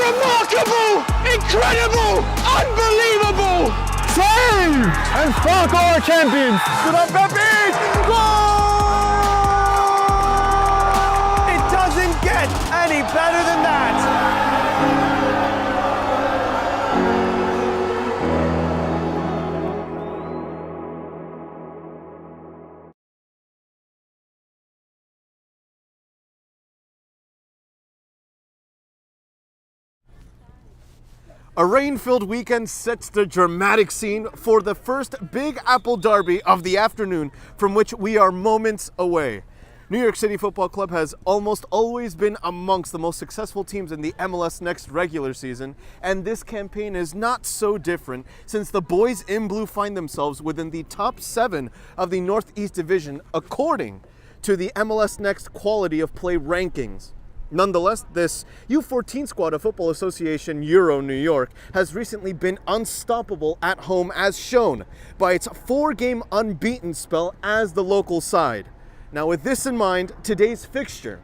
Remarkable! Incredible! Unbelievable! Save! And Spark are champions! Good on Pepe! Goal! It doesn't get any better than that! A rain-filled weekend sets the dramatic scene for the first Big Apple Derby of the afternoon, from which we are moments away. New York City Football Club has almost always been amongst the most successful teams in the MLS Next regular season, and this campaign is not so different since the boys in blue find themselves within the top 7 of the Northeast Division according to the MLS Next Quality of Play rankings. Nonetheless, this U14 squad of Football Association Euro New York has recently been unstoppable at home, as shown by its 4-game unbeaten spell as the local side. Now, with this in mind, today's fixture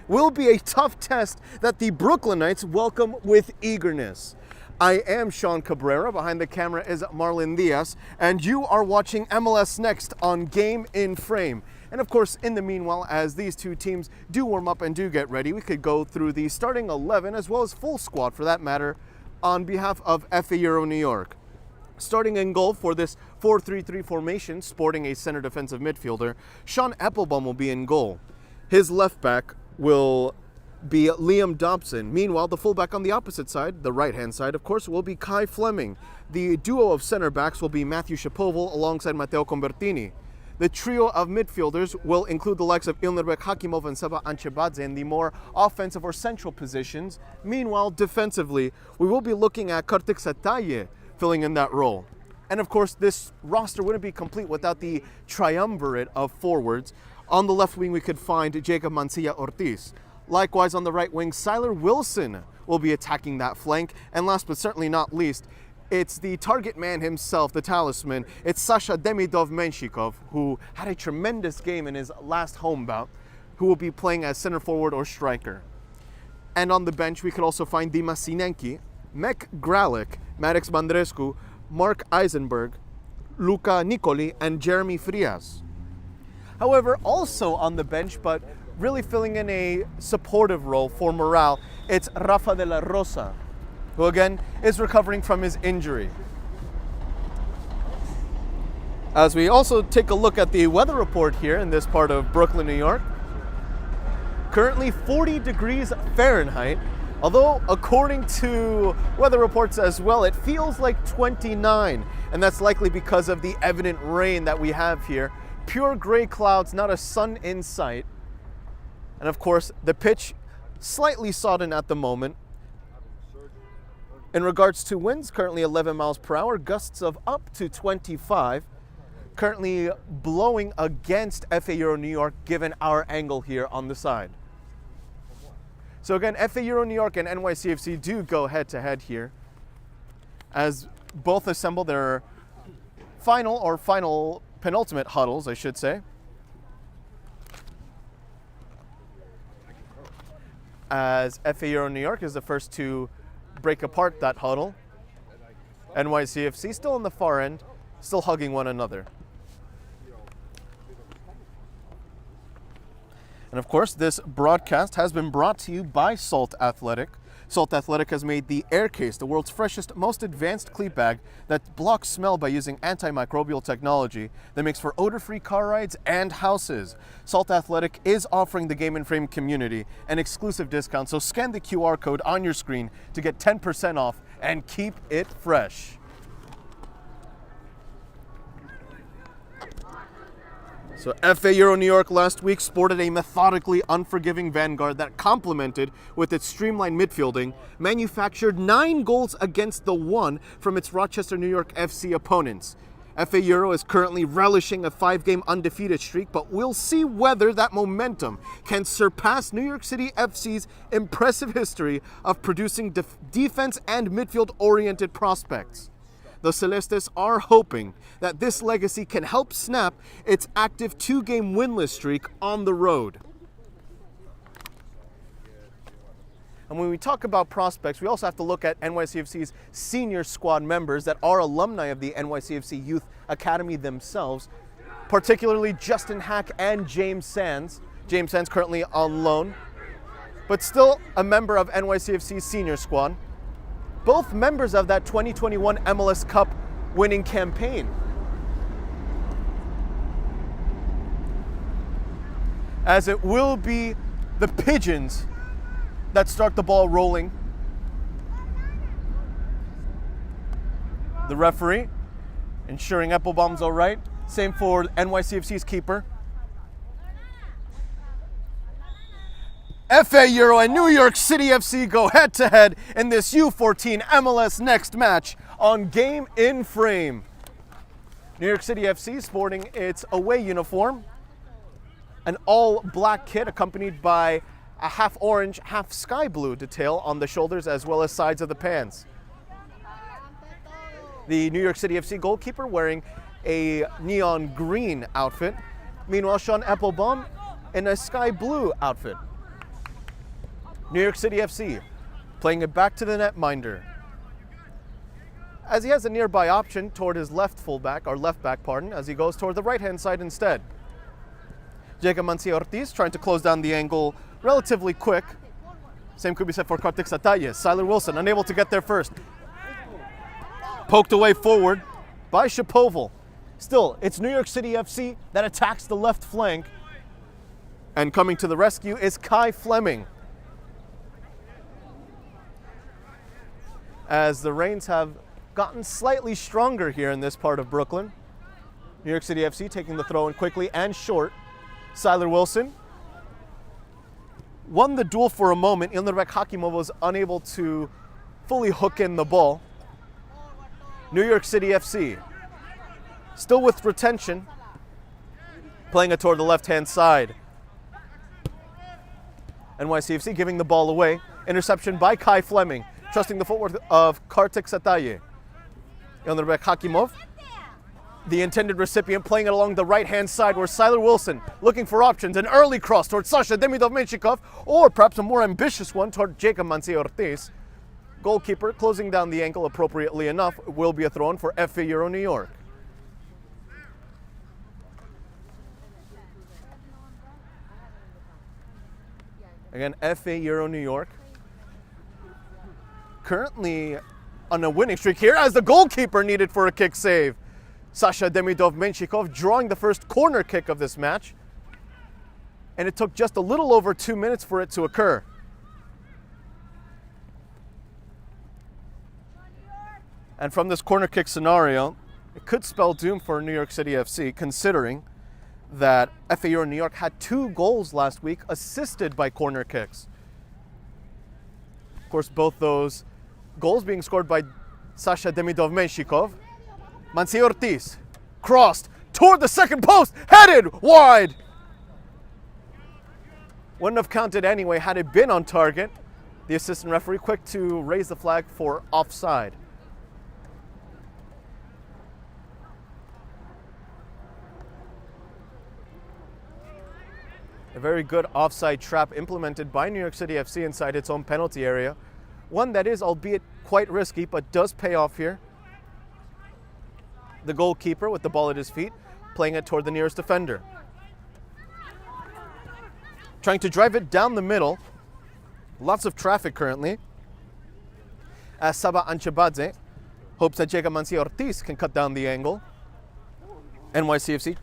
will be a tough test that the Brooklynites welcome with eagerness. I am Sean Cabrera, behind the camera is Marlon Diaz, and you are watching MLS Next on Game in Frame. And of course, in the meanwhile, as these two teams do warm up and do get ready, we could go through the starting 11 as well as full squad for that matter on behalf of FA Euro New York. Starting in goal for this 4-3-3 formation, sporting a center defensive midfielder, Sean Applebaum will be in goal. His left back will be Liam Dobson. Meanwhile, the fullback on the opposite side, the right-hand side, of course, will be Kai Fleming. The duo of center backs will be Matthew Shapoval alongside Matteo Convertini. The trio of midfielders will include the likes of Ilnerbek Hakimov and Seba Anchebadze in the more offensive or central positions. Meanwhile, defensively, we will be looking at Kartik Sataye filling in that role. And of course, this roster wouldn't be complete without the triumvirate of forwards. On the left wing, we could find Jacob Mancilla Ortiz. Likewise, on the right wing, Siler Wilson will be attacking that flank. And last but certainly not least, it's the target man himself, the talisman. It's Sasha Demidov-Menshikov, who had a tremendous game in his last home bout, who will be playing as center forward or striker. And on the bench, we could also find Dima Sinenki, Mek Gralic, Maddox Mandrescu, Mark Eisenberg, Luca Nicoli, and Jeremy Frias. However, also on the bench, but really filling in a supportive role for morale, it's Rafa de la Rosa, who again is recovering from his injury. As we also take a look at the weather report here in this part of Brooklyn, New York, currently 40 degrees Fahrenheit, although according to weather reports as well, it feels like 29, and that's likely because of the evident rain that we have here. Pure gray clouds, not a sun in sight. And of course, the pitch slightly sodden at the moment. In regards to winds, currently 11 miles per hour, gusts of up to 25. Currently blowing against FA Euro New York, given our angle here on the side. So again, FA Euro New York and NYCFC do go head-to-head here, as both assemble their final penultimate huddles, I should say. As FA Euro New York is the first to break apart that huddle. NYCFC still on the far end, still hugging one another. And of course, this broadcast has been brought to you by Salt Athletic. Salt Athletic has made the Aircase, the world's freshest, most advanced cleat bag that blocks smell by using antimicrobial technology that makes for odor-free car rides and houses. Salt Athletic is offering the Game and Frame community an exclusive discount, so scan the QR code on your screen to get 10% off and keep it fresh. So FA Euro New York last week sported a methodically unforgiving vanguard that complemented with its streamlined midfielding, manufactured 9 goals against the 1 from its Rochester, New York FC opponents. FA Euro is currently relishing a 5-game undefeated streak, but we'll see whether that momentum can surpass New York City FC's impressive history of producing defense and midfield-oriented prospects. The Celestes are hoping that this legacy can help snap its active 2-game winless streak on the road. And when we talk about prospects, we also have to look at NYCFC's senior squad members that are alumni of the NYCFC Youth Academy themselves, particularly Justin Hack and James Sands. James Sands currently on loan, but still a member of NYCFC's senior squad. Both members of that 2021 MLS Cup winning campaign. As it will be the Pigeons that start the ball rolling. The referee ensuring Applebaum's all right. Same for NYCFC's keeper. FA Euro and New York City FC go head-to-head in this U14 MLS Next match on Game in Frame. New York City FC sporting its away uniform, an all-black kit accompanied by a half orange, half sky blue detail on the shoulders as well as sides of the pants. The New York City FC goalkeeper wearing a neon green outfit. Meanwhile, Sean Applebaum in a sky blue outfit. New York City FC playing it back to the netminder, as he has a nearby option toward his left fullback, or left back, pardon, as he goes toward the right-hand side instead. Jacob Ortiz trying to close down the angle relatively quick. Same could be said for Kartik Satayes. Siler Wilson unable to get there first. Poked away forward by Shapoval. Still, it's New York City FC that attacks the left flank. And coming to the rescue is Kai Fleming. As the rains have gotten slightly stronger here in this part of Brooklyn. New York City FC taking the throw in quickly and short. Siler Wilson won the duel for a moment. Ilnurбек Hakimov was unable to fully hook in the ball. New York City FC still with retention, playing it toward the left-hand side. NYCFC giving the ball away. Interception by Kai Fleming, trusting the footwork of Kartik Satayes. Ilnurбек Hakimov, the intended recipient, playing it along the right-hand side where Siler Wilson looking for options. An early cross toward Sasha Demidov-Menshikov, or perhaps a more ambitious one toward Jacob Ortiz. Goalkeeper closing down the ankle appropriately enough. Will be a throw-in for FA Euro New York. Again, FA Euro New York currently on a winning streak here, as the goalkeeper needed for a kick save. Sasha Demidov-Menshikov drawing the first corner kick of this match. And it took just a little over 2 minutes for it to occur. And from this corner kick scenario, it could spell doom for New York City FC, considering that FA Euro New York had 2 goals last week assisted by corner kicks. Of course, both those goals being scored by Sasha Demidov-Menshikov. Mansi Ortiz crossed toward the second post, headed wide. Wouldn't have counted anyway had it been on target. The assistant referee quick to raise the flag for offside. A very good offside trap implemented by New York City FC inside its own penalty area. One that is, albeit quite risky, but does pay off here. The goalkeeper with the ball at his feet, playing it toward the nearest defender. Trying to drive it down the middle. Lots of traffic currently. As Saba Anchebadze hopes that Jacob Ortiz can cut down the angle. NYCFC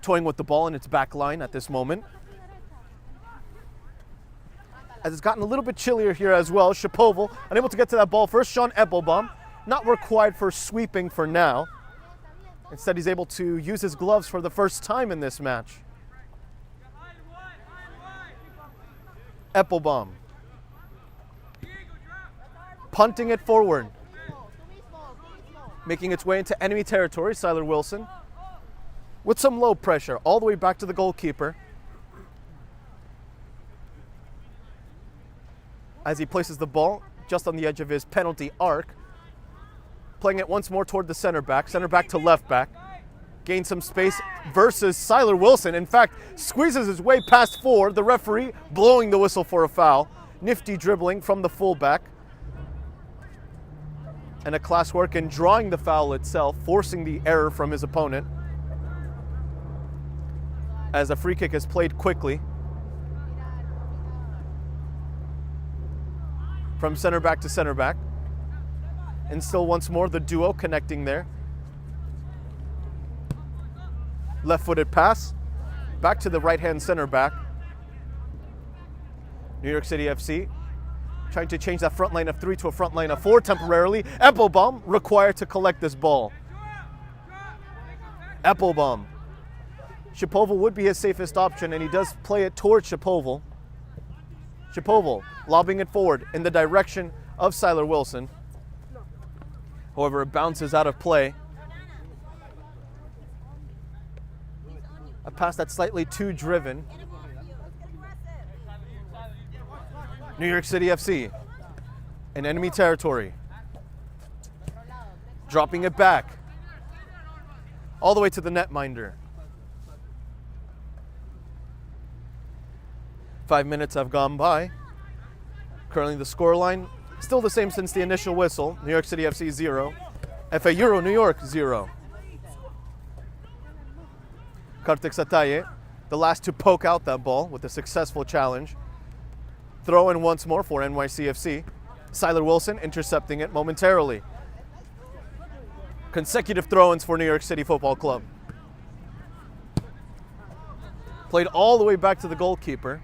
toying with the ball in its back line at this moment. As it's gotten a little bit chillier here as well, Shapoval unable to get to that ball first. Sean Applebaum not required for sweeping for now. Instead, he's able to use his gloves for the first time in this match. Applebaum punting it forward, making its way into enemy territory. Siler Wilson with some low pressure all the way back to the goalkeeper, as he places the ball just on the edge of his penalty arc. Playing it once more toward the center back to left back. Gains some space versus Siler Wilson. In fact, squeezes his way past 4. The referee blowing the whistle for a foul. nifty dribbling from the fullback. And a class work in drawing the foul itself, forcing the error from his opponent. As the free kick is played quickly. From center back to center back. And still once more the duo connecting there. Left-footed pass. Back to the right-hand center back. New York City FC trying to change that front line of 3 to a front line of 4 temporarily. Applebaum required to collect this ball. Applebaum. Shapoval would be his safest option, and he does play it towards Shapoval. Shapoval lobbing it forward in the direction of Siler Wilson. However, it bounces out of play. A pass that's slightly too driven. New York City FC in enemy territory. Dropping it back. All the way to the netminder. 5 minutes have gone by. Currently the scoreline still the same since the initial whistle. New York City FC 0. FA Euro New York 0. Kartik Sataye, the last to poke out that ball with a successful challenge. Throw in once more for NYCFC. Siler Wilson intercepting it momentarily. Consecutive throw-ins for New York City Football Club. Played all the way back to the goalkeeper.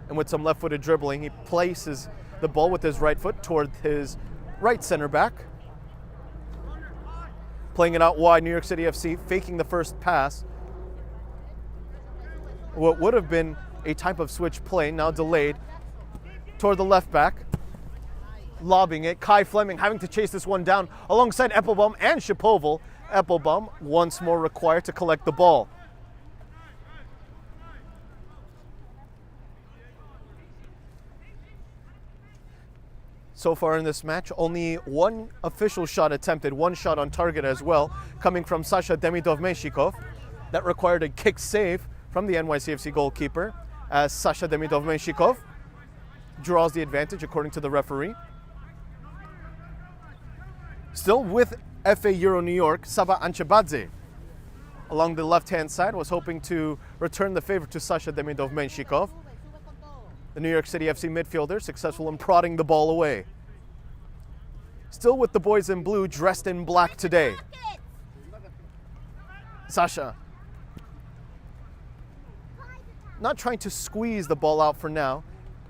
And with some left-footed dribbling, he places the ball with his right foot toward his right center back. Playing it out wide, New York City FC faking the first pass. What would have been a type of switch play, now delayed, toward the left back. Lobbing it, Kai Fleming having to chase this one down alongside Applebaum and Shapoval. Applebaum once more required to collect the ball. So far in this match, only one official shot attempted, one shot on target as well, coming from Sasha Demidov-Menshikov. That required a kick save from the NYCFC goalkeeper, as Sasha Demidov-Menshikov draws the advantage according to the referee. Still with FA Euro New York, Saba Anchebadze along the left-hand side was hoping to return the favor to Sasha Demidov-Menshikov. The New York City FC midfielder successful in prodding the ball away. Still with the boys in blue, dressed in black today. Sasha. Not trying to squeeze the ball out for now.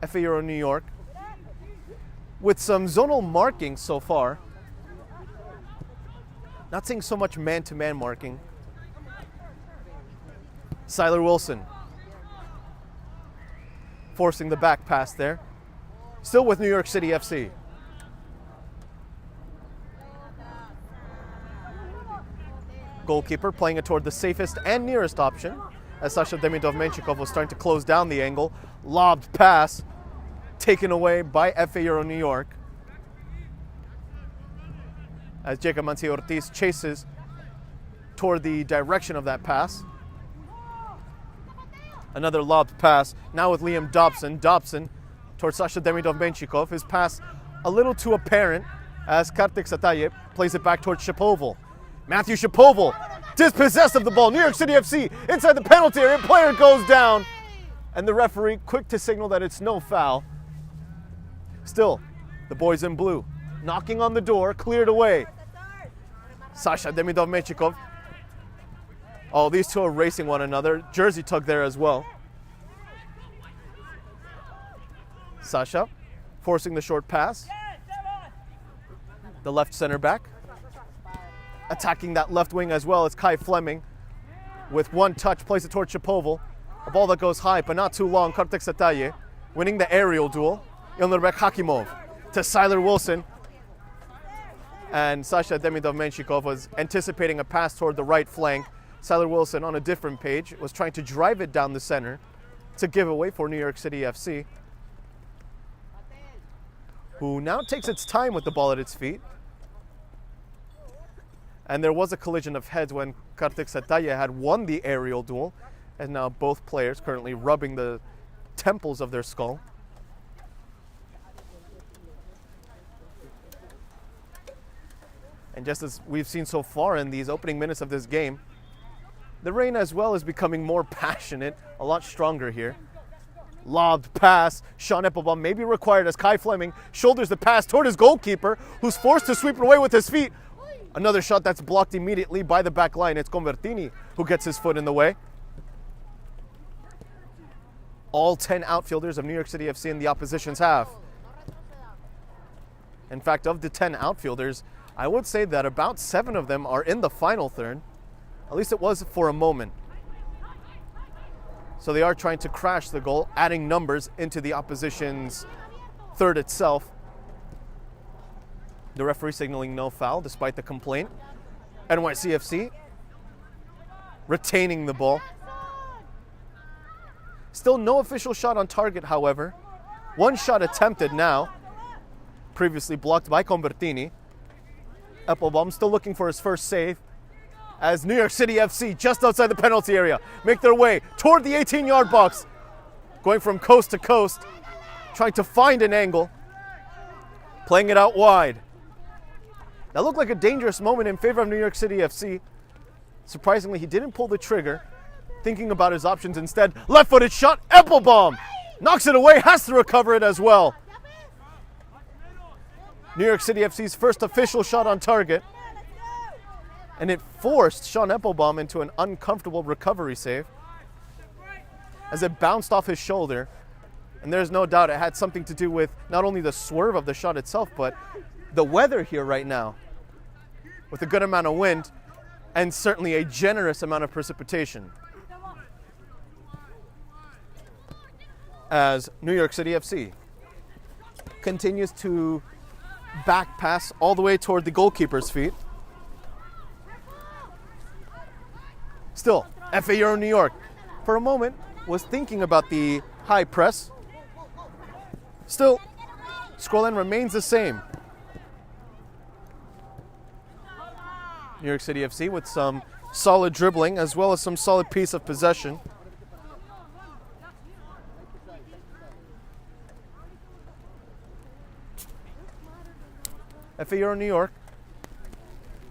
FA Euro New York. With some zonal marking so far. Not seeing so much man-to-man marking. Siler Wilson. Forcing the back pass there. Still with New York City FC. Goalkeeper playing it toward the safest and nearest option, as Sasha Demidov-Menshikov was starting to close down the angle. Lobbed pass taken away by FA Euro New York. As Jacob Mansi Ortiz chases toward the direction of that pass. Another lobbed pass, now with Liam Dobson. Dobson towards Sasha Demidov-Menshikov. His pass a little too apparent as Kartik Sataye plays it back towards Shapoval. Matthew Shapoval dispossessed of the ball. New York City FC inside the penalty area. Player goes down. And the referee quick to signal that it's no foul. Still, the boys in blue knocking on the door, cleared away. Sasha Demidov-Menshikov. Oh, these two are racing one another. Jersey tug there as well. Sasha forcing the short pass. The left center back. Attacking that left wing as well as Kai Fleming. With one touch, plays it towards Shapoval. A ball that goes high, but not too long. Kartik Sataye winning the aerial duel. Ilnurbek Hakimov to Siler Wilson. And Sasha Demidov-Menshikov was anticipating a pass toward the right flank. Siler Wilson on a different page was trying to drive it down the center to give away for New York City FC, who now takes its time with the ball at its feet. And there was a collision of heads when Kartik Sataye had won the aerial duel, And now both players currently rubbing the temples of their skull. And just as we've seen so far in these opening minutes of this game, the rain as well is becoming more passionate, a lot stronger here. Lobbed pass, Sean Eppelbaum may be required as Kai Fleming shoulders the pass toward his goalkeeper, who's forced to sweep it away with his feet. Another shot that's blocked immediately by the back line. It's Convertini who gets his foot in the way. All 10 outfielders of New York City FC in the opposition's half. In fact, of the 10 outfielders, I would say that about 7 of them are in the final third. At least it was for a moment. So they are trying to crash the goal, adding numbers into the opposition's third itself. The referee signaling no foul despite the complaint. NYCFC retaining the ball. Still no official shot on target, however. One shot attempted now, previously blocked by Convertini. Eppelbaum still looking for his first save as New York City FC just outside the penalty area make their way toward the 18-yard box, going from coast to coast, trying to find an angle, playing it out wide. That looked like a dangerous moment in favor of New York City FC. Surprisingly, he didn't pull the trigger, thinking about his options instead. Left-footed shot, Eppelbaum knocks it away, has to recover it as well. New York City FC's first official shot on target. And it forced Sean Eppelbaum into an uncomfortable recovery save as it bounced off his shoulder. And there's no doubt it had something to do with not only the swerve of the shot itself, but the weather here right now, with a good amount of wind and certainly a generous amount of precipitation. As New York City FC continues to back pass all the way toward the goalkeeper's feet. Still, FA Euro New York, for a moment, was thinking about the high press. Still, scoreline remains the same. New York City FC with some solid dribbling as well as some solid piece of possession. FA Euro New York,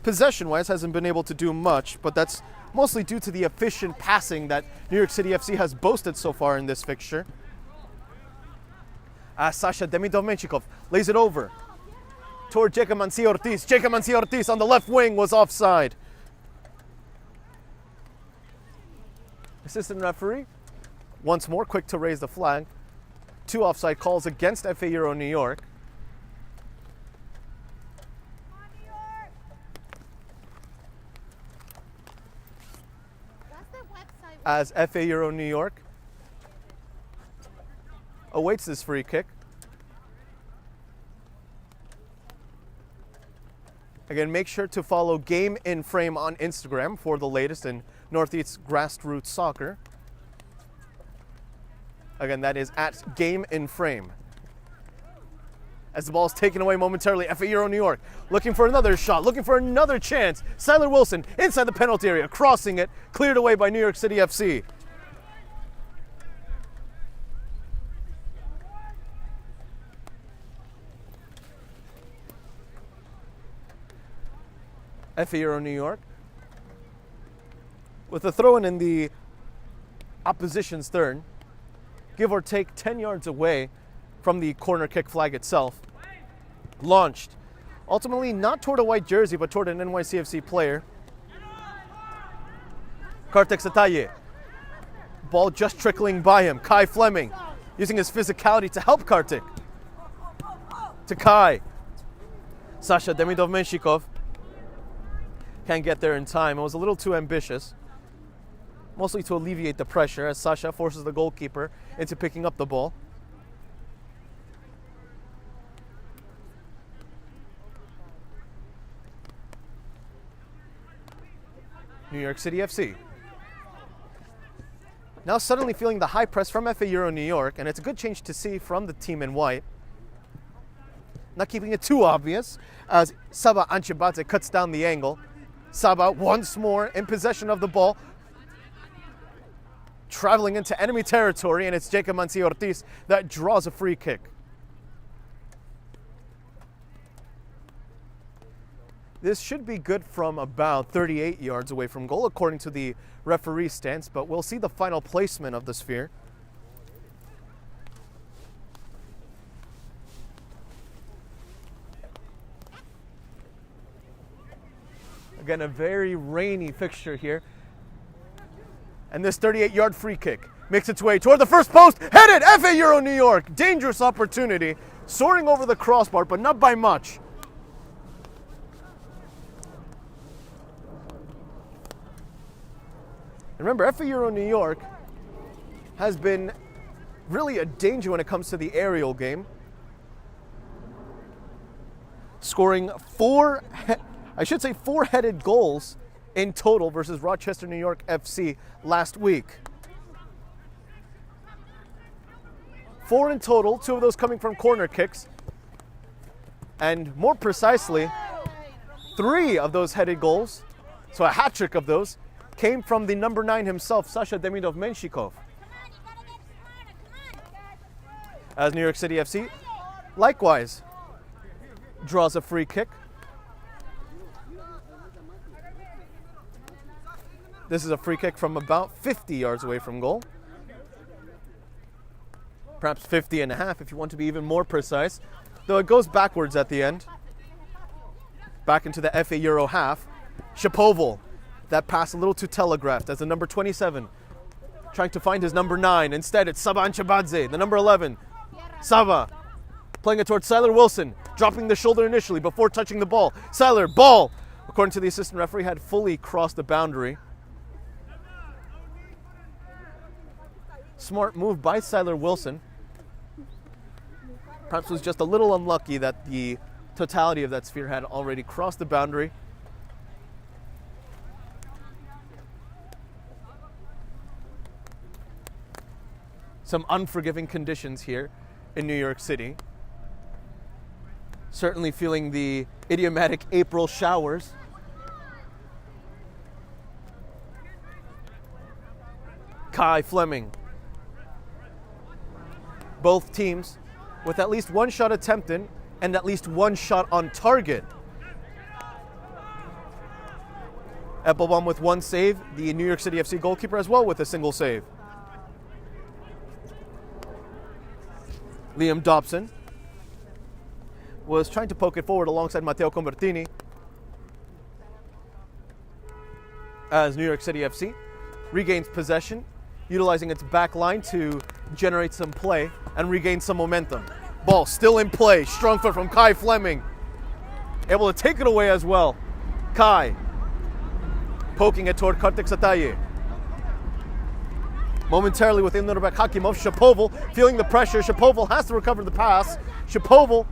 possession-wise, hasn't been able to do much, but that's mostly due to the efficient passing that New York City FC has boasted so far in this fixture. Sasha Demidov-Menchikov lays it over toward Jacob Mancio-Ortiz. Jacob Mancio-Ortiz on the left wing was offside. Assistant referee, once more quick to raise the flag. 2 offside calls against FA Euro New York. As FA Euro New York awaits this free kick. Again, make sure to follow Game in Frame on Instagram for the latest in Northeast grassroots soccer. Again, that is at Game in Frame. As the ball is taken away momentarily, FA Euro New York looking for another shot, looking for another chance. Siler Wilson inside the penalty area, crossing it, cleared away by New York City FC. FA Euro New York with a throw-in in the opposition's third, give or take 10 yards away from the corner kick flag itself. Launched, ultimately not toward a white jersey, but toward an NYCFC player. Kartik Sataye. Ball just trickling by him. Kai Fleming using his physicality to help Kartik. To Kai. Sasha Demidov-Menchikov can't get there in time. It was a little too ambitious. Mostly to alleviate the pressure as Sasha forces the goalkeeper into picking up the ball. New York City FC. Now suddenly feeling the high press from FA Euro New York, and it's a good change to see from the team in white. Not keeping it too obvious as Saba Anchibadze cuts down the angle. Saba once more in possession of the ball. traveling into enemy territory, and it's Jacob Mancio Ortiz that draws a free kick. This should be good from about 38 yards away from goal, according to the referee's stance, but we'll see the final placement of the sphere. Again, a very rainy fixture here. And this 38-yard free kick makes its way toward the first post, headed, FA Euro New York. Dangerous opportunity, soaring over the crossbar, but not by much. Remember, FA Euro New York has been really a danger when it comes to the aerial game. Scoring four-headed goals in total versus Rochester, New York FC last week. 4 in total, 2 of those coming from corner kicks. And more precisely, 3 of those headed goals, so a hat trick of those, came from the number 9 himself, Sasha Demidov-Menshikov. As New York City FC, likewise, draws a free kick. This is a free kick from about 50 yards away from goal. Perhaps 50 and a half if you want to be even more precise. Though it goes backwards at the end. Back into the FA Euro half. Shapoval. That pass a little too telegraphed as the number 27 trying to find his number 9. Instead, it's Saba Anchabadze, the number 11. Saba playing it towards Siler Wilson, dropping the shoulder initially before touching the ball. Siler, ball, according to the assistant referee, had fully crossed the boundary. Smart move by Siler Wilson. Perhaps was just a little unlucky that the totality of that sphere had already crossed the boundary. Some unforgiving conditions here in New York City. Certainly feeling the idiomatic April showers. Kai Fleming. Both teams with at least one shot attempted and at least one shot on target. Eppelbaum with one save, the New York City FC goalkeeper as well with a single save. Liam Dobson was trying to poke it forward alongside Matteo Convertini as New York City FC regains possession, utilizing its back line to generate some play and regain some momentum. Ball still in play, strong foot from Kai Fleming, able to take it away as well. Kai poking it toward Kartik Sataye. Momentarily within the Nurbek Hakimov, Shapoval feeling the pressure. Shapoval has to recover the pass. Shapoval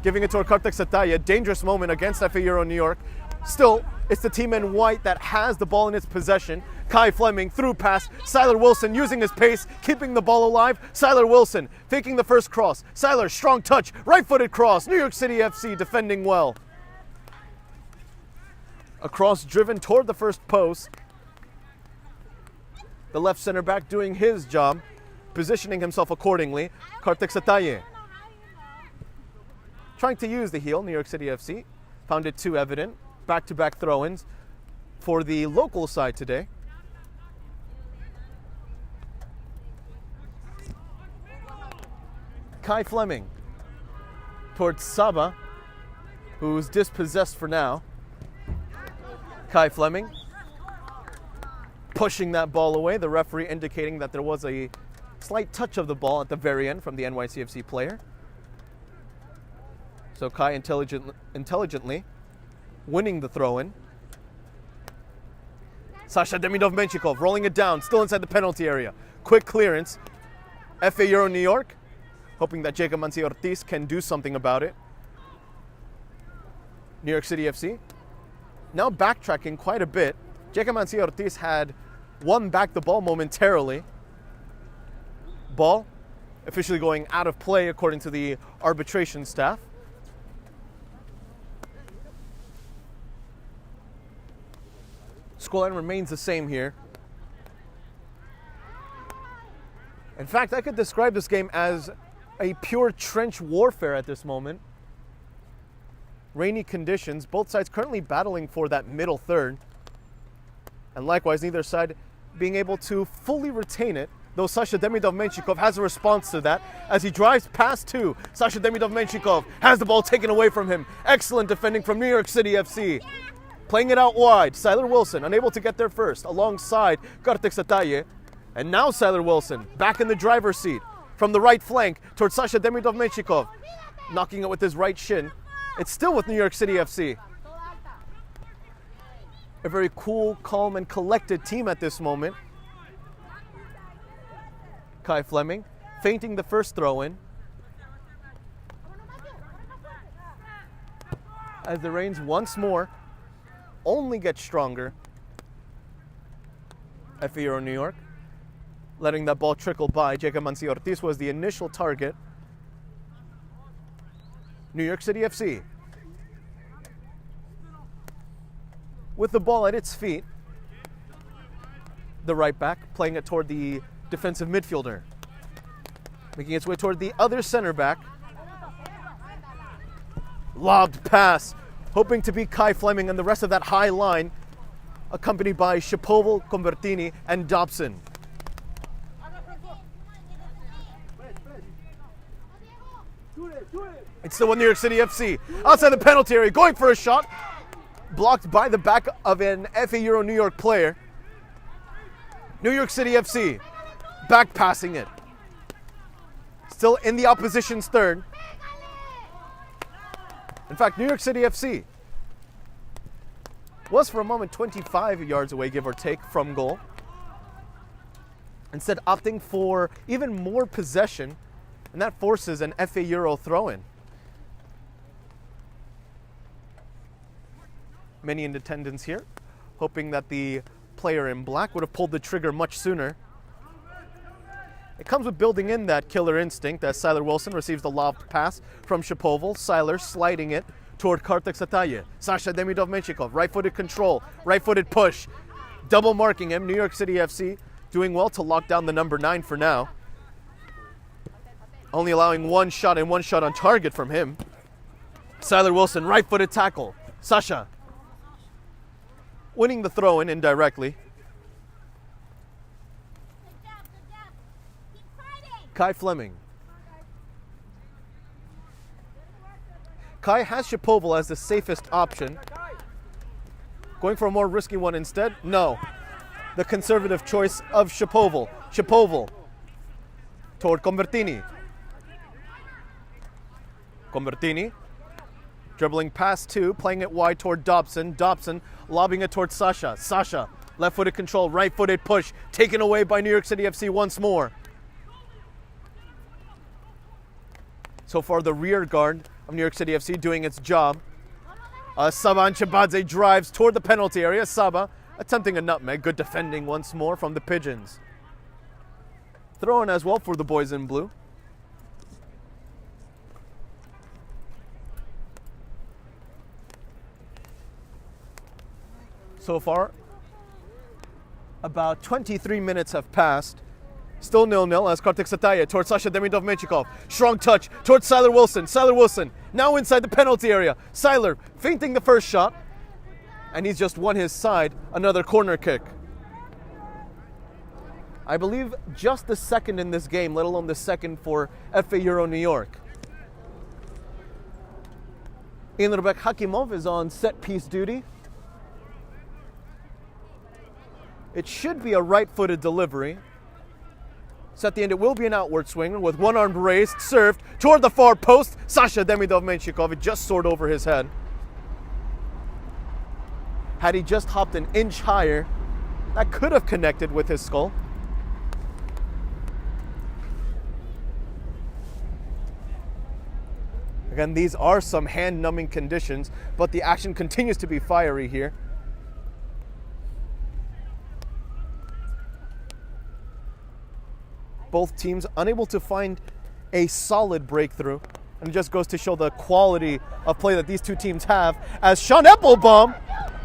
giving it toward Kartik Sataye. Dangerous moment against FA Euro New York. Still, it's the team in white that has the ball in its possession. Kai Fleming through pass. Siler Wilson using his pace, keeping the ball alive. Siler Wilson faking the first cross. Siler, strong touch, right-footed cross. New York City FC defending well. A cross driven toward the first post. The left center back doing his job, positioning himself accordingly. Kartik Sataye trying to use the heel, New York City FC. Found it too evident. Back-to-back throw-ins for the local side today. Kai Fleming towards Saba, who's dispossessed for now. Kai Fleming pushing that ball away, the referee indicating that there was a slight touch of the ball at the very end from the NYCFC player. So Kai intelligently winning the throw-in. Sasha Demidov-Menshikov rolling it down, still inside the penalty area. Quick clearance. FA Euro New York, hoping that Jacob Mancio Ortiz can do something about it. New York City FC now backtracking quite a bit. Jacob Mancio Ortiz had won back the ball momentarily. Ball officially going out of play according to the arbitration staff. Scoreline remains the same here. In fact, I could describe this game as a pure trench warfare at this moment. Rainy conditions, both sides currently battling for that middle third. And likewise, neither side being able to fully retain it, though Sasha Demidov-Menchikov has a response to that as he drives past two. Sasha Demidov-Menchikov has the ball taken away from him. Excellent defending from New York City FC. Playing it out wide, Siler Wilson unable to get there first, alongside Kartik Sataye. And now Siler Wilson back in the driver's seat from the right flank towards Sasha Demidov-Menchikov, knocking it with his right shin. It's still with New York City FC. A very cool, calm, and collected team at this moment. Kai Fleming feinting the first throw-in. As the rains once more only get stronger. FA New York letting that ball trickle by. Jacob Mansi Ortiz was the initial target. New York City FC with the ball at its feet. The right back playing it toward the defensive midfielder, making its way toward the other center back. Lobbed pass, hoping to be Kai Fleming and the rest of that high line, accompanied by Shapoval, Convertini, and Dobson. It's still with New York City FC. Outside the penalty area, going for a shot. Blocked by the back of an FA Euro New York player. New York City FC back passing it. Still in the opposition's third. In fact, New York City FC was for a moment 25 yards away, give or take, from goal. Instead opting for even more possession, and that forces an FA Euro throw-in. Many in attendance here, hoping that the player in black would have pulled the trigger much sooner. It comes with building in that killer instinct as Siler Wilson receives the lobbed pass from Shapoval. Siler sliding it toward Kartik Sataye. Sasha Demidov-Menchikov, right-footed control, right-footed push. Double marking him. New York City FC doing well to lock down the number 9 for now. Only allowing one shot and one shot on target from him. Siler Wilson, right-footed tackle. Sasha winning the throw-in indirectly. Kai Fleming. Kai has Shapoval as the safest option. Going for a more risky one instead? No. The conservative choice of Shapoval. Shapoval toward Convertini. Convertini dribbling past two, playing it wide toward Dobson. Dobson lobbing it toward Sasha. Sasha, left-footed control, right-footed push, taken away by New York City FC once more. So far, the rear guard of New York City FC doing its job. Saba Anchebadze drives toward the penalty area. Saba attempting a nutmeg. Good defending once more from the Pigeons. Throw-in as well for the boys in blue. So far, about 23 minutes have passed. Still 0-0 as Kartik Sataye towards Sasha Demidov-Menchikov. Strong touch towards Siler Wilson. Siler Wilson now inside the penalty area. Siler feinting the first shot. And he's just won his side another corner kick. I believe just the second in this game, let alone the second for FA Euro New York. Inrbek Hakimov is on set piece duty. It should be a right-footed delivery. So at the end, it will be an outward swing with one arm raised, served toward the far post. Sasha Demidov-Menchikov, it just soared over his head. Had he just hopped an inch higher, that could have connected with his skull. Again, these are some hand-numbing conditions, but the action continues to be fiery here. Both teams unable to find a solid breakthrough. And it just goes to show the quality of play that these two teams have. As Sean Eppelbaum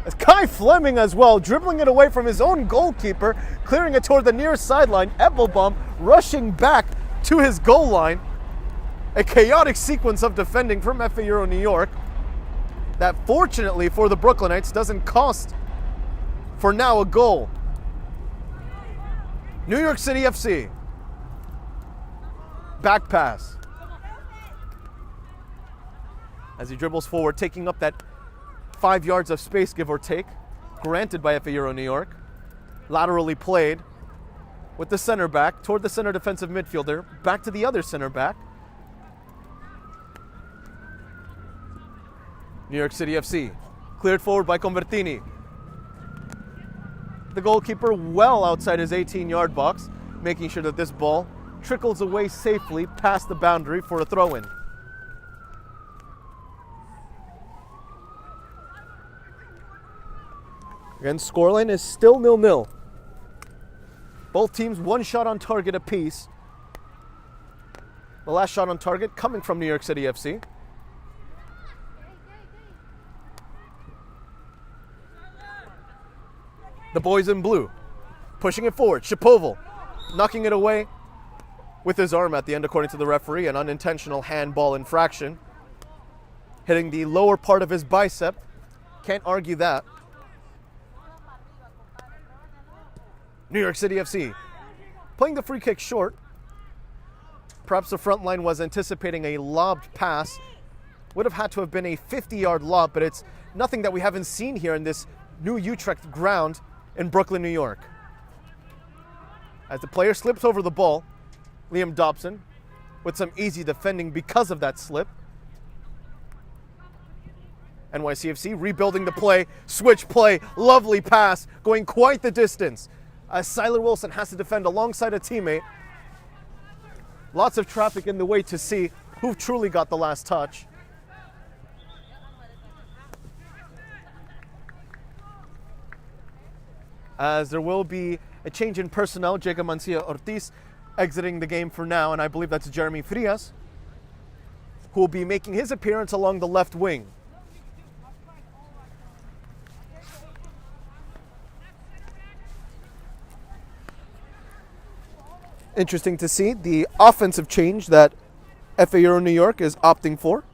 As Kai Fleming as well, dribbling it away from his own goalkeeper, clearing it toward the near sideline. Eppelbaum rushing back to his goal line. A chaotic sequence of defending from FA Euro New York that fortunately for the Brooklynites doesn't cost for now a goal. New York City FC. Back pass. As he dribbles forward, taking up that 5 yards of space, give or take, granted by FA Euro New York. Laterally played with the center back toward the center defensive midfielder, back to the other center back. New York City FC, cleared forward by Convertini. The goalkeeper well outside his 18-yard box, making sure that this ball trickles away safely past the boundary for a throw-in. Again, scoreline is still 0-0. Both teams one shot on target apiece. The last shot on target coming from New York City FC. The boys in blue, pushing it forward. Shapoval, knocking it away with his arm at the end, according to the referee, an unintentional handball infraction. Hitting the lower part of his bicep. Can't argue that. New York City FC, playing the free kick short. Perhaps the front line was anticipating a lobbed pass. Would have had to have been a 50-yard lob, but it's nothing that we haven't seen here in this new Utrecht ground in Brooklyn, New York. As the player slips over the ball, Liam Dobson with some easy defending because of that slip. NYCFC rebuilding the play, switch play, lovely pass, going quite the distance. As Siler Wilson has to defend alongside a teammate. Lots of traffic in the way to see who truly got the last touch. As there will be a change in personnel, Jacob Mancia Ortiz exiting the game for now, and I believe that's Jeremy Frias, who will be making his appearance along the left wing. Interesting to see the offensive change that FA Euro New York is opting for.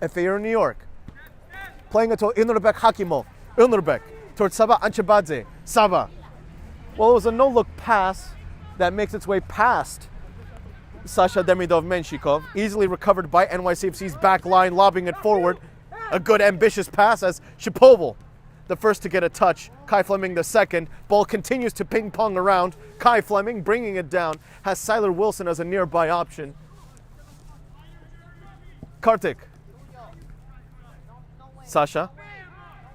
FA Euro New York playing it to Ilnerbek Hakimov. Ilnerbek towards Saba Anchebadze. Saba. Well, it was a no-look pass that makes its way past Sasha Demidov-Menshikov. Easily recovered by NYCFC's back line, lobbing it forward. A good ambitious pass as Shapoval, the first to get a touch. Kai Fleming the second. Ball continues to ping-pong around. Kai Fleming bringing it down. Has Siler Wilson as a nearby option. Kartik. Sasha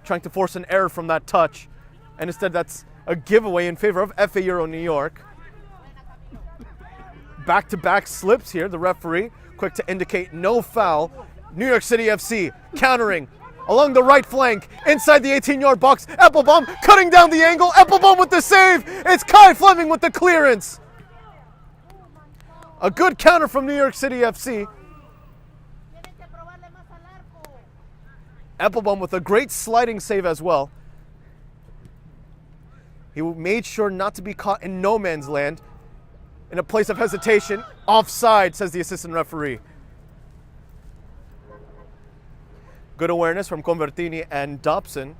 trying to force an error from that touch. And instead that's a giveaway in favor of FA Euro New York. Back-to-back slips here. The referee quick to indicate no foul. New York City FC countering along the right flank, inside the 18-yard box. Eppelbaum cutting down the angle. Eppelbaum with the save. It's Kai Fleming with the clearance. A good counter from New York City FC. Eppelbaum with a great sliding save as well. He made sure not to be caught in no man's land. In a place of hesitation, offside, says the assistant referee. Good awareness from Convertini and Dobson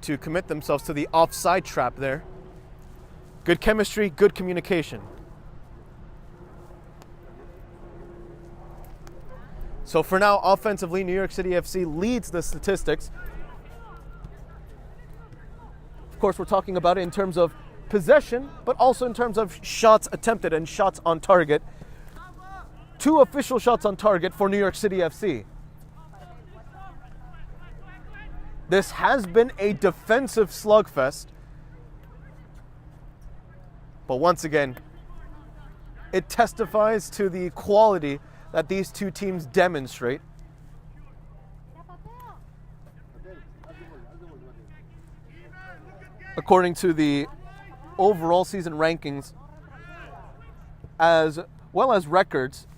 to commit themselves to the offside trap there. Good chemistry, good communication. So for now, offensively, New York City FC leads the statistics. Of course, we're talking about it in terms of possession, but also in terms of shots attempted and shots on target. 2 official shots on target for New York City FC. This has been a defensive slugfest. But once again, it testifies to the quality that these two teams demonstrate. According to the overall season rankings as well as records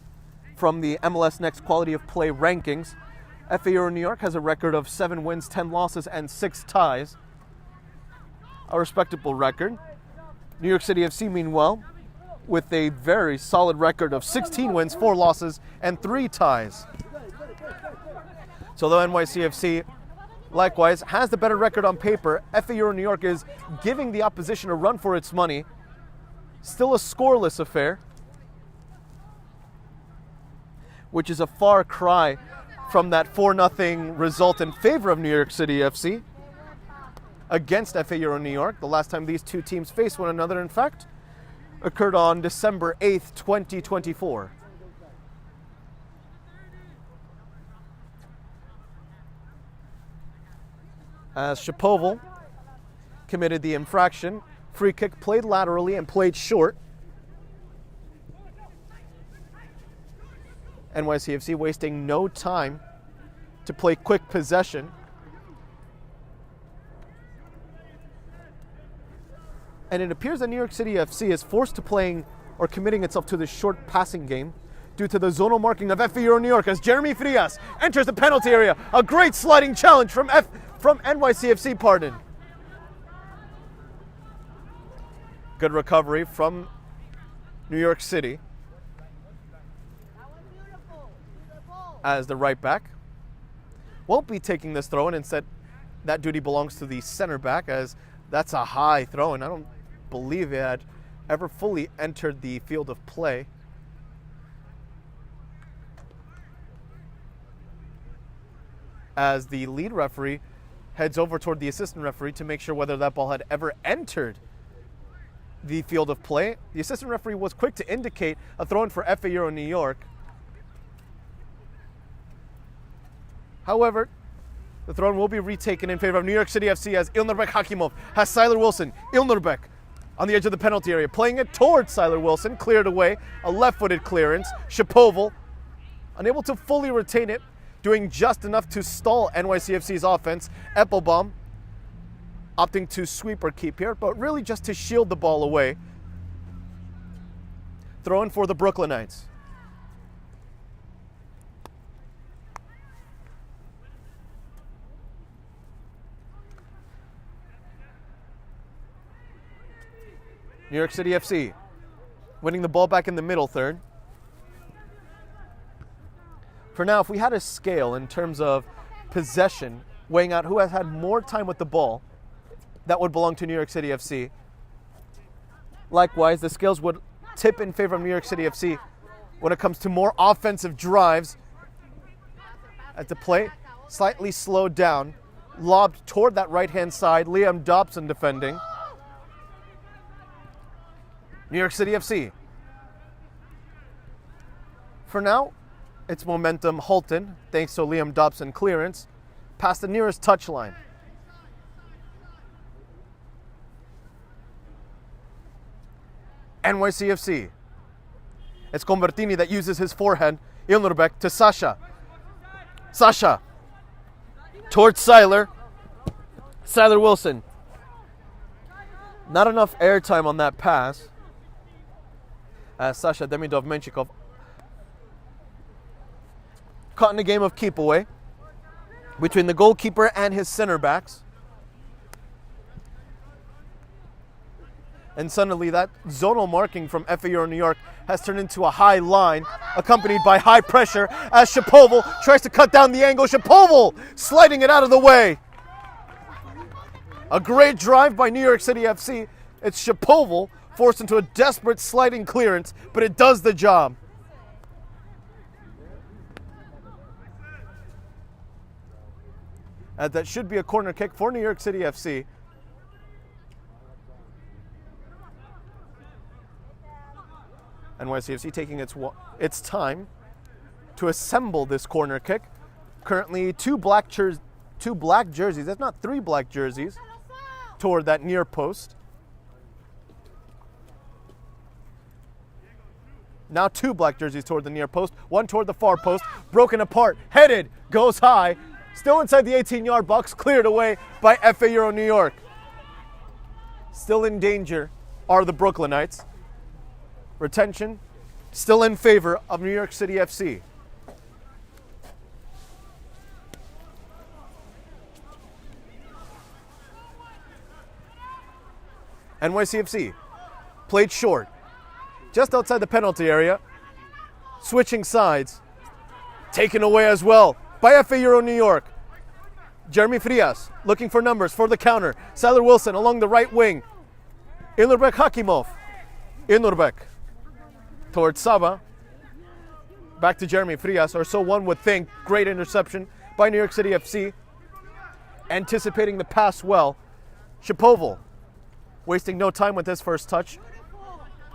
from the MLS Next Quality of Play rankings. FA Euro New York has a record of 7 wins, 10 losses, and 6 ties. A respectable record. New York City FC, meanwhile, with a very solid record of 16 wins, 4 losses, and 3 ties. So though NYCFC, likewise, has the better record on paper, FA Euro New York is giving the opposition a run for its money. Still a scoreless affair, which is a far cry from that 4-0 result in favor of New York City FC against FA Euro New York. The last time these two teams faced one another, in fact, occurred on December 8th, 2024. As Shapoval committed the infraction, free kick played laterally and played short. NYCFC wasting no time to play quick possession. And it appears that New York City FC is forced to playing or committing itself to this short passing game due to the zonal marking of FA Euro New York as Jeremy Frias enters the penalty area. A great sliding challenge from NYCFC, pardon. Good recovery from New York City as the right back won't be taking this throw-in. Instead, that duty belongs to the center back, as that's a high throw-in. I don't believe it had ever fully entered the field of play. As the lead referee heads over toward the assistant referee to make sure whether that ball had ever entered the field of play. The assistant referee was quick to indicate a throw-in for FA Euro New York. However, the throw-in will be retaken in favor of New York City FC as Ilnurbek Hakimov has Siler Wilson. Ilnurbek on the edge of the penalty area, playing it towards Siler Wilson, cleared away, a left-footed clearance. Shapoval, unable to fully retain it, doing just enough to stall NYCFC's offense. Eppelbaum opting to sweep or keep here, but really just to shield the ball away. Throw-in for the Brooklynites. New York City FC winning the ball back in the middle third. For now, if we had a scale in terms of possession, weighing out who has had more time with the ball, that would belong to New York City FC. Likewise, the scales would tip in favor of New York City FC when it comes to more offensive drives. At the play, slightly slowed down, lobbed toward that right-hand side, Liam Dobson defending. New York City FC. For now, its momentum halted thanks to Liam Dobson clearance past the nearest touchline. NYCFC. It's Convertini that uses his forehand. Ilnurbek to Sasha. Sasha towards Siler. Siler Wilson. Not enough airtime on that pass. Sasha Demidov-Menchikov caught in a game of keep away between the goalkeeper and his center backs. And suddenly that zonal marking from FA Euro New York has turned into a high line accompanied by high pressure as Shapoval tries to cut down the angle. Shapoval sliding it out of the way. A great drive by New York City FC. It's Shapoval forced into a desperate sliding clearance, but it does the job. That should be a corner kick for New York City FC. NYCFC taking its time to assemble this corner kick. Currently two black jerseys, if not 3 black jerseys, toward that near post. Now 2 black jerseys toward the near post, 1 toward the far post, broken apart, headed, goes high, still inside the 18-yard box, cleared away by FA Euro New York. Still in danger are the Brooklynites. Retention still in favor of New York City FC. NYCFC played short, just outside the penalty area, switching sides, taken away as well by FA Euro New York. Jeremy Frias looking for numbers for the counter. Siler Wilson along the right wing. Inurbek Hakimov. Inurbek towards Saba. Back to Jeremy Frias, or so one would think. Great interception by New York City FC. Anticipating the pass well. Shapoval wasting no time with his first touch.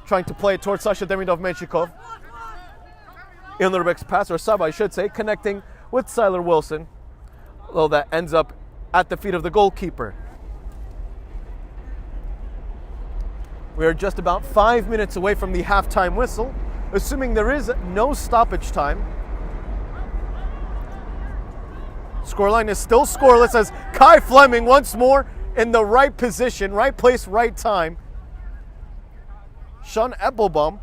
Trying to play it towards Sasha Demidov-Menchikov. Inurbek's pass, or Saba I should say, connecting with Siler Wilson. Although that ends up at the feet of the goalkeeper. We are just about 5 minutes away from the halftime whistle, assuming there is no stoppage time. Scoreline is still scoreless as Kai Fleming once more in the right position, right place, right time. Sean Eppelbaum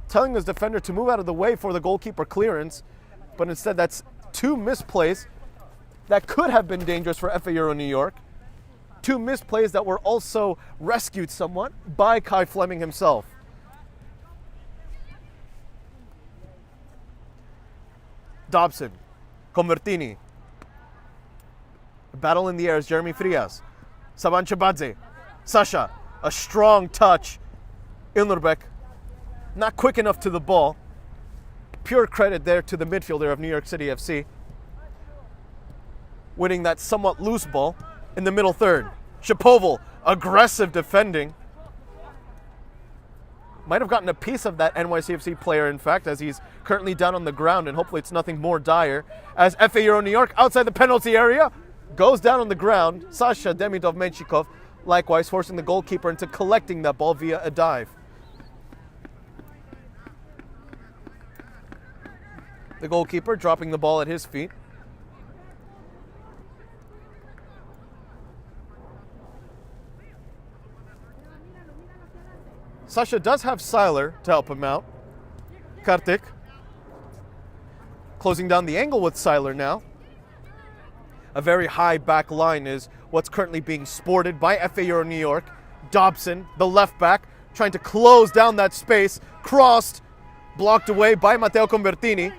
telling his defender to move out of the way for the goalkeeper clearance, but instead that's two misplays that could have been dangerous for FA Euro New York. Two misplays that were also rescued somewhat by Kai Fleming himself. Dobson, Convertini. A battle in the air is Jeremy Frias. Saban Chebadze, Sasha, a strong touch. Inurbek, not quick enough to the ball. Pure credit there to the midfielder of New York City FC. Winning that somewhat loose ball in the middle third. Shapoval, aggressive defending. Might have gotten a piece of that NYCFC player, in fact, as he's currently down on the ground, and hopefully it's nothing more dire. As FA Euro New York, outside the penalty area, goes down on the ground. Sasha Demidov-Menchikov, likewise forcing the goalkeeper into collecting that ball via a dive. The goalkeeper dropping the ball at his feet. Sasha does have Siler to help him out. Kartik closing down the angle with Siler now. A very high back line is what's currently being sported by FA Euro New York. Dobson, the left back, trying to close down that space. Crossed, blocked away by Matteo Convertini.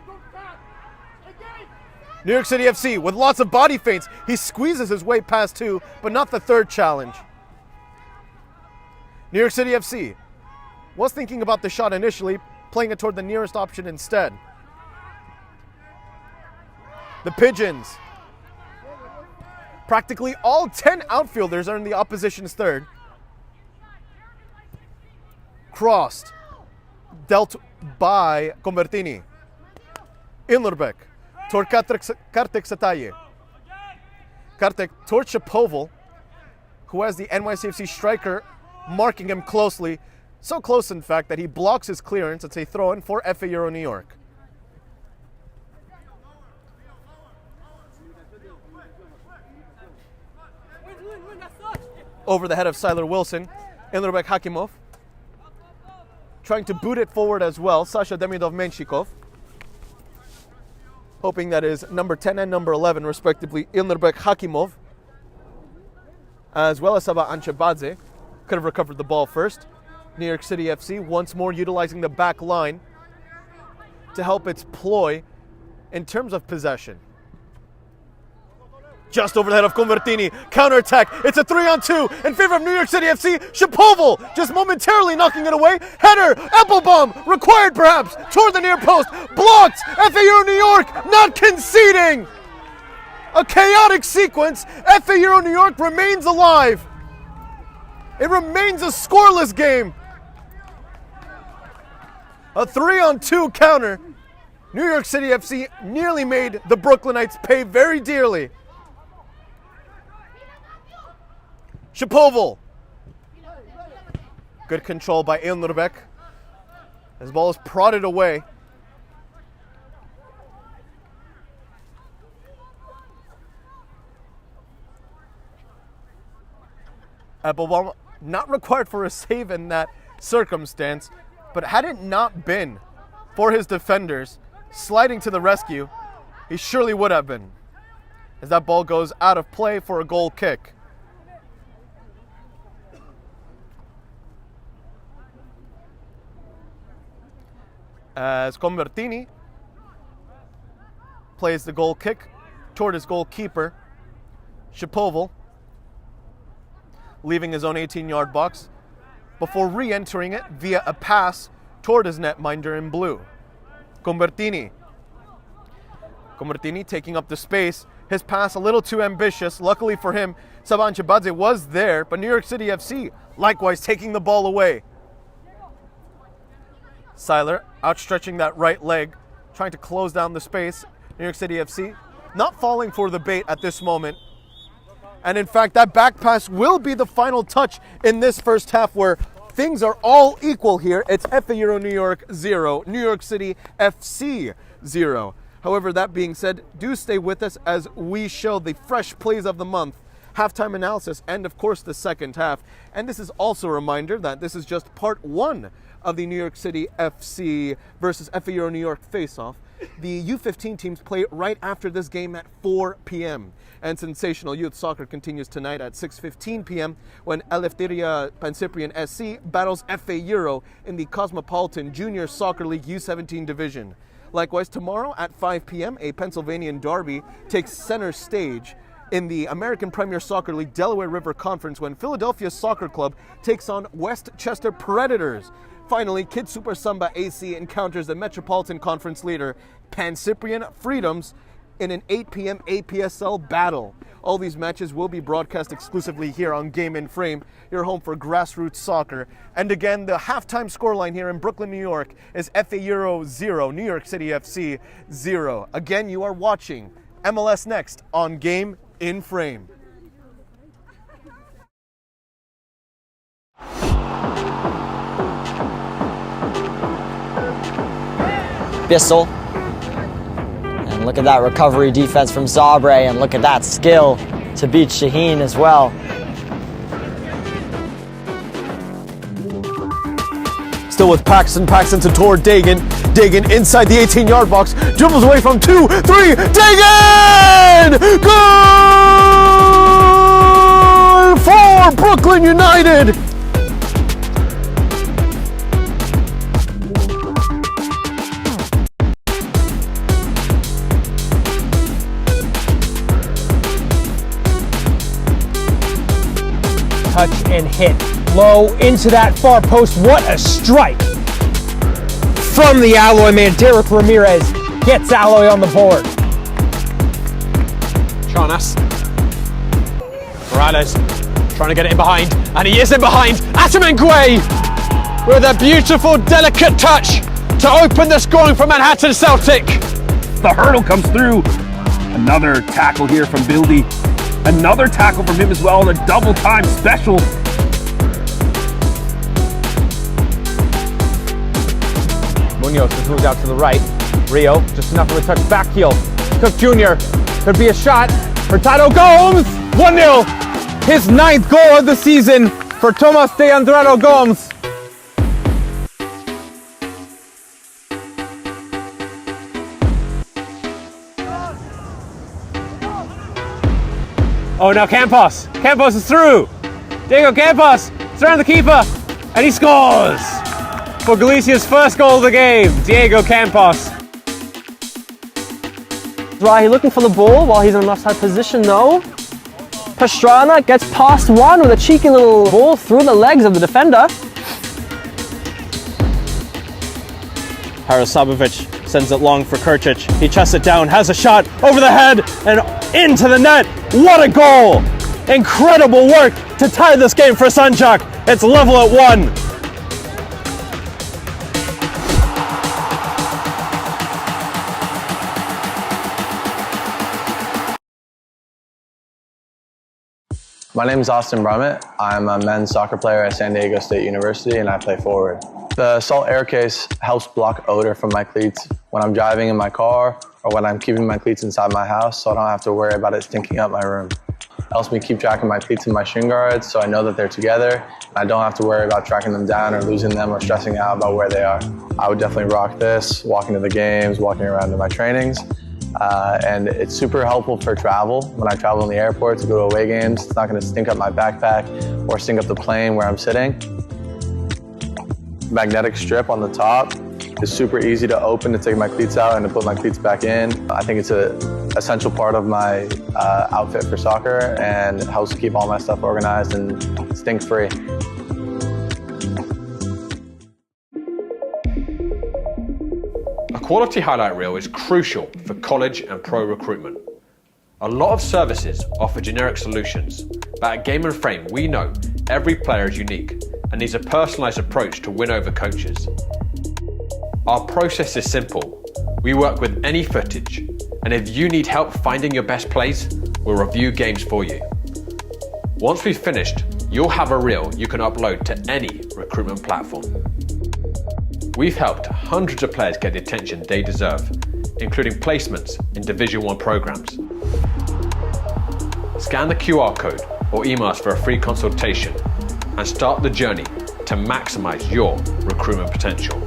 New York City FC with lots of body feints. He squeezes his way past two, but not the third challenge. New York City FC was thinking about the shot initially, playing it toward the nearest option instead. The Pigeons. Practically all 10 outfielders are in the opposition's third. Crossed. Dealt by Convertini. Inurbek toward Kartik Sataye. Kartik toward Shapoval, who has the NYCFC striker marking him closely. So close, in fact, that he blocks his clearance. It's a throw-in for FA Euro New York. Over the head of Siler Wilson, Inurbek Hakimov. Trying to boot it forward as well, Sasha Demidov-Menchikov. Hoping that is number 10 and number 11, respectively, Inurbek Hakimov. As well as Saba Anchebadze. Could have recovered the ball first. New York City FC once more utilizing the back line to help its ploy in terms of possession. Just over the head of Convertini, counterattack. It's a 3-on-2 in favor of New York City FC. Shapoval just momentarily knocking it away. Header, Applebaum, required perhaps, toward the near post. Blocked, FA Euro New York not conceding. A chaotic sequence. FA Euro New York remains alive. It remains a scoreless game. A 3-on-2 counter. New York City FC nearly made the Brooklynites pay very dearly. Shapoval. Good control by Inurbek. His ball is prodded away. Applebaum not required for a save in that circumstance, but had it not been for his defenders, sliding to the rescue. He surely would have been, as that ball goes out of play for a goal kick. As Convertini plays the goal kick toward his goalkeeper, Shapoval, leaving his own 18-yard box before re-entering it via a pass toward his netminder in blue. Convertini taking up the space. His pass a little too ambitious. Luckily for him, Saban Chibadze was there, but New York City FC likewise taking the ball away. Seiler outstretching that right leg, trying to close down the space. New York City FC not falling for the bait at this moment. And in fact, that back pass will be the final touch in this first half, where things are all equal here. It's FA Euro New York 0, New York City FC 0. However, that being said, do stay with us as we show the fresh plays of the month, halftime analysis, and of course the second half. And this is also a reminder that this is just part 1 of the New York City FC versus FA Euro New York face-off. The U15 teams play right after this game at 4 p.m. And sensational youth soccer continues tonight at 6:15 p.m. when Eleftheria Pancyprian SC battles FA Euro in the Cosmopolitan Junior Soccer League U17 division. Likewise, tomorrow at 5 p.m., a Pennsylvanian derby takes center stage in the American Premier Soccer League Delaware River Conference when Philadelphia Soccer Club takes on Westchester Predators. Finally, Kid Super Samba AC encounters the Metropolitan Conference leader, Pancyprian Freedoms, in an 8 p.m. APSL battle. All these matches will be broadcast exclusively here on Game in Frame, your home for grassroots soccer. And again, the halftime scoreline here in Brooklyn, New York is FA Euro 0, New York City FC 0. Again, you are watching MLS Next on Game in Frame. Bissell. And look at that recovery defense from Zabre, and look at that skill to beat Shaheen as well. Still with Paxton to toward Dagan. Dagan inside the 18-yard box, dribbles away from 2, 3, Dagan! Goal for Brooklyn United! Touch and hit low into that far post. What a strike from the Alloy man. Derek Ramirez gets Alloy on the board. Charnas. Morales trying to get it in behind, and he is in behind. Atamangwe with a beautiful, delicate touch to open the scoring for Manhattan Celtic. The hurdle comes through. Another tackle here from Bildy. Another tackle from him as well, and a double time special. Munoz has moved out to the right. Rio, just enough of a touch back heel. Cook Jr. could be a shot. Hurtado Gomes, 1-0. His 9th goal of the season for Tomas de Andrade Gomes. Oh, now Campos. Campos is through. Diego Campos, it's around the keeper, and he scores for Galicia's first goal of the game. Diego Campos. Rahi looking for the ball while he's in an offside position though. Pastrana gets past one with a cheeky little ball through the legs of the defender. Harasabovic sends it long for Kurcic. He chests it down, has a shot over the head and into the net. What a goal! Incredible work to tie this game for Sanjak. It's level at 1. My name is Austin Brummett. I'm a men's soccer player at San Diego State University, and I play forward. The Salt Air Case helps block odor from my cleats when I'm driving in my car or when I'm keeping my cleats inside my house, so I don't have to worry about it stinking up my room. helps me keep track of my cleats and my shin guards so I know that they're together. I don't have to worry about tracking them down or losing them or stressing out about where they are. I would definitely rock this, walking to the games, walking around to my trainings. And it's super helpful for travel. When I travel in the airport to go to away games, it's not going to stink up my backpack or stink up the plane where I'm sitting. Magnetic strip on the top is super easy to open to take my cleats out and to put my cleats back in. I think it's an essential part of my outfit for soccer, and it helps keep all my stuff organized and stink-free. A quality highlight reel is crucial for college and pro recruitment. A lot of services offer generic solutions, but at Game and Frame we know every player is unique and needs a personalised approach to win over coaches. Our process is simple. We work with any footage, and if you need help finding your best plays, we'll review games for you. Once we've finished, you'll have a reel you can upload to any recruitment platform. We've helped hundreds of players get the attention they deserve, including placements in Division 1 programs. Scan the QR code or email us for a free consultation and start the journey to maximize your recruitment potential.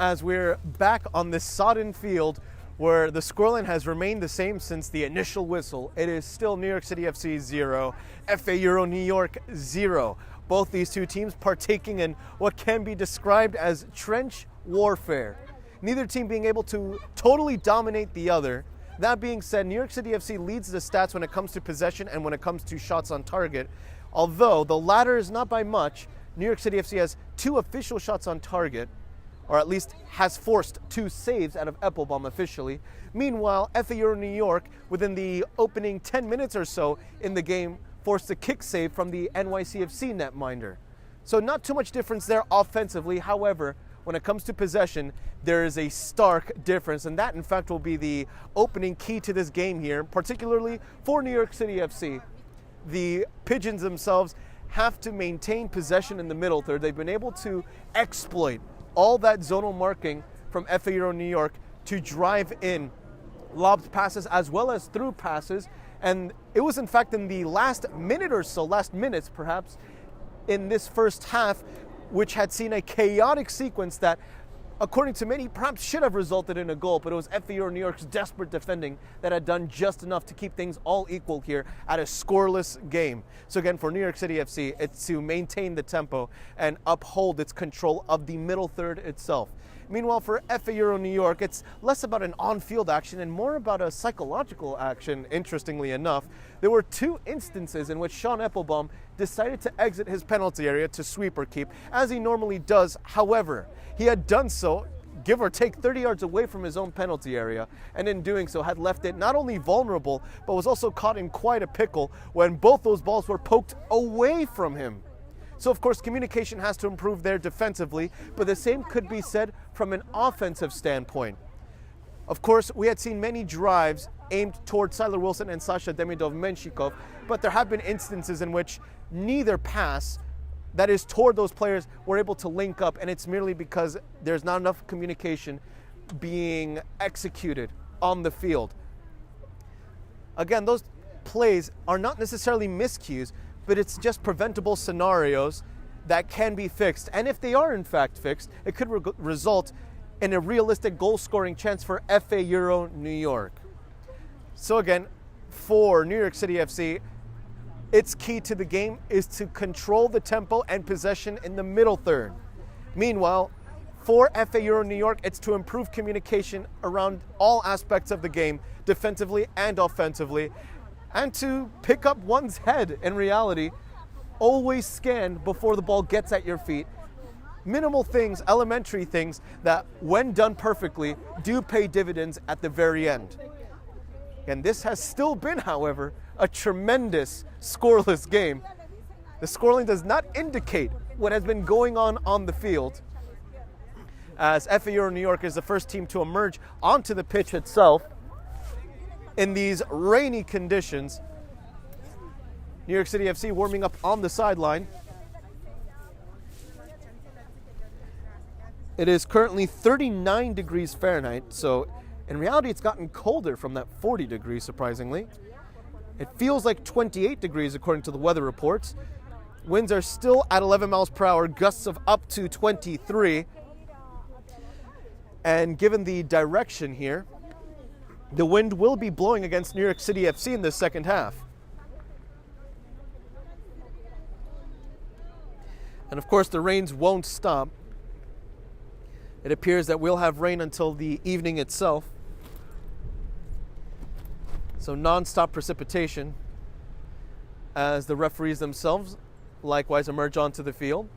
As we're back on this sodden field where the scoreline has remained the same since the initial whistle, it is still New York City FC 0, FA Euro New York 0. Both these two teams partaking in what can be described as trench warfare. Neither team being able to totally dominate the other. That being said, New York City FC leads the stats when it comes to possession and when it comes to shots on target. Although the latter is not by much, New York City FC has 2 official shots on target, or at least has forced 2 saves out of Eppelbaum officially. Meanwhile, FA Euro New York, within the opening 10 minutes or so in the game, forced a kick save from the NYCFC netminder. So not too much difference there offensively. However, when it comes to possession, there is a stark difference, and that in fact will be the opening key to this game here, particularly for New York City FC. The Pigeons themselves have to maintain possession in the middle third. They've been able to exploit all that zonal marking from FA Euro New York to drive in lobbed passes as well as through passes. And it was in fact in the last minute or so, last minutes perhaps, in this first half, which had seen a chaotic sequence that, according to many, perhaps should have resulted in a goal, but it was FA Euro New York's desperate defending that had done just enough to keep things all equal here at a scoreless game. So again, for New York City FC, it's to maintain the tempo and uphold its control of the middle third itself. Meanwhile, for FA Euro New York, it's less about an on-field action and more about a psychological action, interestingly enough. There were 2 instances in which Sean Eppelbaum decided to exit his penalty area to sweep or keep, as he normally does. However, he had done so, give or take 30 yards away from his own penalty area, and in doing so had left it not only vulnerable, but was also caught in quite a pickle when both those balls were poked away from him. So of course communication has to improve there defensively, but the same could be said from an offensive standpoint. Of course, we had seen many drives aimed towards Siler Wilson and Sasha Demidov-Menshikov, but there have been instances in which neither pass that is toward those players were able to link up, and it's merely because there's not enough communication being executed on the field. Again, those plays are not necessarily miscues, but it's just preventable scenarios that can be fixed. And if they are in fact fixed, it could result in a realistic goal-scoring chance for FA Euro New York. So again, for New York City FC, its key to the game is to control the tempo and possession in the middle third. Meanwhile, for FA Euro New York, it's to improve communication around all aspects of the game, defensively and offensively, and to pick up one's head in reality. Always scan before the ball gets at your feet. Minimal things, elementary things that, when done perfectly, do pay dividends at the very end. And this has still been, however, a tremendous scoreless game. The scoreline does not indicate what has been going on the field, as FA Euro New York is the first team to emerge onto the pitch itself in these rainy conditions. New York City FC warming up on the sideline. It is currently 39 degrees Fahrenheit, so in reality it's gotten colder from that 40 degrees, surprisingly. It feels like 28 degrees according to the weather reports. Winds are still at 11 miles per hour, gusts of up to 23. And given the direction here, the wind will be blowing against New York City FC in the second half. And of course, the rains won't stop. It appears that we'll have rain until the evening itself. So non-stop precipitation as the referees themselves likewise emerge onto the field.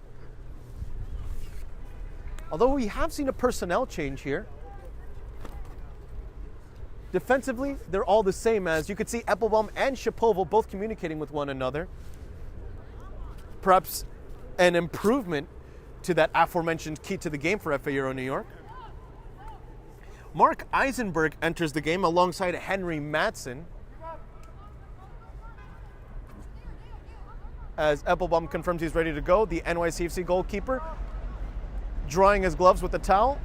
Although we have seen a personnel change here. Defensively, they're all the same, as you could see Eppelbaum and Shapoval both communicating with one another. Perhaps an improvement to that aforementioned key to the game for FA Euro New York. Mark Eisenberg enters the game alongside Henry Madsen, as Eppelbaum confirms he's ready to go. The NYCFC goalkeeper drying his gloves with a towel,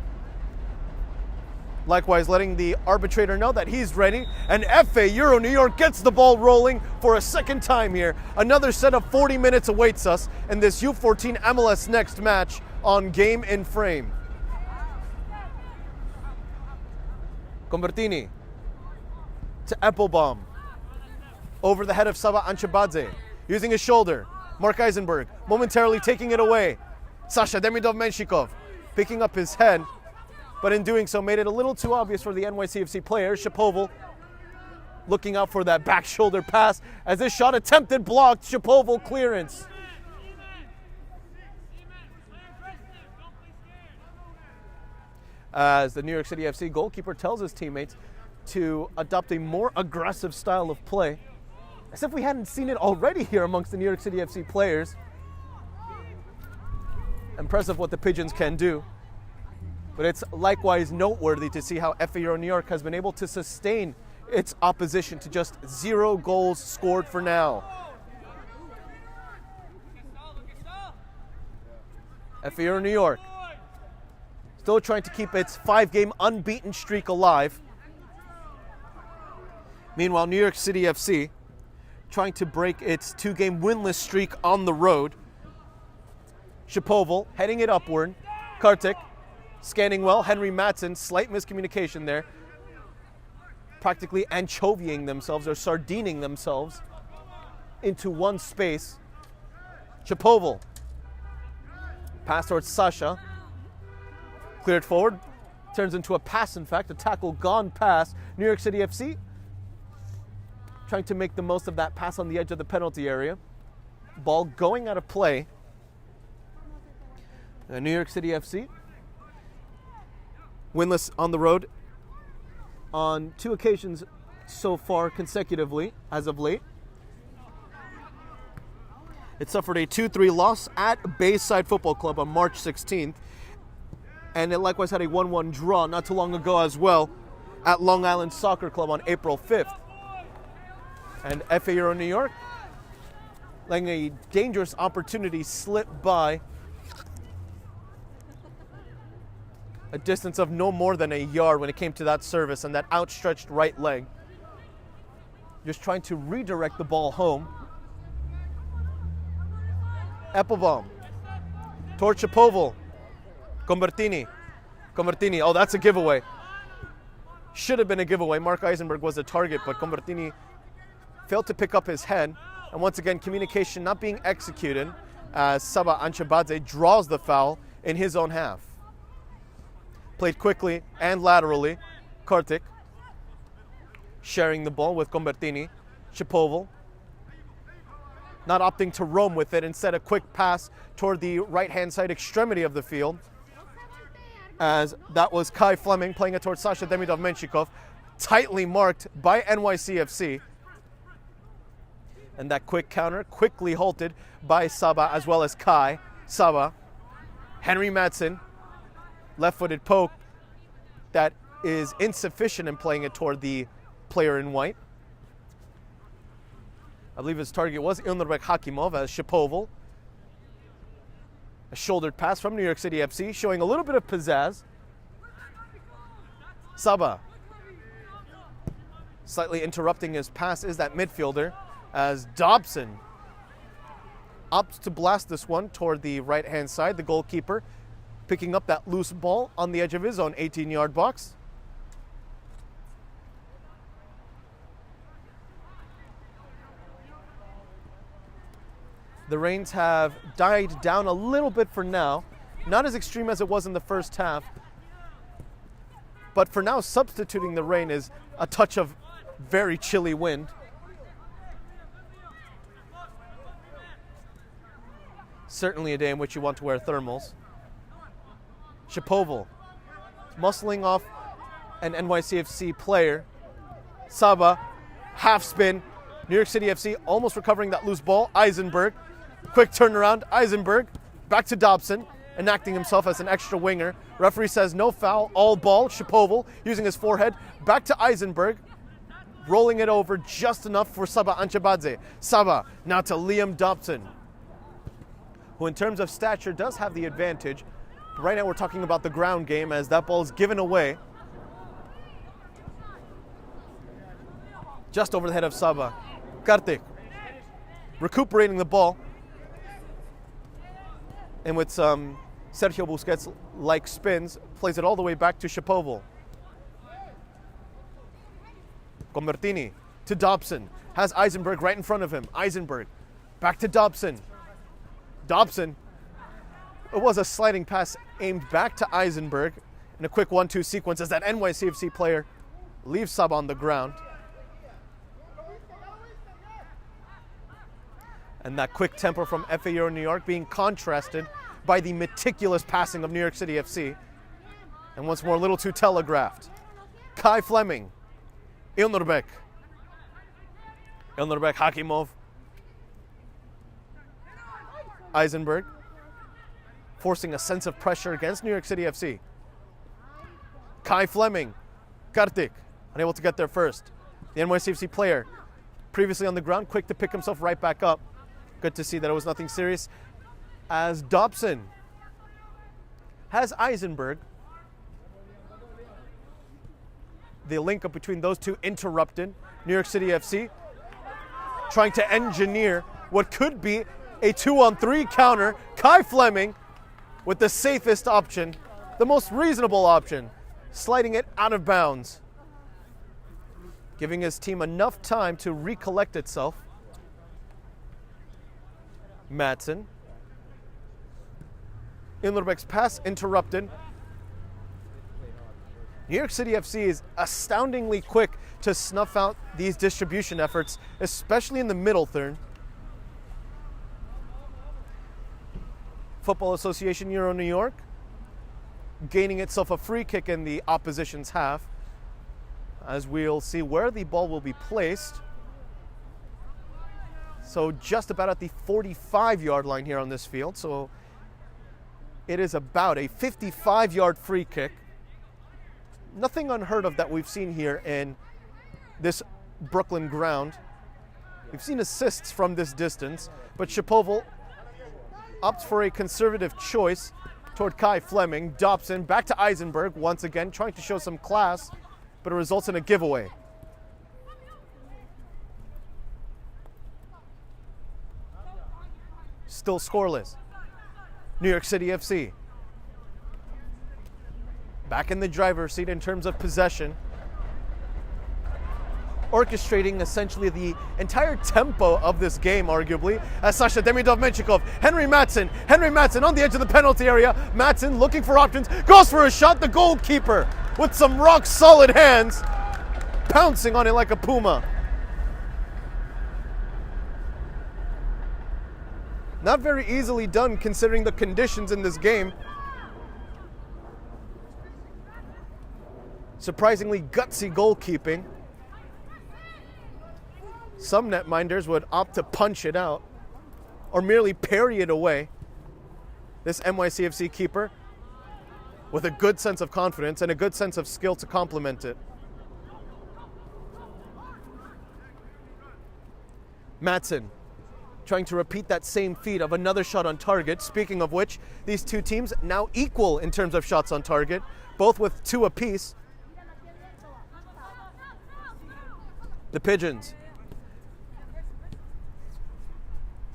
likewise letting the arbitrator know that he's ready. And FA Euro New York gets the ball rolling for a second time here. Another set of 40 minutes awaits us in this U14 MLS Next match on Game in Frame. Convertini to Eppelbaum, over the head of Saba Anchebadze, using his shoulder. Mark Eisenberg momentarily taking it away. Sasha Demidov-Menshikov picking up his head, but in doing so made it a little too obvious for the NYCFC players. Shapoval looking out for that back shoulder pass as this shot attempted, blocked. Shapoval clearance. As the New York City FC goalkeeper tells his teammates to adopt a more aggressive style of play, as if we hadn't seen it already here amongst the New York City FC players. Impressive what the Pigeons can do. But it's likewise noteworthy to see how FA Euro New York has been able to sustain its opposition to just 0 goals scored for now. FA Euro New York still trying to keep its 5-game unbeaten streak alive. Meanwhile, New York City FC trying to break its 2-game winless streak on the road. Shapoval heading it upward. Kartik scanning well. Henry Madsen, slight miscommunication there. Practically anchovying themselves or sardining themselves into one space. Shapoval. Pass towards Sasha. Cleared forward. Turns into a pass, in fact, a tackle gone pass. New York City FC trying to make the most of that pass on the edge of the penalty area. Ball going out of play. New York City FC winless on the road on 2 occasions so far consecutively as of late. It suffered a 2-3 loss at Bayside Football Club on March 16th, and it likewise had a 1-1 draw not too long ago as well at Long Island Soccer Club on April 5th. And FA Euro New York letting a dangerous opportunity slip by a distance of no more than a yard when it came to that service and that outstretched right leg. just trying to redirect the ball home. Applebaum towards Shapoval. Convertini. Oh, that's a giveaway. Should have been a giveaway. Mark Eisenberg was the target, but Convertini failed to pick up his head. And once again, communication not being executed as Saba Anchebadze draws the foul in his own half. Played quickly and laterally. Kartik sharing the ball with Convertini. Shapoval not opting to roam with it, instead a quick pass toward the right-hand side extremity of the field, as that was Kai Fleming playing it towards Sasha Demidov-Menshikov, tightly marked by NYCFC. And that quick counter quickly halted by Saba as well as Kai. Saba, Henry Madsen, left-footed poke that is insufficient in playing it toward the player in white. I believe his target was Ilnurbek Hakimov as Shapoval. A shouldered pass from New York City FC, showing a little bit of pizzazz. Saba. Slightly interrupting his pass is that midfielder, as Dobson opts to blast this one toward the right-hand side. The goalkeeper picking up that loose ball on the edge of his own 18-yard box. The rains have died down a little bit for now. Not as extreme as it was in the first half. But for now, substituting the rain is a touch of very chilly wind. Certainly a day in which you want to wear thermals. Shapoval muscling off an NYCFC player. Saba, half spin. New York City FC almost recovering that loose ball. Eisenberg. Quick turnaround, Eisenberg, back to Dobson, enacting himself as an extra winger. Referee says no foul, all ball. Shapoval using his forehead, back to Eisenberg, rolling it over just enough for Saba Anchebadze. Saba now to Liam Dobson, who in terms of stature does have the advantage. But right now we're talking about the ground game, as that ball is given away. Just over the head of Saba. Kartik recuperating the ball. And with some Sergio Busquets-like spins, plays it all the way back to Shapoval. Convertini to Dobson. Has Eisenberg right in front of him. Eisenberg back to Dobson. Dobson. It was a sliding pass aimed back to Eisenberg. And a quick 1-2 sequence as that NYCFC player leaves Saba on the ground. And that quick tempo from FA Euro New York being contrasted by the meticulous passing of New York City FC. And once more, a little too telegraphed. Kai Fleming. Ilnurbek. Hakimov. Eisenberg. Forcing a sense of pressure against New York City FC. Kai Fleming. Kartik. Unable to get there first. The NYCFC player previously on the ground, quick to pick himself right back up. Good to see that it was nothing serious, as Dobson has Eisenberg. The link up between those two interrupted. New York City FC trying to engineer what could be a 2-on-3 counter. Kai Fleming with the safest option, the most reasonable option, sliding it out of bounds, giving his team enough time to recollect itself. Madsen. Ilnurbek's pass interrupted. New York City FC is astoundingly quick to snuff out these distribution efforts, especially in the middle third. Football Association Euro New York gaining itself a free kick in the opposition's half, as we'll see where the ball will be placed. So just about at the 45-yard line here on this field. So it is about a 55-yard free kick. Nothing unheard of that we've seen here in this Brooklyn ground. We've seen assists from this distance, but Shapoval opts for a conservative choice toward Kai Fleming. Dobson back to Eisenberg once again, trying to show some class, but it results in a giveaway. still scoreless. New York City FC back in the driver's seat in terms of possession, orchestrating essentially the entire tempo of this game, arguably, as Sasha Demidov-Menchikov, Henry Matson on the edge of the penalty area. Matson looking for options, goes for a shot. The goalkeeper with some rock solid hands, pouncing on it like a puma. Not very easily done considering the conditions in this game. Surprisingly gutsy goalkeeping. Some netminders would opt to punch it out or merely parry it away. This NYCFC keeper with a good sense of confidence and a good sense of skill to complement it. Matson trying to repeat that same feat of another shot on target. Speaking of which, these two teams now equal in terms of shots on target, both with 2 apiece. The Pigeons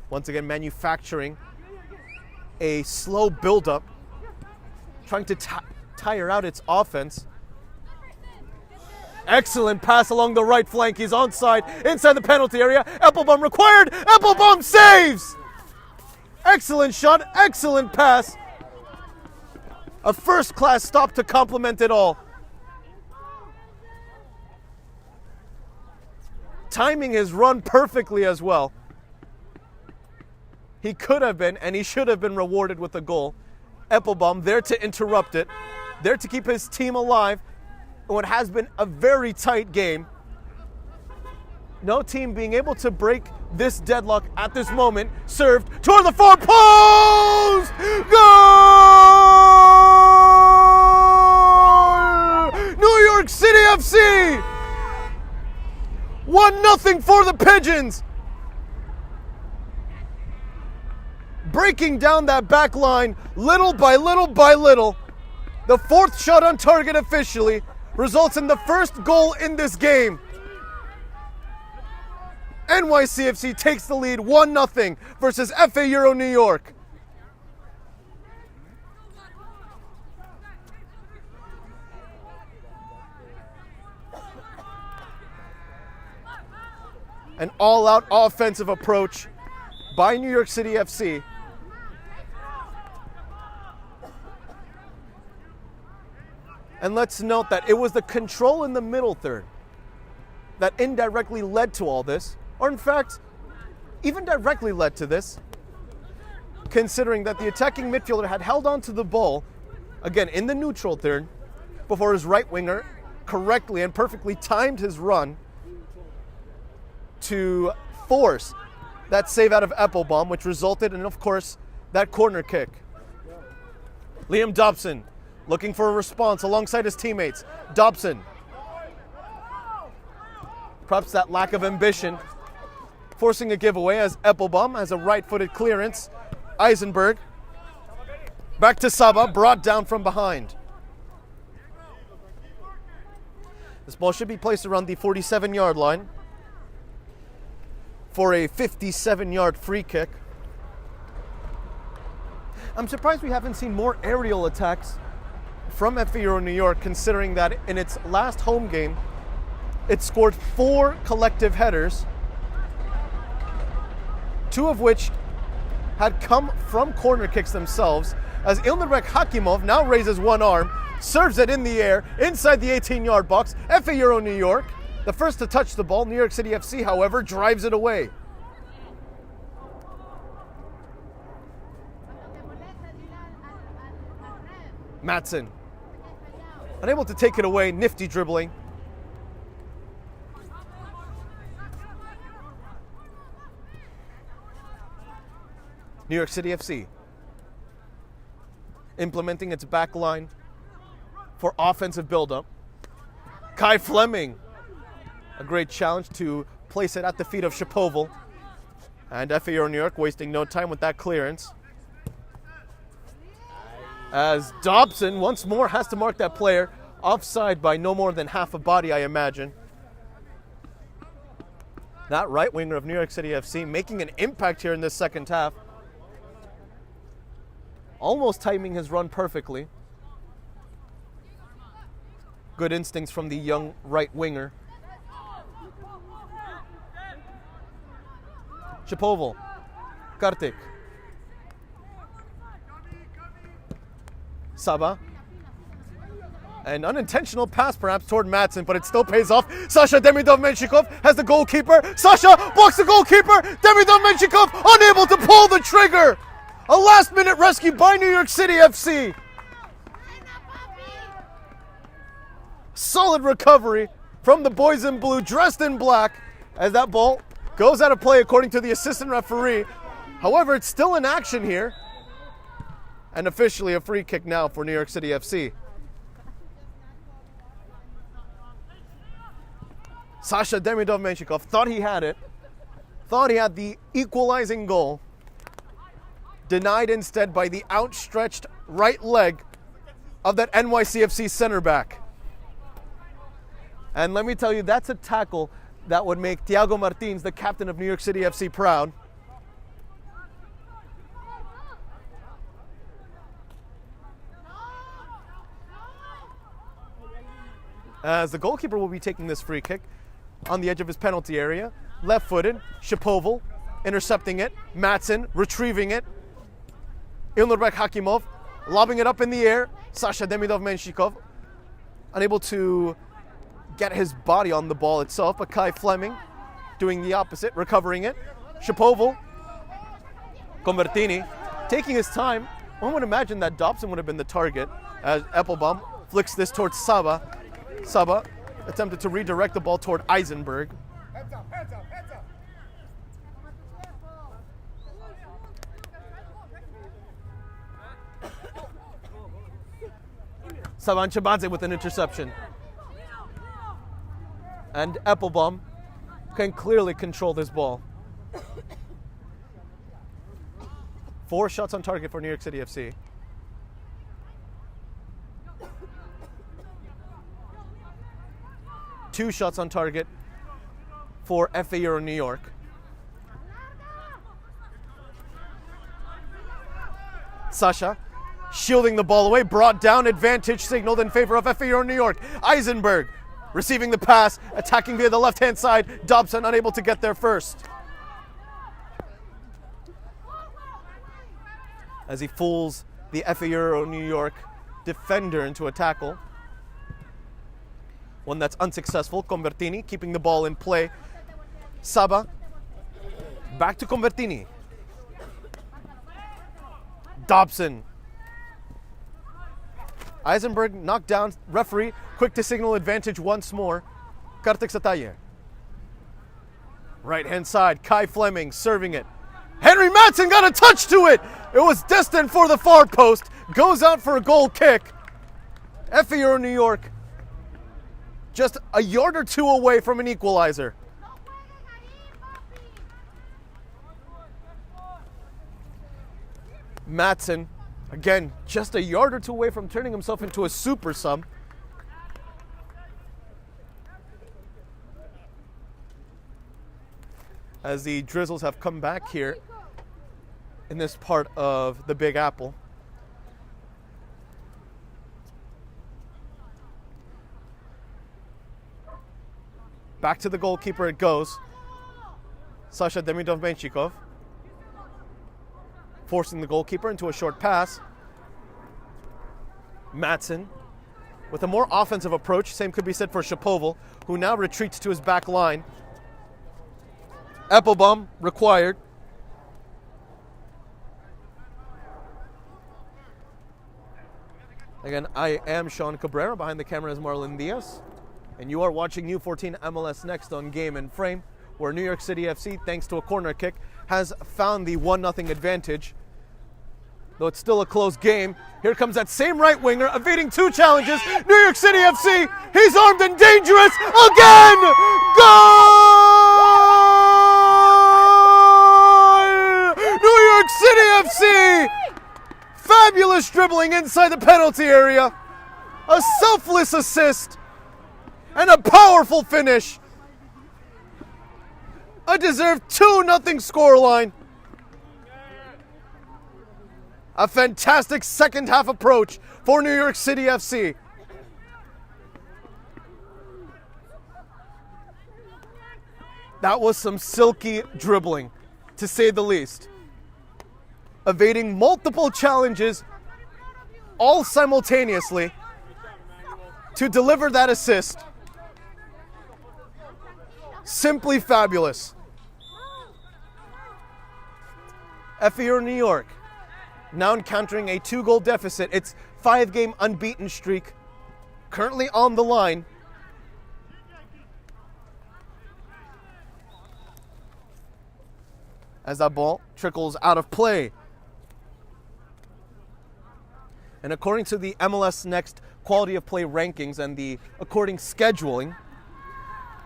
once again manufacturing a slow build-up, trying to tire out its offense. Excellent pass along the right flank. He's onside inside the penalty area. Eppelbaum required. Eppelbaum saves. Excellent shot. Excellent pass. A first-class stop to complement it all. Timing his run perfectly as well. He could have been and he should have been rewarded with a goal. Eppelbaum there to interrupt it, there to keep his team alive in what has been a very tight game. No team being able to break this deadlock at this moment. Served toward the far post! Goal! New York City FC! 1-0 for the Pigeons. Breaking down that back line little by little by little. The 4th shot on target officially results in the first goal in this game. NYCFC takes the lead 1-0 versus FA Euro New York. An all-out offensive approach by New York City FC. And let's note that it was the control in the middle third that indirectly led to all this, or in fact, even directly led to this, considering that the attacking midfielder had held on to the ball, again in the neutral third, before his right winger correctly and perfectly timed his run to force that save out of Eppelbaum, which resulted in, of course, that corner kick. Liam Dobson looking for a response alongside his teammates. Dobson, perhaps that lack of ambition, forcing a giveaway as Eppelbaum has a right-footed clearance. Eisenberg, back to Saba, brought down from behind. This ball should be placed around the 47-yard line for a 57-yard free kick. I'm surprised we haven't seen more aerial attacks from FA Euro New York, considering that in its last home game, it scored 4 collective headers, 2 of which had come from corner kicks themselves, as Ilnurek Hakimov now raises one arm, serves it in the air, inside the 18-yard box. FA Euro New York, the first to touch the ball. New York City FC, however, drives it away. Matson, unable to take it away, nifty dribbling. New York City FC implementing its back line for offensive buildup. Kai Fleming, a great challenge to place it at the feet of Shapoval. And FA Euro New York wasting no time with that clearance, as Dobson once more has to mark that player offside by no more than half a body, I imagine. That right winger of New York City FC making an impact here in this second half. almost timing his run perfectly. Good instincts from the young right winger. Shapoval, Kartik, Saba. An unintentional pass perhaps toward Madsen, but it still pays off. Sasha Demidov-Menshikov has the goalkeeper. Sasha blocks the goalkeeper. Demidov-Menshikov unable to pull the trigger. A last-minute rescue by New York City FC. Solid recovery from the boys in blue, dressed in black, as that ball goes out of play according to the assistant referee. However, it's still in action here. And officially a free kick now for New York City FC. Sasha Demidov-Menshikov thought he had it, thought he had the equalizing goal, denied instead by the outstretched right leg of that NYCFC center back. And let me tell you, that's a tackle that would make Thiago Martins, the captain of New York City FC, proud. As the goalkeeper will be taking this free kick on the edge of his penalty area. Left-footed, Shapoval intercepting it. Madsen retrieving it. Ilnurbek Hakimov lobbing it up in the air. Sasha Demidov-Menshikov unable to get his body on the ball itself, but Kai Fleming doing the opposite, recovering it. Shapoval, Convertini taking his time. One would imagine that Dobson would have been the target as Eppelbaum flicks this towards Saba. Saba attempted to redirect the ball toward Eisenberg. Savan Chabadze with an interception. And Eppelbaum can clearly control this ball. 4 shots on target for New York City FC. Two shots on target for FA Euro New York. Sasha shielding the ball away, brought down, advantage signaled in favor of FA Euro New York. Eisenberg receiving the pass, attacking via the left-hand side. Dobson unable to get there first. As he fools the FA Euro New York defender into a tackle. One that's unsuccessful. Convertini keeping the ball in play. Saba. Back to Convertini. Dobson. Eisenberg knocked down. Referee quick to signal advantage once more. Kartik Sataye. Right hand side. Kai Fleming serving it. Henry Madsen got a touch to it. It was destined for the far post. Goes out for a goal kick. FA Euro New York just a yard or two away from an equalizer. Madsen, again, just a yard or two away from turning himself into a super sub. As the Drizzles have come back here in this part of the Big Apple. Back to the goalkeeper it goes. Sasha Demidov-Menshikov forcing the goalkeeper into a short pass. Madsen with a more offensive approach. Same could be said for Shapoval, who now retreats to his back line. Eppelbaum required. Again, I am Sean Cabrera. Behind the camera is Marlon Diaz. And you are watching U14 MLS Next on Game and Frame, where New York City FC, thanks to a corner kick, has found the 1-0 advantage. Though it's still a close game, here comes that same right winger, evading 2 challenges. New York City FC, he's armed and dangerous again! Goal! New York City FC! Fabulous dribbling inside the penalty area. A selfless assist. And a powerful finish. A deserved 2-0 scoreline. A fantastic second half approach for New York City FC. That was some silky dribbling, to say the least. Evading multiple challenges all simultaneously to deliver that assist. Simply fabulous. FAO New York now encountering a 2-goal deficit. Its 5-game unbeaten streak currently on the line. As that ball trickles out of play. And according to the MLS Next quality of play rankings and the according scheduling,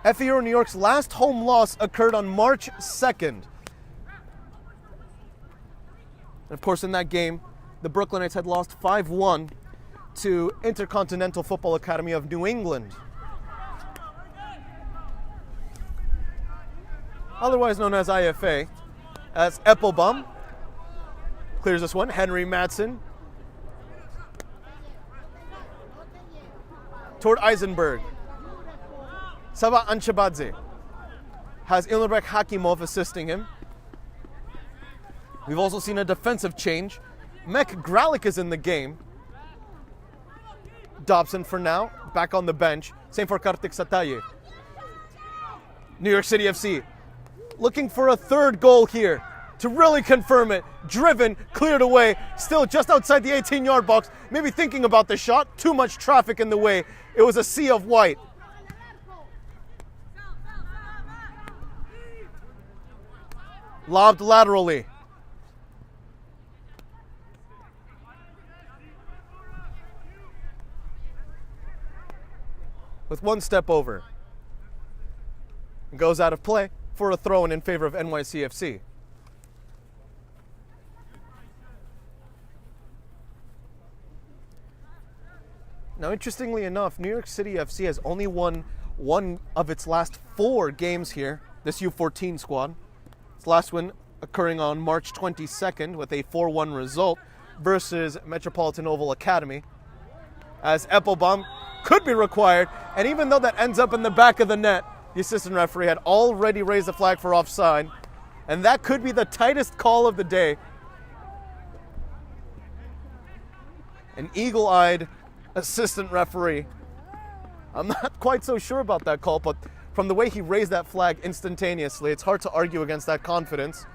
FAO New York's last home loss occurred on March 2nd. And of course, in that game, the Brooklynites had lost 5-1 to Intercontinental Football Academy of New England. Otherwise known as IFA, as Eppelbaum clears this one. Henry Madsen toward Eisenberg. Saba Anchabadze has Ilnurek Hakimov assisting him. We've also seen a defensive change. Mek Gralik is in the game. Dobson for now, back on the bench. Same for Kartik Sataye. New York City FC looking for a third goal here to really confirm it. Driven, cleared away, still just outside the 18-yard box. Maybe thinking about the shot, too much traffic in the way. It was a sea of white. Lobbed laterally. With one step over. Goes out of play for a throw-in in favor of NYCFC. Now, interestingly enough, New York City FC has only won one of its last 4 games here, this U14 squad. Its last win occurring on March 22nd with a 4-1 result versus Metropolitan Oval Academy. As Eppelbaum could be required, and even though that ends up in the back of the net, the assistant referee had already raised the flag for offside, and that could be the tightest call of the day. An eagle-eyed assistant referee. I'm not quite so sure about that call, but from the way he raised that flag instantaneously, it's hard to argue against that confidence.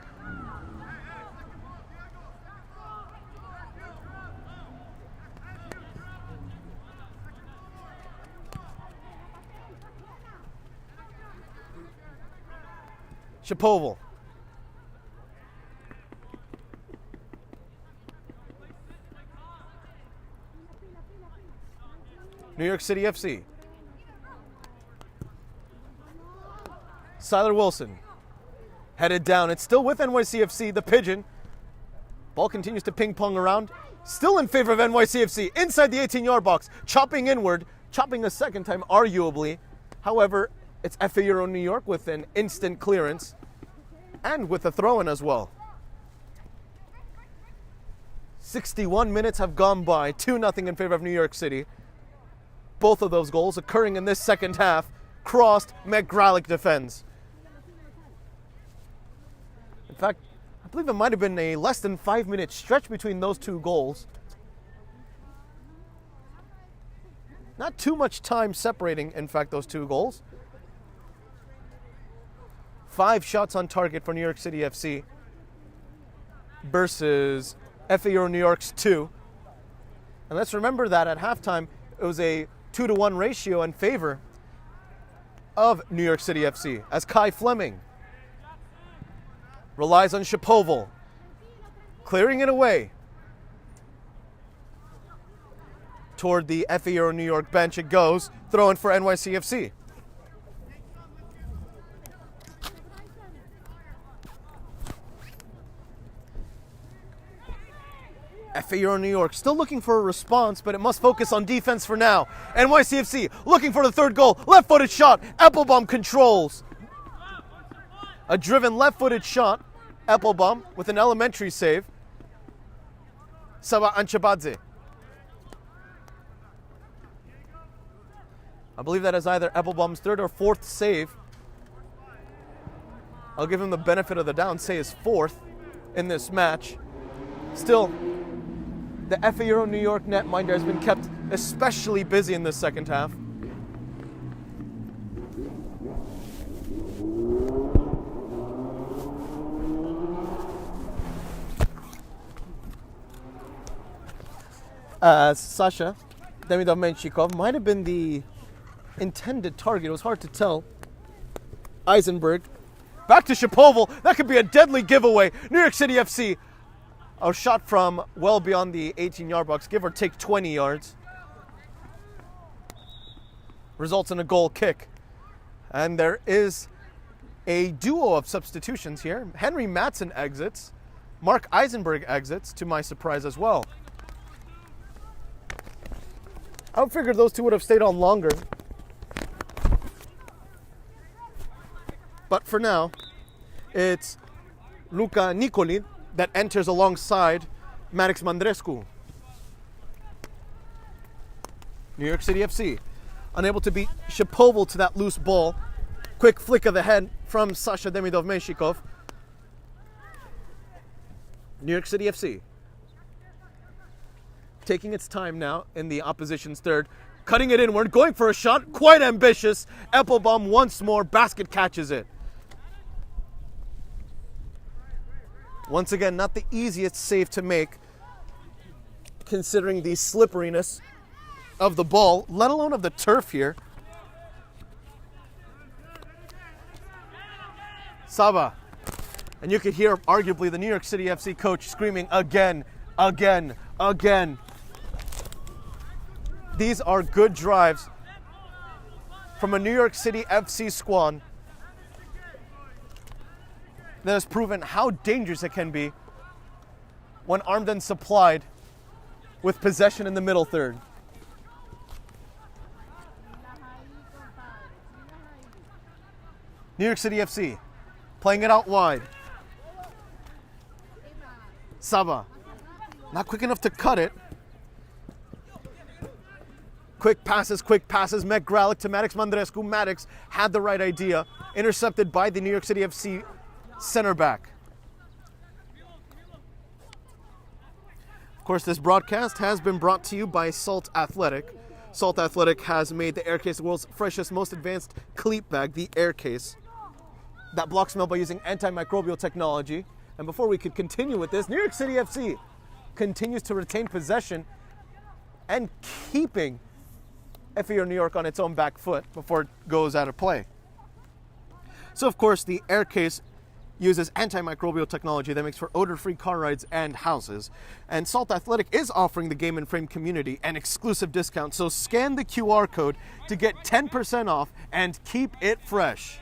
Shapoval. New York City FC. Siler Wilson. Headed down. It's still with NYCFC, the Pigeon. Ball continues to ping pong around. Still in favor of NYCFC. Inside the 18-yard box. Chopping inward. Chopping a second time, arguably. However, it's FAO New York with an instant clearance. And with a throw-in as well. 61 minutes have gone by. 2-0 in favor of New York City. Both of those goals occurring in this second half. Crossed, McGralick defends. In fact, I believe it might have been a less than 5-minute stretch between those 2 goals. Not too much time separating, in fact, those 2 goals. 5 shots on target for New York City FC versus FAO New York's 2. And let's remember that at halftime, it was a 2-to-1 ratio in favor of New York City FC, as Kai Fleming relies on Shapoval, clearing it away toward the FAO New York bench. It goes, throw in for NYCFC. FAO New York still looking for a response, but it must focus on defense for now. NYCFC looking for the third goal. Left-footed shot. Eppelbaum controls. A driven left-footed shot. Eppelbaum with an elementary save. Saba Anchabadze. I believe that is either Applebaum's third or fourth save. I'll give him the benefit of the doubt, say his fourth in this match. Still, the FA Euro New York netminder has been kept especially busy in this second half. Sasha Demidov-Menshikov might have been the intended target. It was hard to tell. Eisenberg. Back to Shapoval. That could be a deadly giveaway. New York City FC. A shot from well beyond the 18-yard box, give or take 20 yards. Results in a goal kick. And there is a duo of substitutions here. Henry Matson exits. Mark Eisenberg exits, to my surprise as well. I would figure those two would have stayed on longer. But for now, it's Luca Nicoli that enters alongside Maddox Mandrescu. New York City FC, unable to beat Shapoval to that loose ball. Quick flick of the head from Sasha Demidov-Menshikov. New York City FC taking its time now in the opposition's third. Cutting it inward, going for a shot, quite ambitious. Applebaum once more, basket catches it. Once again, not the easiest save to make, considering the slipperiness of the ball, let alone of the turf here. Saba. And you could hear, arguably, the New York City FC coach screaming, again, again, again. These are good drives from a New York City FC squad that has proven how dangerous it can be when armed and supplied with possession in the middle third. New York City FC playing it out wide. Saba, not quick enough to cut it. Quick passes. Meg Gralick to Maddox Mandrescu. Maddox had the right idea. Intercepted by the New York City FC center back. Of course, this broadcast has been brought to you by Salt Athletic. Salt Athletic has made the Aircase the world's freshest, most advanced cleat bag, the Aircase, that blocks smell by using antimicrobial technology. And before we could continue with this, New York City FC continues to retain possession and keeping FAU New York on its own back foot before it goes out of play. So, of course, the Aircase uses antimicrobial technology that makes for odor-free car rides and houses. And Salt Athletic is offering the Game and Frame community an exclusive discount, so scan the QR code to get 10% off and keep it fresh.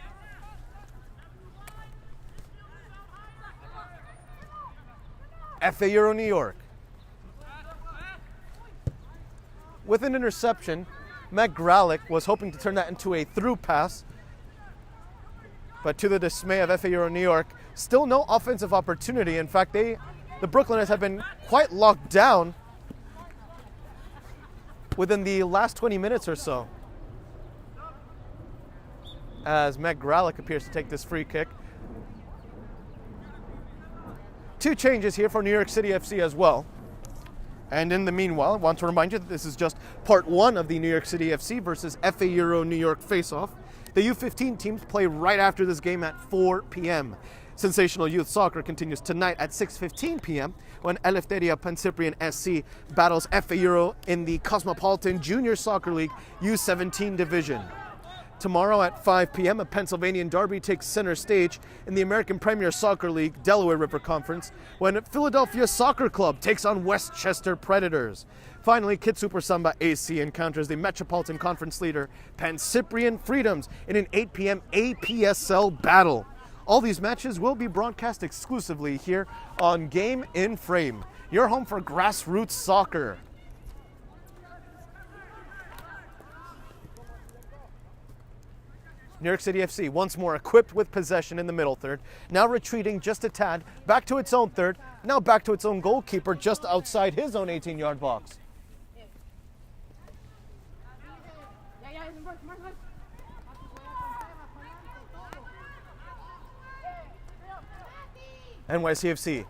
FA Euro New York. With an interception, Meg Gralick was hoping to turn that into a through pass, but to the dismay of FA Euro New York, still no offensive opportunity. In fact, the Brooklyners have been quite locked down within the last 20 minutes or so, as Meg Gralick appears to take this free kick. Two changes here for New York City FC as well. And in the meanwhile, I want to remind you that this is just part one of the New York City FC versus FA Euro New York face-off. The U15 teams play right after this game at 4 p.m. Sensational Youth Soccer continues tonight at 6:15 p.m. when Eleftheria Pancyprian SC battles FA Euro in the Cosmopolitan Junior Soccer League U17 division. Tomorrow at 5 p.m., a Pennsylvanian derby takes center stage in the American Premier Soccer League Delaware River Conference when Philadelphia Soccer Club takes on Westchester Predators. Finally, Kid Super Samba AC encounters the Metropolitan Conference leader Pancyprian Freedoms in an 8 p.m. APSL battle. All these matches will be broadcast exclusively here on Game in Frame, your home for grassroots soccer. New York City FC once more equipped with possession in the middle third, now retreating just a tad, back to its own third, now back to its own goalkeeper just outside his own 18-yard box. NYCFC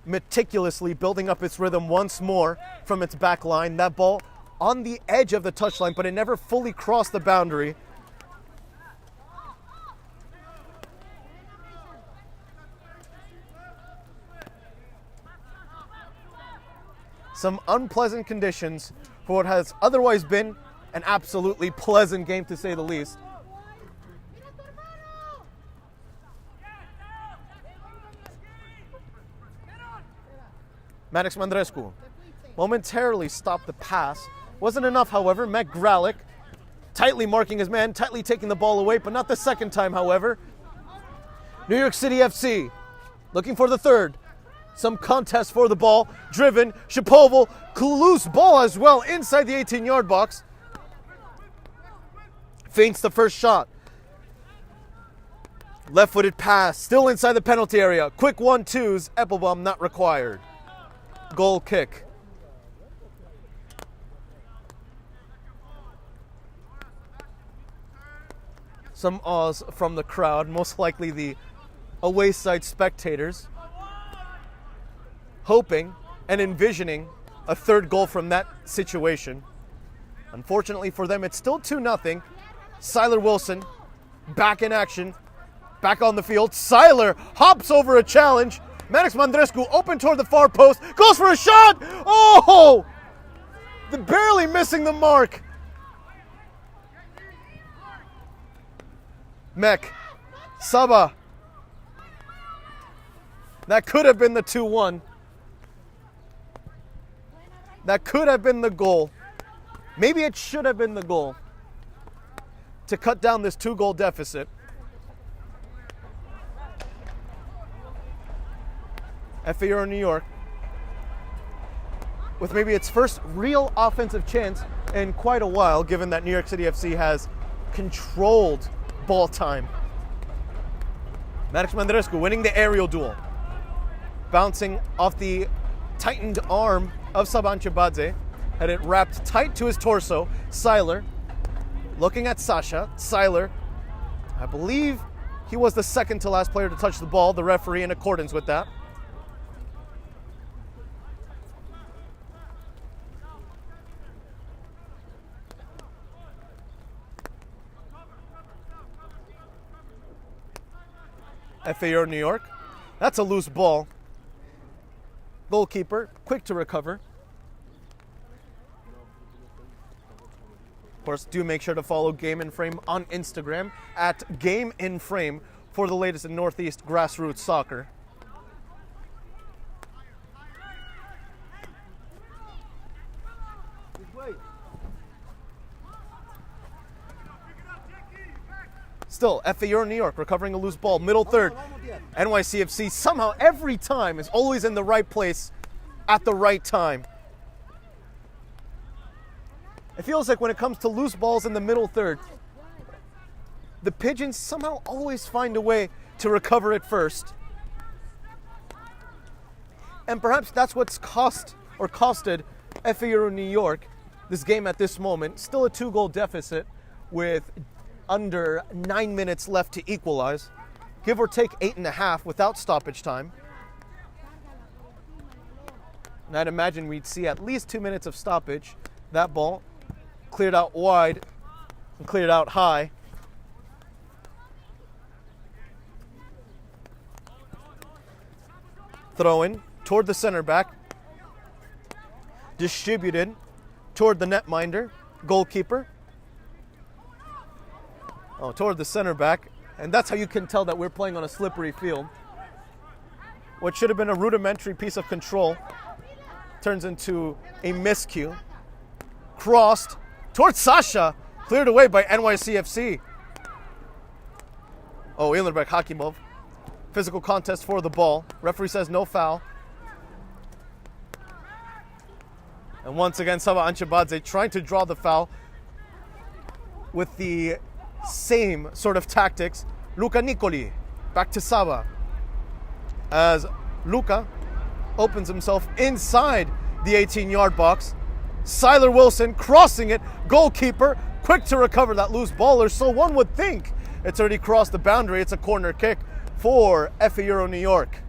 meticulously building up its rhythm once more from its back line. That ball on the edge of the touchline, but it never fully crossed the boundary. Some unpleasant conditions for what has otherwise been an absolutely pleasant game, to say the least. Maddox Mandrescu momentarily stopped the pass. Wasn't enough, however. Matt Gralick tightly marking his man, tightly taking the ball away, but not the second time, however. New York City FC looking for the third. Some contest for the ball. Driven. Shapoval. Loose ball as well inside the 18-yard box. Feints the first shot. Left-footed pass. Still inside the penalty area. Quick 1-2s. Eppelbaum not required. Goal kick. Some awes from the crowd, most likely the away side spectators, hoping and envisioning a third goal from that situation. Unfortunately for them, it's still 2-0. Siler Wilson back in action, back on the field. Siler hops over a challenge. Maddox Mandrescu open toward the far post, goes for a shot! Oh! Barely missing the mark. Mek, Saba. That could have been the 2-1. That could have been the goal. Maybe it should have been the goal to cut down this 2-goal deficit. FAO New York, with maybe its first real offensive chance in quite a while, given that New York City FC has controlled ball time. Maddox Mandrescu winning the aerial duel. Bouncing off the tightened arm of Saba Anchebadze, had it wrapped tight to his torso. Siler looking at Sasha. Siler, I believe he was the second to last player to touch the ball, the referee in accordance with that. FAO New York. That's a loose ball. Goalkeeper, quick to recover. Of course, do make sure to follow Game in Frame on Instagram at Game in Frame for the latest in Northeast grassroots soccer. Still, FAO New York recovering a loose ball, middle third. NYCFC somehow every time is always in the right place at the right time. It feels like when it comes to loose balls in the middle third, the Pigeons somehow always find a way to recover it first. And perhaps that's what's costed FAO New York this game at this moment. Still a 2-goal deficit with under 9 minutes left to equalize. Give or take 8.5 without stoppage time. And I'd imagine we'd see at least 2 minutes of stoppage. That ball cleared out wide and cleared out high. Throw in toward the center back. Distributed toward the netminder, goalkeeper. Toward the center back. And that's how you can tell that we're playing on a slippery field. What should have been a rudimentary piece of control turns into a miscue. Crossed towards Sasha. Cleared away by NYCFC. Ilerberg Hakimov. Physical contest for the ball. Referee says no foul. And once again, Saba Anchebadze trying to draw the foul with the same sort of tactics. Luca Nicoli back to Saba as Luca opens himself inside the 18-yard box. Siler Wilson crossing it, goalkeeper quick to recover that loose ball, or so one would think. It's already crossed the boundary. It's a corner kick for FA Euro New York.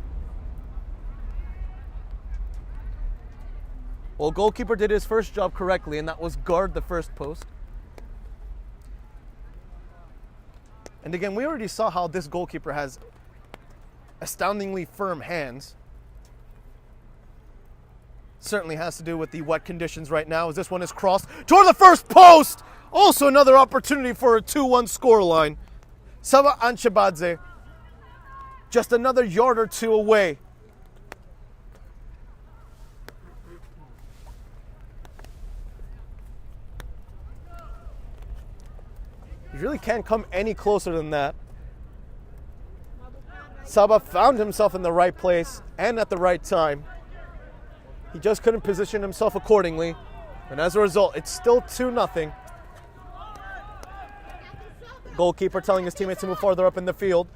Well, goalkeeper did his first job correctly, and that was guard the first post. And again, we already saw how this goalkeeper has astoundingly firm hands. Certainly has to do with the wet conditions right now, as this one is crossed toward the first post. Also another opportunity for a 2-1 scoreline. Saba Anchebadze just another yard or two away. You really can't come any closer than that. Saba found himself in the right place and at the right time. He just couldn't position himself accordingly. And as a result, it's still 2-0. Goalkeeper telling his teammates to move farther up in the field.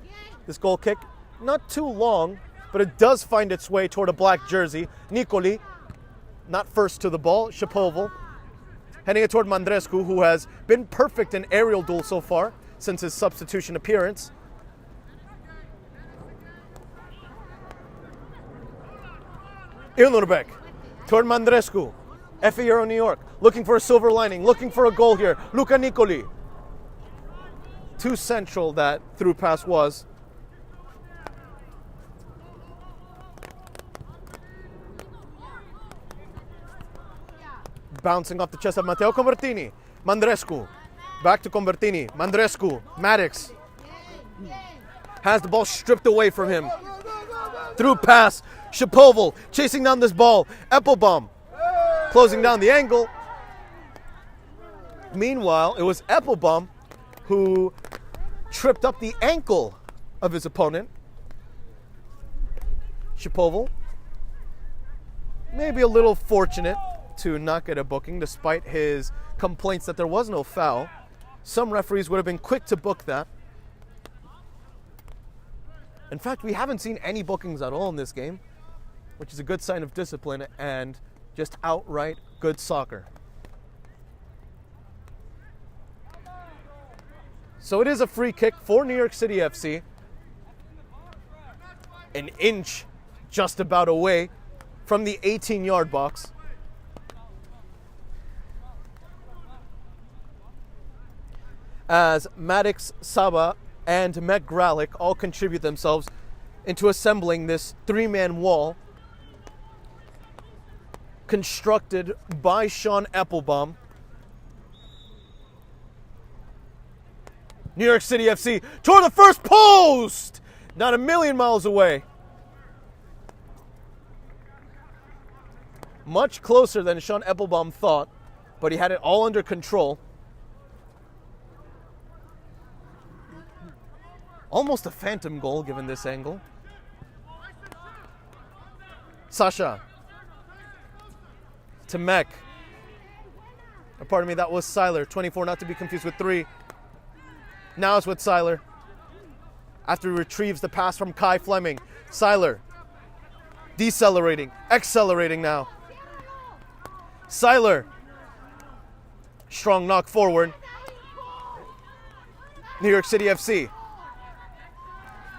This goal kick, not too long, but it does find its way toward a black jersey. Nicoli, not first to the ball. Shapoval, heading it toward Mandrescu, who has been perfect in aerial duel so far since his substitution appearance. Ilnurbeck toward Mandrescu. FA Euro New York looking for a silver lining, looking for a goal here. Luca Nicoli. Too central that through pass was. Bouncing off the chest of Matteo Convertini. Mandrescu. Back to Convertini. Mandrescu. Maddox. Has the ball stripped away from him. Through pass. Shapoval chasing down this ball. Eppelbaum closing down the angle. Meanwhile, it was Eppelbaum who tripped up the ankle of his opponent. Shapoval maybe a little fortunate to not get a booking despite his complaints that there was no foul. Some referees would have been quick to book that. In fact, we haven't seen any bookings at all in this game, which is a good sign of discipline and just outright good soccer. So it is a free kick for New York City FC. An inch just about away from the 18-yard box. As Maddox, Saba, and Mek Gralic all contribute themselves into assembling this three-man wall constructed by Sean Eppelbaum. New York City FC toward the first post! Not a million miles away. Much closer than Sean Eppelbaum thought, but he had it all under control. Almost a phantom goal given this angle. Sasha. To Mek. Pardon me, that was Siler. 24, not to be confused with 3. Now it's with Siler. After he retrieves the pass from Kai Fleming. Siler. Decelerating. Accelerating now. Siler. Strong knock forward. New York City FC.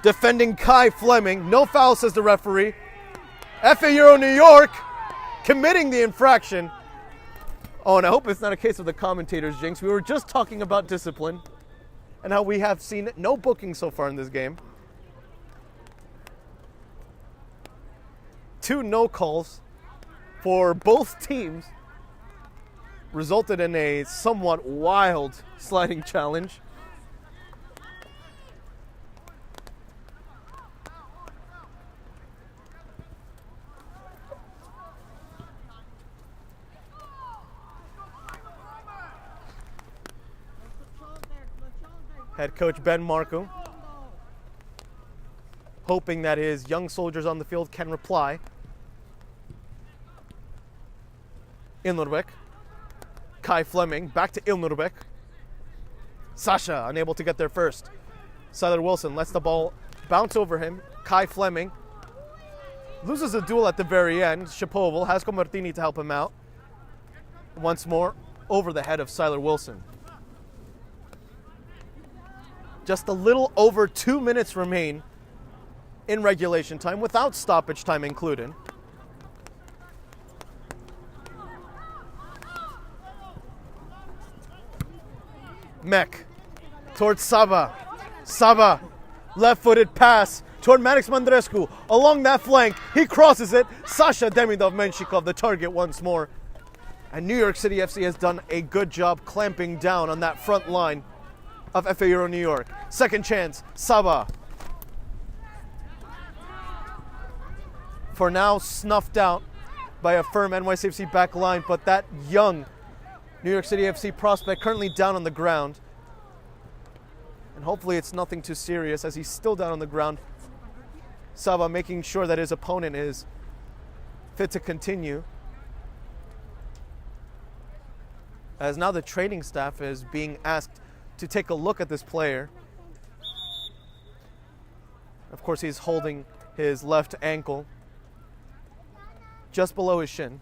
Defending Kai Fleming. No foul, says the referee. FA Euro New York committing the infraction. Oh, and I hope it's not a case of the commentators, Jinx. We were just talking about discipline and how we have seen no booking so far in this game. 2 no calls for both teams resulted in a somewhat wild sliding challenge. Head coach Ben Marco hoping that his young soldiers on the field can reply. Ilnurbeck. Kai Fleming back to Ilnurbeck. Sasha unable to get there first. Skylar Wilson lets the ball bounce over him. Kai Fleming loses a duel at the very end. Shapoval has Martini to help him out. Once more, over the head of Skylar Wilson. Just a little over 2 minutes remain in regulation time, without stoppage time included. Mek towards Saba. Saba, left-footed pass toward Maddox Mandrescu. Along that flank, he crosses it. Sasha Demidov-Menshikov, the target once more. And New York City FC has done a good job clamping down on that front line of FA Euro New York. Second chance, Saba. For now, snuffed out by a firm NYCFC back line, but that young New York City FC prospect currently down on the ground. And hopefully it's nothing too serious as he's still down on the ground. Saba making sure that his opponent is fit to continue. As now the training staff is being asked to take a look at this player. Of course, he's holding his left ankle just below his shin.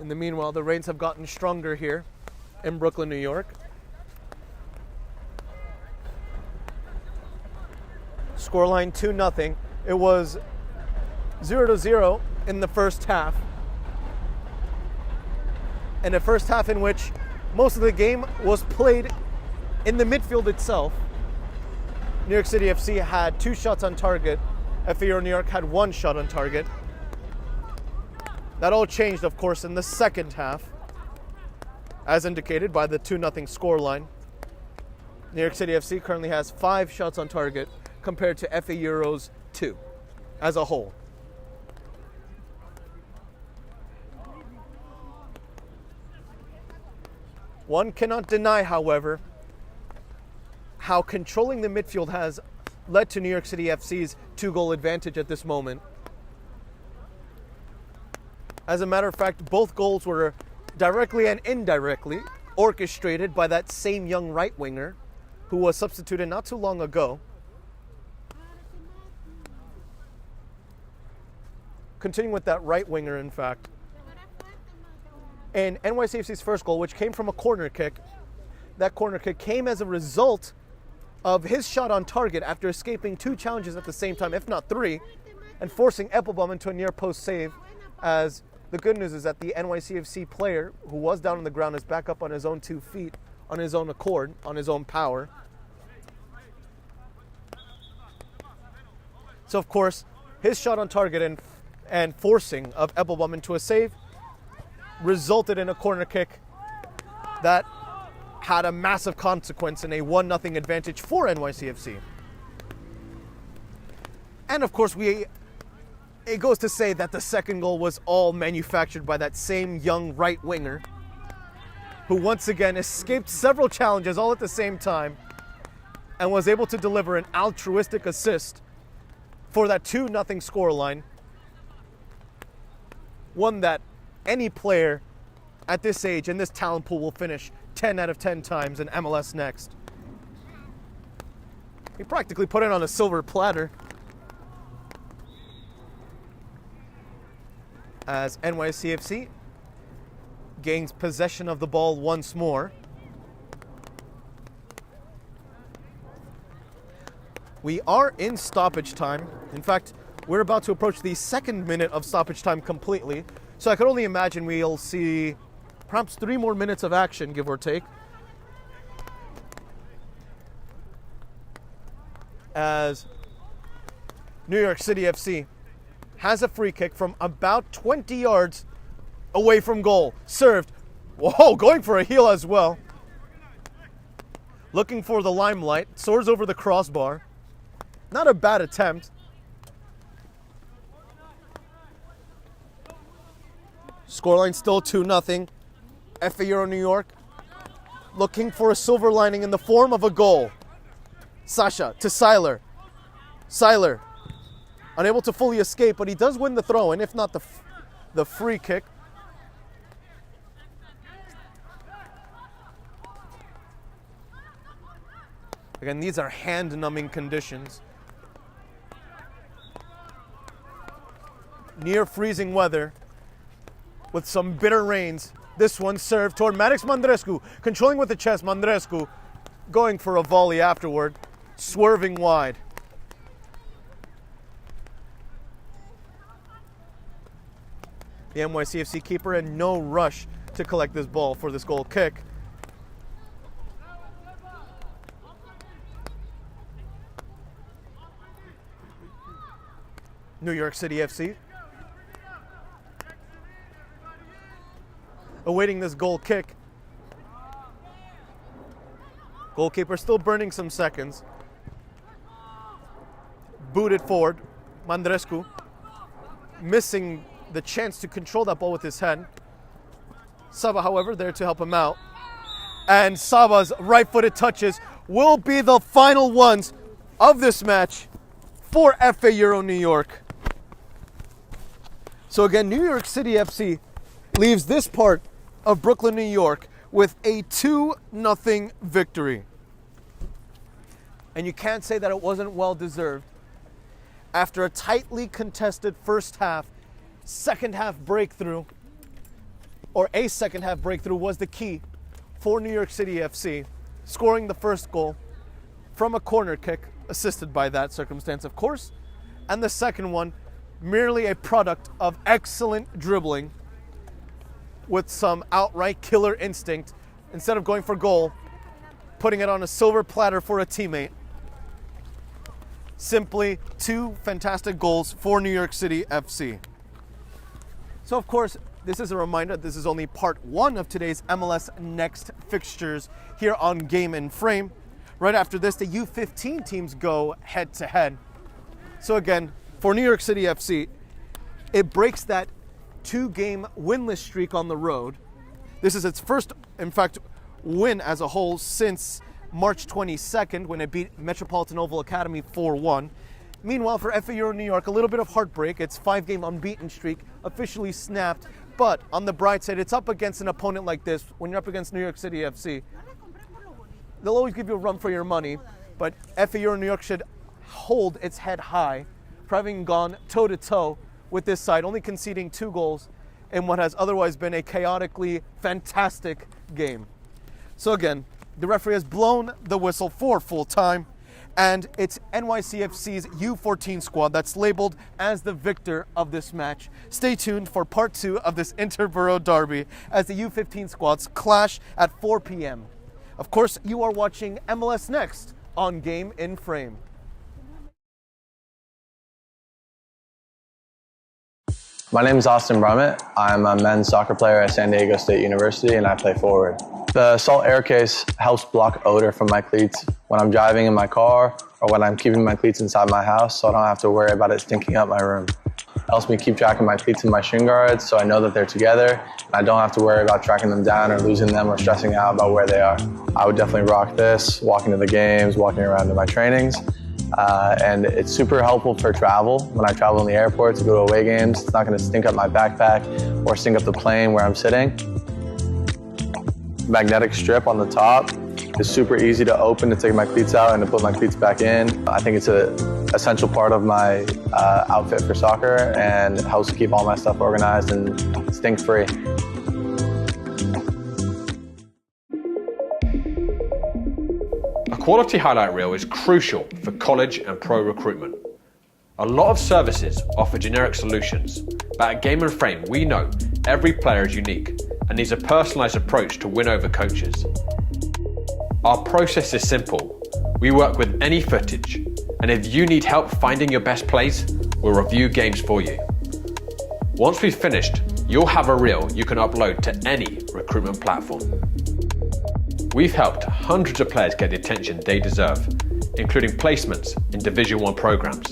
In the meanwhile, the rains have gotten stronger here in Brooklyn, New York. Scoreline 2-0. It was 0-0 in the first half. And a first half in which most of the game was played in the midfield itself. New York City FC had 2 shots on target. FA Euro New York had 1 shot on target. That all changed, of course, in the second half, as indicated by the 2-0 scoreline. New York City FC currently has 5 shots on target compared to FA Euro's 2 as a whole. One cannot deny, however, how controlling the midfield has led to New York City FC's 2-goal advantage at this moment. As a matter of fact, both goals were directly and indirectly orchestrated by that same young right winger who was substituted not too long ago. Continuing with that right winger, in fact. And NYCFC's first goal, which came from a corner kick, that corner kick came as a result of his shot on target after escaping 2 challenges at the same time, if not 3, and forcing Eppelbaum into a near post save. As the good news is that the NYCFC player who was down on the ground is back up on his own 2 feet, on his own accord, on his own power. So of course, his shot on target and forcing of Eppelbaum into a save resulted in a corner kick that had a massive consequence in a 1-0 advantage for NYCFC. And of course, it goes to say that the second goal was all manufactured by that same young right winger who once again escaped several challenges all at the same time and was able to deliver an altruistic assist for that 2-0 scoreline. One that any player at this age in this talent pool will finish 10 out of 10 times in MLS Next. He practically put it on a silver platter. As NYCFC gains possession of the ball once more. We are in stoppage time. In fact, we're about to approach the 2nd minute of stoppage time completely. So I could only imagine we'll see perhaps 3 more minutes of action, give or take. As New York City FC has a free kick from about 20 yards away from goal. Served. Whoa, going for a heel as well. Looking for the limelight. Soars over the crossbar. Not a bad attempt. Scoreline still 2-0. FA Euro New York looking for a silver lining in the form of a goal. Sasha to Seiler. Seiler, unable to fully escape, but he does win the throw, and if not the free kick. Again, these are hand-numbing conditions. Near freezing weather with some bitter rains. This one served toward Maddox Mandrescu, controlling with the chest. Mandrescu going for a volley afterward, swerving wide. The NYCFC keeper in no rush to collect this ball for this goal kick. New York City FC awaiting this goal kick. Goalkeeper still burning some seconds. Booted forward. Mandrescu missing the chance to control that ball with his head. Saba, however, there to help him out. And Saba's right-footed touches will be the final ones of this match for FA Euro New York. So again, New York City FC leaves this part of Brooklyn, New York with a 2-0 victory. And you can't say that it wasn't well-deserved. After a tightly contested first half, second half breakthrough was the key for New York City FC, scoring the first goal from a corner kick, assisted by that circumstance, of course, and the second one merely a product of excellent dribbling with some outright killer instinct. Instead of going for goal, putting it on a silver platter for a teammate. Simply two fantastic goals for New York City FC. So of course, this is a reminder, this is only part one of today's MLS Next fixtures here on Game and Frame. Right after this, the U15 teams go head to head. So again, for New York City FC, it breaks that 2-game winless streak on the road. This is its first, in fact, win as a whole since March 22nd when it beat Metropolitan Oval Academy 4-1. Meanwhile, for FA Euro New York, a little bit of heartbreak. Its 5-game unbeaten streak officially snapped. But on the bright side, it's up against an opponent like this. When you're up against New York City FC, they'll always give you a run for your money. But FA Euro New York should hold its head high for having gone toe-to-toe with this side, only conceding 2 goals in what has otherwise been a chaotically fantastic game. So again, the referee has blown the whistle for full time, and it's NYCFC's U14 squad that's labeled as the victor of this match. Stay tuned for part 2 of this interborough derby as the U15 squads clash at 4 p.m. Of course, you are watching MLS Next on Game in Frame. My name is Austin Brummett. I'm a men's soccer player at San Diego State University, and I play forward. The Salt Air Case helps block odor from my cleats when I'm driving in my car or when I'm keeping my cleats inside my house, so I don't have to worry about it stinking up my room. It helps me keep track of my cleats and my shin guards, so I know that they're together, and I don't have to worry about tracking them down or losing them or stressing out about where they are. I would definitely rock this, walking to the games, walking around to my trainings. And it's super helpful for travel. When I travel in the airport to go to away games, it's not going to stink up my backpack or stink up the plane where I'm sitting. Magnetic strip on the top is super easy to open to take my cleats out and to put my cleats back in. I think it's an essential part of my outfit for soccer and helps keep all my stuff organized and stink-free. A quality highlight reel is crucial for college and pro recruitment. A lot of services offer generic solutions, but at Game and Frame we know every player is unique and needs a personalised approach to win over coaches. Our process is simple. We work with any footage, and if you need help finding your best plays, we'll review games for you. Once we've finished, you'll have a reel you can upload to any recruitment platform. We've helped hundreds of players get the attention they deserve, including placements in Division 1 programs.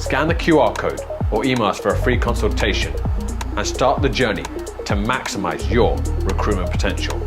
Scan the QR code or email us for a free consultation and start the journey to maximize your recruitment potential.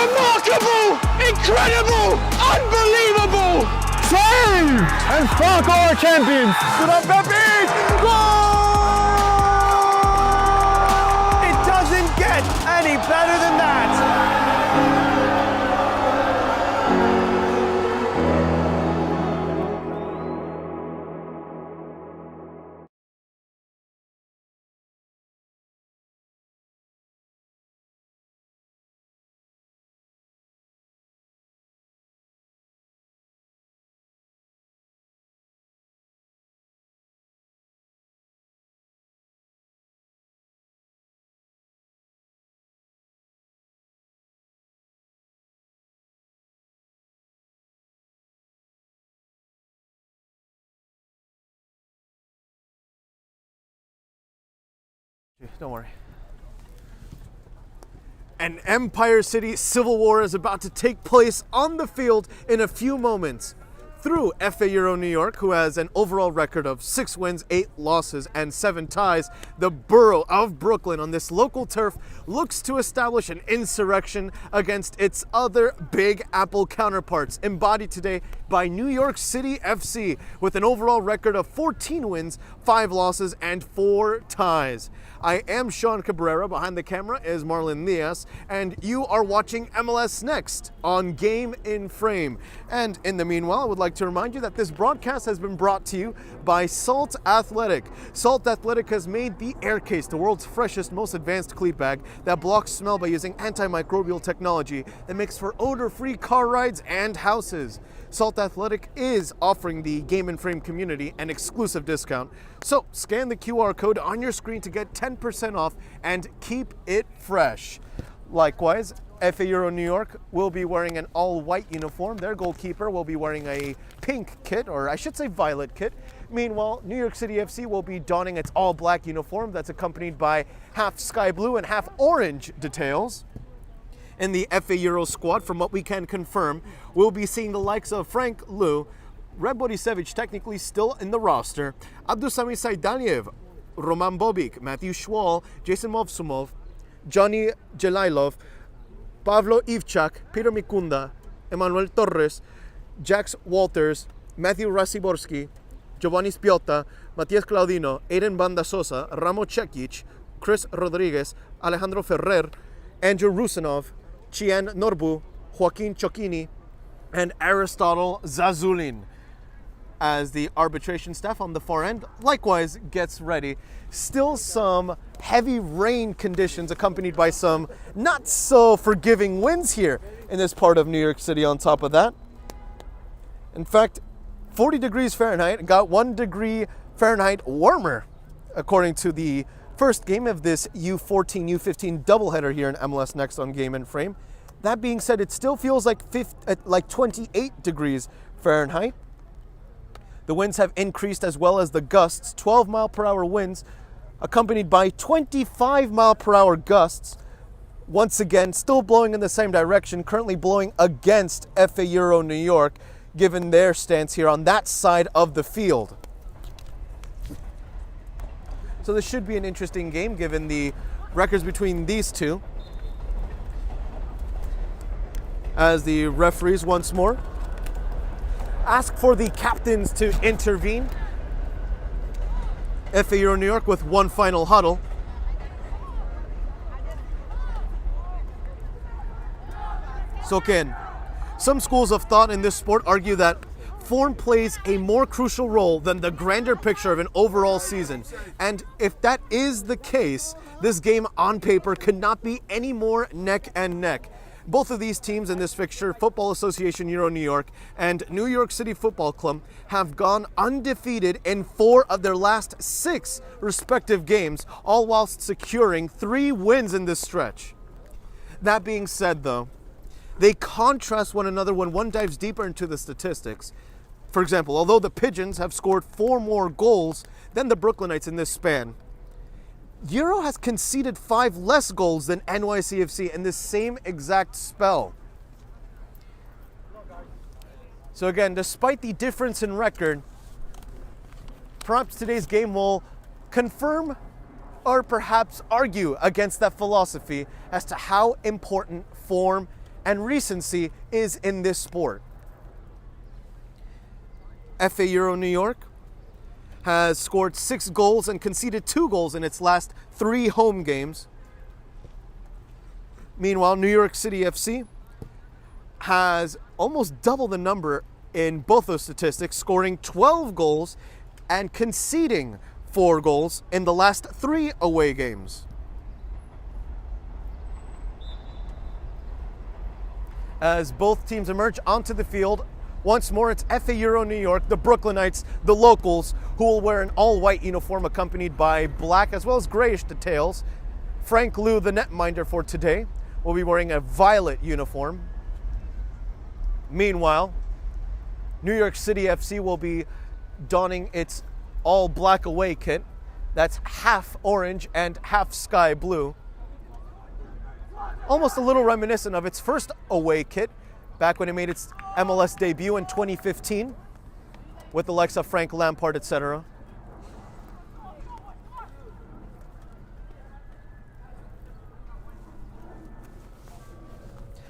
Remarkable! Incredible! Unbelievable! Save! And Spark are champions! It doesn't get any better than that. Don't worry. An Empire City civil war is about to take place on the field in a few moments. Through FA Euro New York, who has an overall record of 6 wins, 8 losses, and 7 ties, the borough of Brooklyn on this local turf looks to establish an insurrection against its other Big Apple counterparts, embodied today by New York City FC, with an overall record of 14 wins, 5 losses, and 4 ties. I am Sean Cabrera. Behind the camera is Marlon Diaz, and you are watching MLS Next on Game in Frame. And in the meanwhile, I would like to remind you that this broadcast has been brought to you by Salt Athletic. Salt Athletic has made the Aircase, the world's freshest, most advanced cleat bag that blocks smell by using antimicrobial technology that makes for odor-free car rides and houses. Salt Athletic is offering the Game in Frame community an exclusive discount. So scan the QR code on your screen to get 10% off and keep it fresh. Likewise, FA Euro New York will be wearing an all-white uniform. Their goalkeeper will be wearing a pink kit, or I should say violet kit. Meanwhile, New York City FC will be donning its all-black uniform that's accompanied by half sky blue and half orange details. In the FA Euro squad, from what we can confirm, we'll be seeing the likes of Frank Liu, Red Borisevich technically still in the roster, Abdusami Saidaniev, Roman Bobik, Matthew Schwal, Jason Movsumov, Johnny Jelailov, Pavlo Ivchak, Peter Mikunda, Emmanuel Torres, Jax Walters, Matthew Rasiborski, Giovanni Spiota, Matias Claudino, Aiden Banda Sosa, Ramo Cekic, Chris Rodriguez, Alejandro Ferrer, Andrew Rusinov, Chien Norbu, Joaquin Chocchini, and Aristotle Zazulin as the arbitration staff on the far end likewise gets ready. Still some heavy rain conditions accompanied by some not so forgiving winds here in this part of New York City on top of that. In fact, 40 degrees Fahrenheit got 1 degree Fahrenheit warmer according to the first game of this U14-U15 doubleheader here in MLS Next on Game in Frame. That being said, it still feels like 28 degrees Fahrenheit. The winds have increased as well as the gusts, 12 mile per hour winds accompanied by 25 mile per hour gusts. Once again, still blowing in the same direction, currently blowing against FA Euro New York, given their stance here on that side of the field. So this should be an interesting game given the records between these two. As the referees once more ask for the captains to intervene. FA Euro New York with one final huddle. So Ken, some schools of thought in this sport argue that form plays a more crucial role than the grander picture of an overall season. And if that is the case, this game on paper could not be any more neck and neck. Both of these teams in this fixture, Football Association Euro New York and New York City Football Club, have gone undefeated in 4 of their last 6 respective games, all whilst securing 3 wins in this stretch. That being said though, they contrast one another when one dives deeper into the statistics. For example, although the Pigeons have scored 4 more goals than the Brooklynites in this span, Euro has conceded 5 less goals than NYCFC in this same exact spell. So again, despite the difference in record, perhaps today's game will confirm or perhaps argue against that philosophy as to how important form and recency is in this sport. FA Euro New York has scored 6 goals and conceded 2 goals in its last 3 home games. Meanwhile, New York City FC has almost double the number in both those statistics, scoring 12 goals and conceding 4 goals in the last 3 away games. As both teams emerge onto the field, once more it's FA Euro New York, the Brooklynites, the locals, who will wear an all-white uniform accompanied by black as well as grayish details. Frank Liu, the netminder for today, will be wearing a violet uniform. Meanwhile, New York City FC will be donning its all-black away kit. That's half orange and half sky blue. Almost a little reminiscent of its first away kit back when it made its MLS debut in 2015 with the likes of Frank Lampard, etc.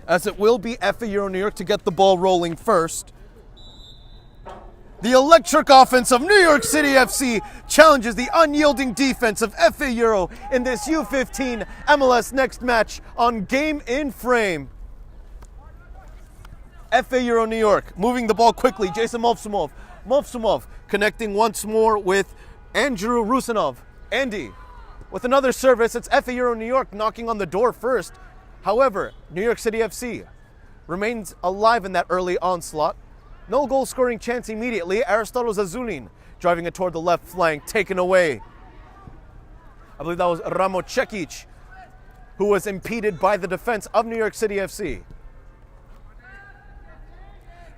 As it will be FA Euro New York to get the ball rolling first. The electric offense of New York City FC challenges the unyielding defense of FA Euro in this U15 MLS Next match on Game in Frame. FA Euro New York moving the ball quickly. Jason Movsumov. Movsumov connecting once more with Andrew Rusinov. Andy with another service. It's FA Euro New York knocking on the door first. However, New York City FC remains alive in that early onslaught. No goal scoring chance immediately. Aristotle Zazulin driving it toward the left flank, taken away. I believe that was Ramo Cekic, who was impeded by the defense of New York City FC.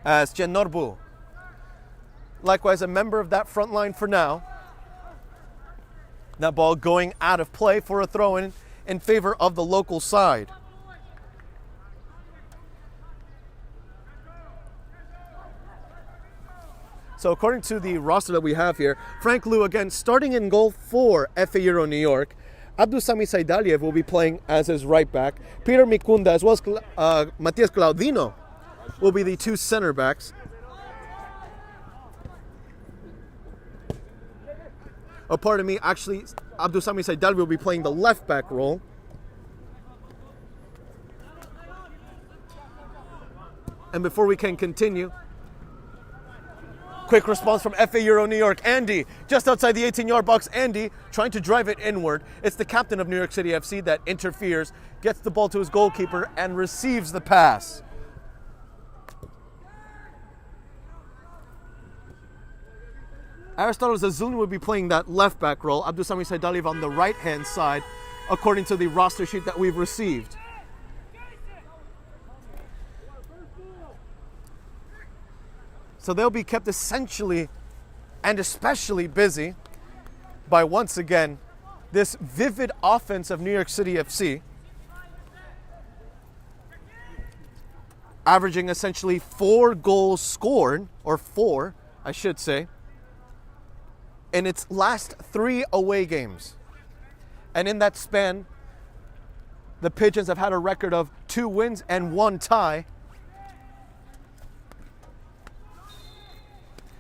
As Jen Norbu, likewise a member of that front line for now. That ball going out of play for a throw-in in favor of the local side. So according to the roster that we have here, Frank Liu again starting in goal for FA Euro New York. Abdusami Saidaliev will be playing as his right back. Peter Mikunda as well as Matias Claudino will be the 2 center backs. Oh, pardon me, actually, Abdusami Saidaliev will be playing the left back role. And before we can continue, quick response from FA Euro New York. Andy, just outside the 18-yard box. Andy trying to drive it inward. It's the captain of New York City FC that interferes, gets the ball to his goalkeeper, and receives the pass. Aristotle Zazulin will be playing that left back role. Abdusami Saidaliev on the right-hand side, according to the roster sheet that we've received. So they'll be kept essentially and especially busy by, once again, this vivid offense of New York City FC, averaging essentially 4 goals scored, or 4, I should say, in its last 3 away games. And in that span, the Pigeons have had a record of 2 wins and 1 tie,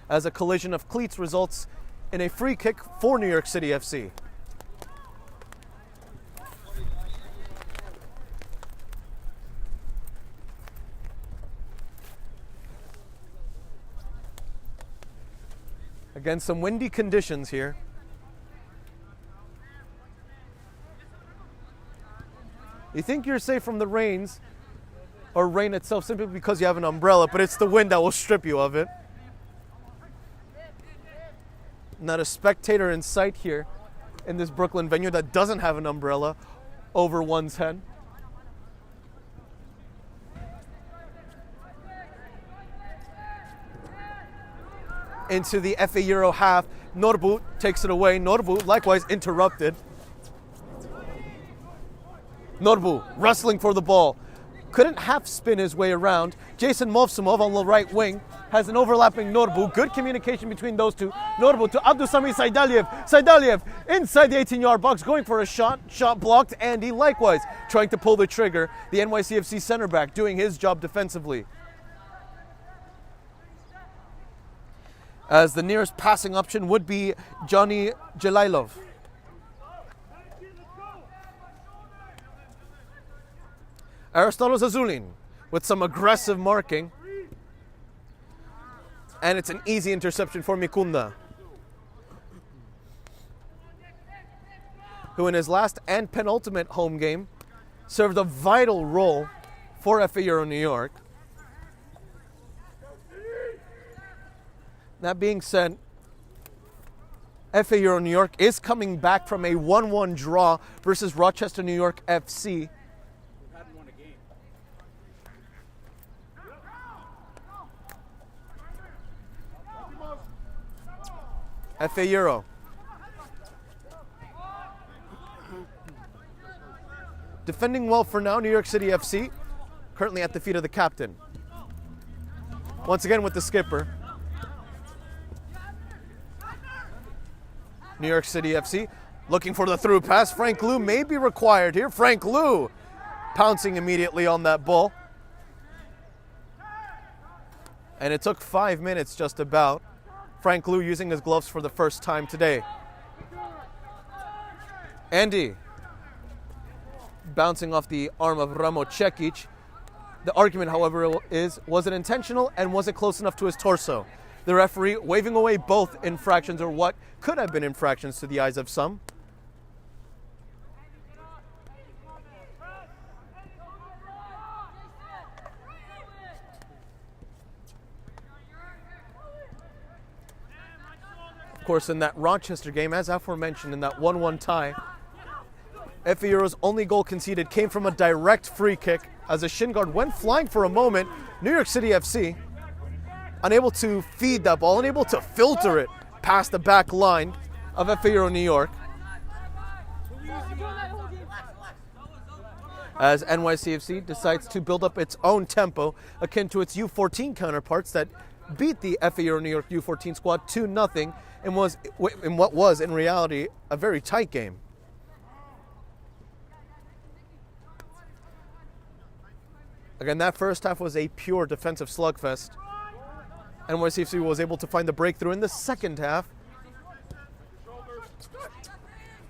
as a collision of cleats results in a free kick for New York City FC. Again, some windy conditions here. You think you're safe from the rains or rain itself simply because you have an umbrella, but it's the wind that will strip you of it. Not a spectator in sight here in this Brooklyn venue that doesn't have an umbrella over one's head. Into the FA Euro half, Norbu takes it away. Norbu likewise interrupted. Norbu wrestling for the ball. Couldn't half spin his way around. Jason Movsumov on the right wing has an overlapping Norbu. Good communication between those two. Norbu to Abdusami Saidaliev. Saidaliev inside the 18-yard box, going for a shot. Shot blocked. Andy likewise trying to pull the trigger. The NYCFC center back doing his job defensively. As the nearest passing option would be Johnny Jelailov. Aristotle Zazulin with some aggressive marking. And it's an easy interception for Mikunda, who in his last and penultimate home game served a vital role for FA Euro New York. That being said, FA Euro New York is coming back from a 1-1 draw versus Rochester, New York FC. FA Euro. Defending well for now, New York City FC, currently at the feet of the captain. Once again with the skipper. New York City FC looking for the through pass. Frank Liu may be required here. Frank Liu pouncing immediately on that ball. And it took 5 minutes just about. Frank Liu using his gloves for the first time today. Andy bouncing off the arm of Ramo Cekic. The argument, however, is, was it intentional and was it close enough to his torso? The referee waving away both infractions, or what could have been infractions to the eyes of some. Of course, in that Rochester game, as aforementioned, in that 1-1 tie, FA Euro's only goal conceded came from a direct free kick as a shin guard went flying for a moment. New York City FC unable to feed that ball, unable to filter it past the back line of FA Euro New York. As NYCFC decides to build up its own tempo akin to its U14 counterparts that beat the FA Euro New York U14 squad 2-0 in what was in reality a very tight game. Again, that first half was a pure defensive slugfest. NYCFC was able to find the breakthrough in the second half.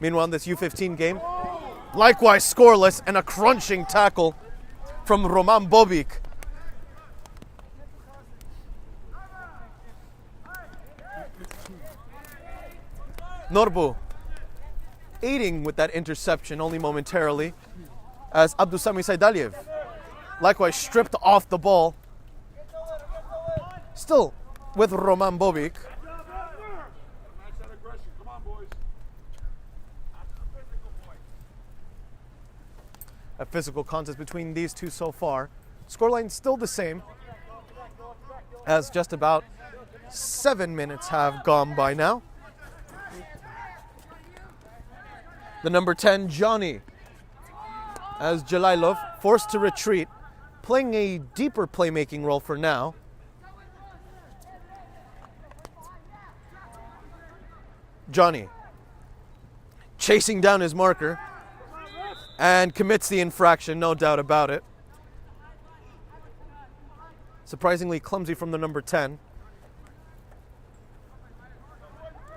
Meanwhile, in this U15 game, likewise scoreless and a crunching tackle from Roman Bobic. Norbu aiding with that interception only momentarily as Abdusami Saidaliev likewise stripped off the ball. Still with Roman Bobic. A physical contest between these two so far. Scoreline still the same, as just about 7 minutes have gone by now. The number 10, Johnny, as Jelailov forced to retreat, playing a deeper playmaking role for now. Johnny chasing down his marker and commits the infraction, no doubt about it. Surprisingly clumsy from the number 10.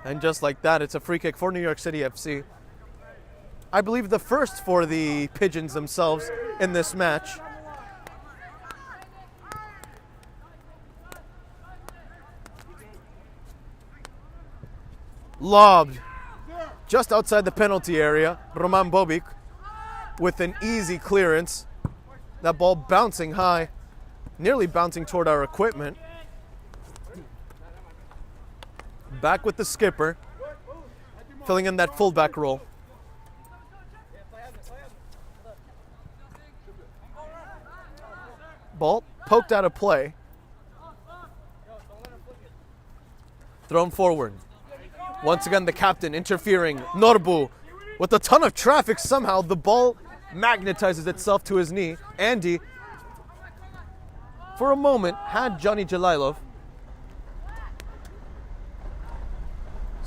And just like that, it's a free kick for New York City FC. I believe the first for the Pigeons themselves in this match. Lobbed just outside the penalty area. Roman Bobic with an easy clearance. That ball bouncing high, nearly bouncing toward our equipment. Back with the skipper, filling in that fullback role. Ball poked out of play. Thrown forward. Once again, the captain interfering. Norbu with a ton of traffic. Somehow the ball magnetizes itself to his knee. Andy, for a moment, had Johnny Jelailov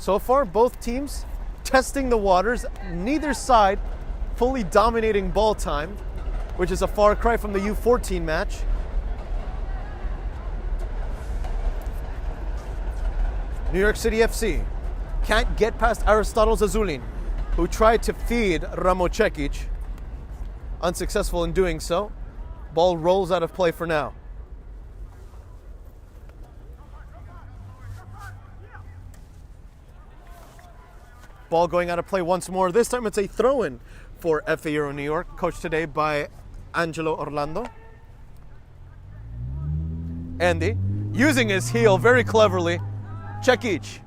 So far, both teams testing the waters, neither side fully dominating ball time, which is a far cry from the U14 match. New York City FC can't get past Aristotle Zazulin, who tried to feed Ramo Cekic. Unsuccessful in doing so. Ball rolls out of play for now. Ball going out of play once more. This time it's a throw-in for FA Euro New York, coached today by Angelo Orlando. Andy, using his heel very cleverly. Cekic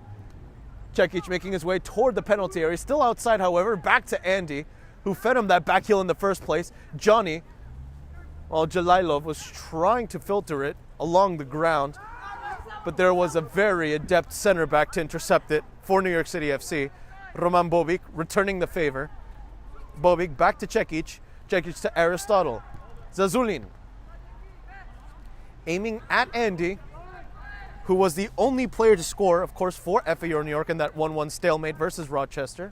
making his way toward the penalty area. Still outside, however. Back to Andy, who fed him that back heel in the first place. Johnny, while Jalailov was trying to filter it along the ground, but there was a very adept center back to intercept it for New York City FC. Roman Bobic returning the favor. Bobic back to Cekic. Cekic to Aristotle. Zazulin aiming at Andy, who was the only player to score, of course, for FA Euro New York in that 1-1 stalemate versus Rochester.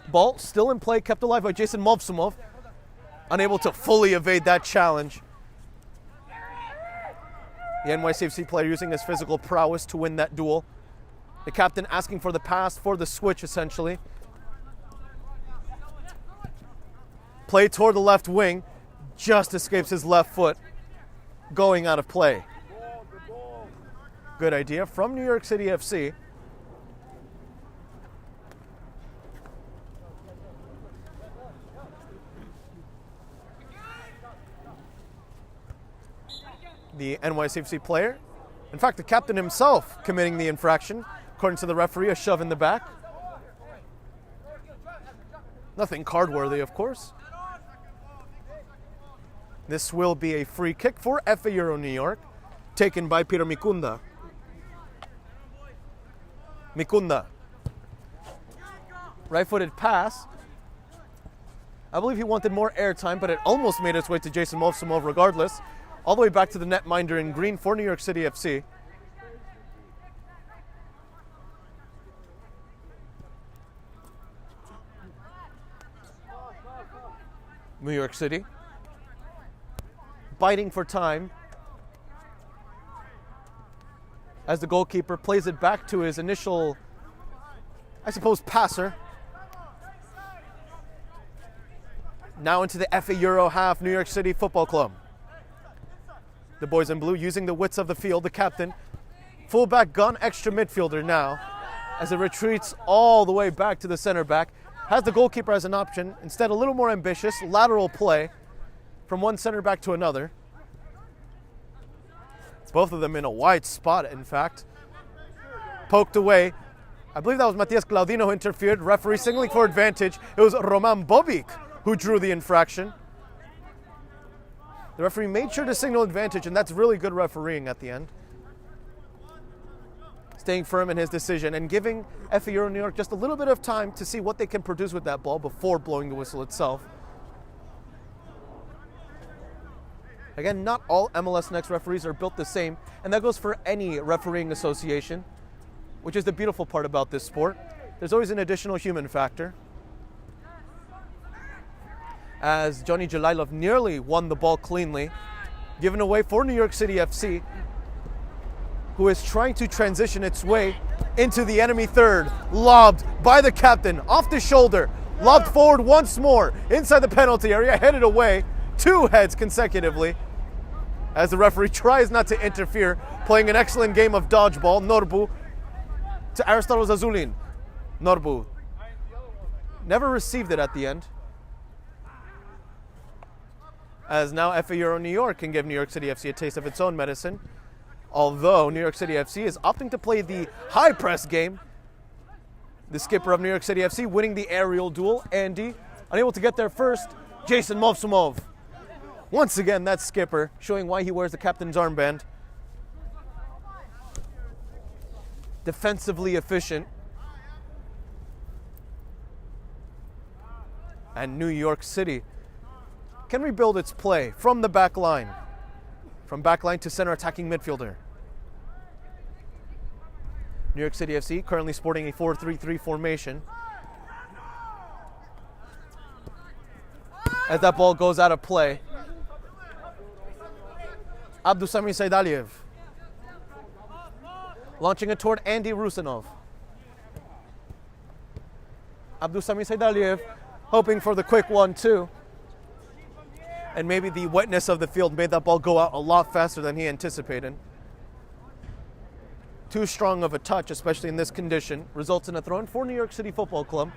Ball still in play, kept alive by Jason Movsumov, unable to fully evade that challenge. The NYCFC player using his physical prowess to win that duel. The captain asking for the pass, for the switch, essentially. Play toward the left wing, just escapes his left foot, going out of play. Good idea from New York City FC. The NYCFC player, in fact the captain himself, committing the infraction. According to the referee, a shove in the back. Nothing card-worthy, of course. This will be a free kick for FA Euro New York, taken by Peter Mikunda. Mikunda. Right-footed pass. I believe he wanted more airtime, but it almost made its way to Jason Movsumov regardless. All the way back to the netminder in green for New York City FC. New York City biting for time as the goalkeeper plays it back to his initial, I suppose, passer. Now into the FA Euro half, New York City Football Club. The boys in blue using the widths of the field. The captain, fullback gun, extra midfielder now, as it retreats all the way back to the center back. Has the goalkeeper as an option. Instead, a little more ambitious, lateral play from one center back to another. Both of them in a wide spot, in fact. Poked away. I believe that was Matias Claudino who interfered. Referee signaling for advantage. It was Roman Bobic who drew the infraction. The referee made sure to signal advantage, and that's really good refereeing at the end. Staying firm in his decision and giving FA Euro New York just a little bit of time to see what they can produce with that ball before blowing the whistle itself. Again, not all MLS Next referees are built the same, and that goes for any refereeing association, which is the beautiful part about this sport. There's always an additional human factor. As Johnny Jalailov nearly won the ball cleanly, given away for New York City FC, who is trying to transition its way into the enemy third. Lobbed by the captain, off the shoulder, lobbed forward once more, inside the penalty area, headed away, 2 heads consecutively, as the referee tries not to interfere, playing an excellent game of dodgeball. Norbu to Aristotle Zazulin. Norbu never received it at the end, as now FA Euro New York can give New York City FC a taste of its own medicine. Although New York City FC is opting to play the high press game. The skipper of New York City FC winning the aerial duel. Andy unable to get there first. Jason Movsumov. Once again, that skipper showing why he wears the captain's armband. Defensively efficient. And New York City can rebuild its play from the back line. From backline to center attacking midfielder. New York City FC currently sporting a 4-3-3 formation. As that ball goes out of play. Abdusami Saidaliev launching it toward Andy Rusanov. Abdusami Saidaliev hoping for the quick 1-2. And maybe the wetness of the field made that ball go out a lot faster than he anticipated. Too strong of a touch, especially in this condition, results in a throw-in for New York City Football Club.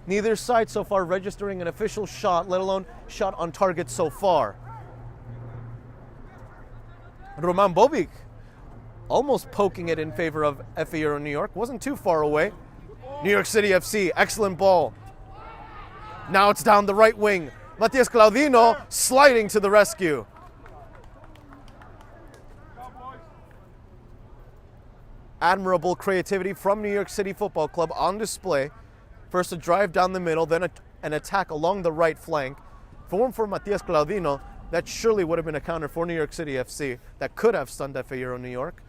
Neither side so far registering an official shot, let alone shot on target so far. Roman Bobic almost poking it in favor of FA Euro New York. Wasn't too far away. New York City FC, excellent ball. Now it's down the right wing. Matias Claudino sliding to the rescue. Admirable creativity from New York City Football Club on display. First a drive down the middle, then an attack along the right flank. Form for Matias Claudino, that surely would have been a counter for New York City FC that could have stunned FA Euro New York.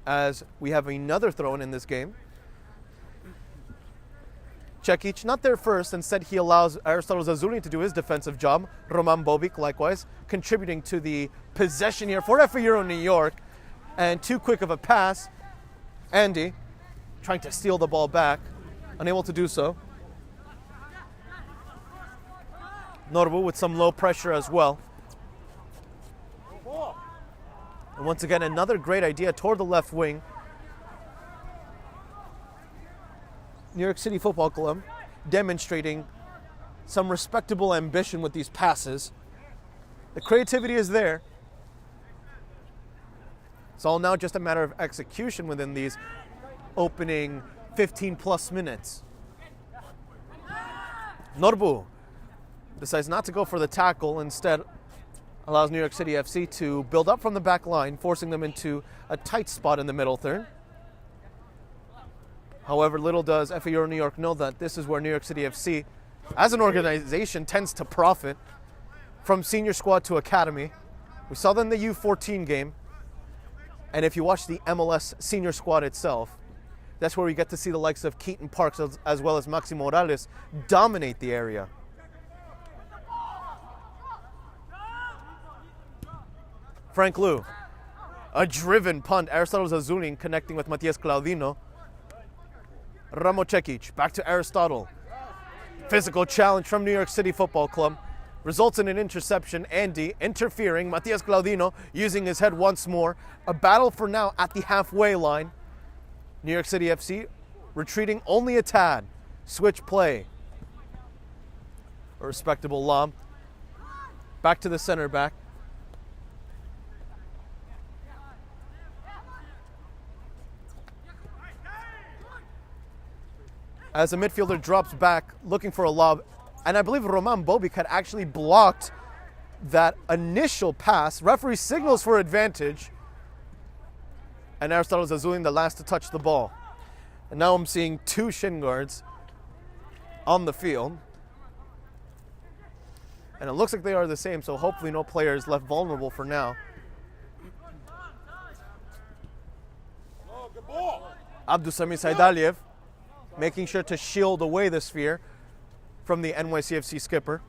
As we have another throw-in in this game. Cekic not there first, instead he allows Aristotle Zazulin to do his defensive job. Roman Bobic likewise contributing to the possession here for FA Euro New York. And too quick of a pass. Andy trying to steal the ball back, unable to do so. Norbu with some low pressure as well. And once again, another great idea toward the left wing. New York City Football Club demonstrating some respectable ambition with these passes. The creativity is there. It's all now just a matter of execution within these opening 15 plus minutes. Norbu decides not to go for the tackle, instead allows New York City FC to build up from the back line, forcing them into a tight spot in the middle third. However, little does FA Euro New York know that this is where New York City FC, as an organization, tends to profit from senior squad to academy. We saw that in the U14 game. And if you watch the MLS senior squad itself, that's where we get to see the likes of Keaton Parks as well as Maxi Morales dominate the area. Frank Liu, a driven punt. Aristotle Zazulin connecting with Matias Claudino. Ramo Cekic, back to Aristotle. Physical challenge from New York City Football Club. Results in an interception. Andy interfering. Matias Claudino using his head once more. A battle for now at the halfway line. New York City FC retreating only a tad. Switch play. A respectable lob. Back to the center back. As the midfielder drops back, looking for a lob. And I believe Roman Bobic had actually blocked that initial pass. Referee signals for advantage. And Aristotle Zazulin the last to touch the ball. And now I'm seeing two shin guards on the field. And it looks like they are the same, so hopefully no player is left vulnerable for now. Abdusami Saidaliev making sure to shield away the sphere from the NYCFC skipper.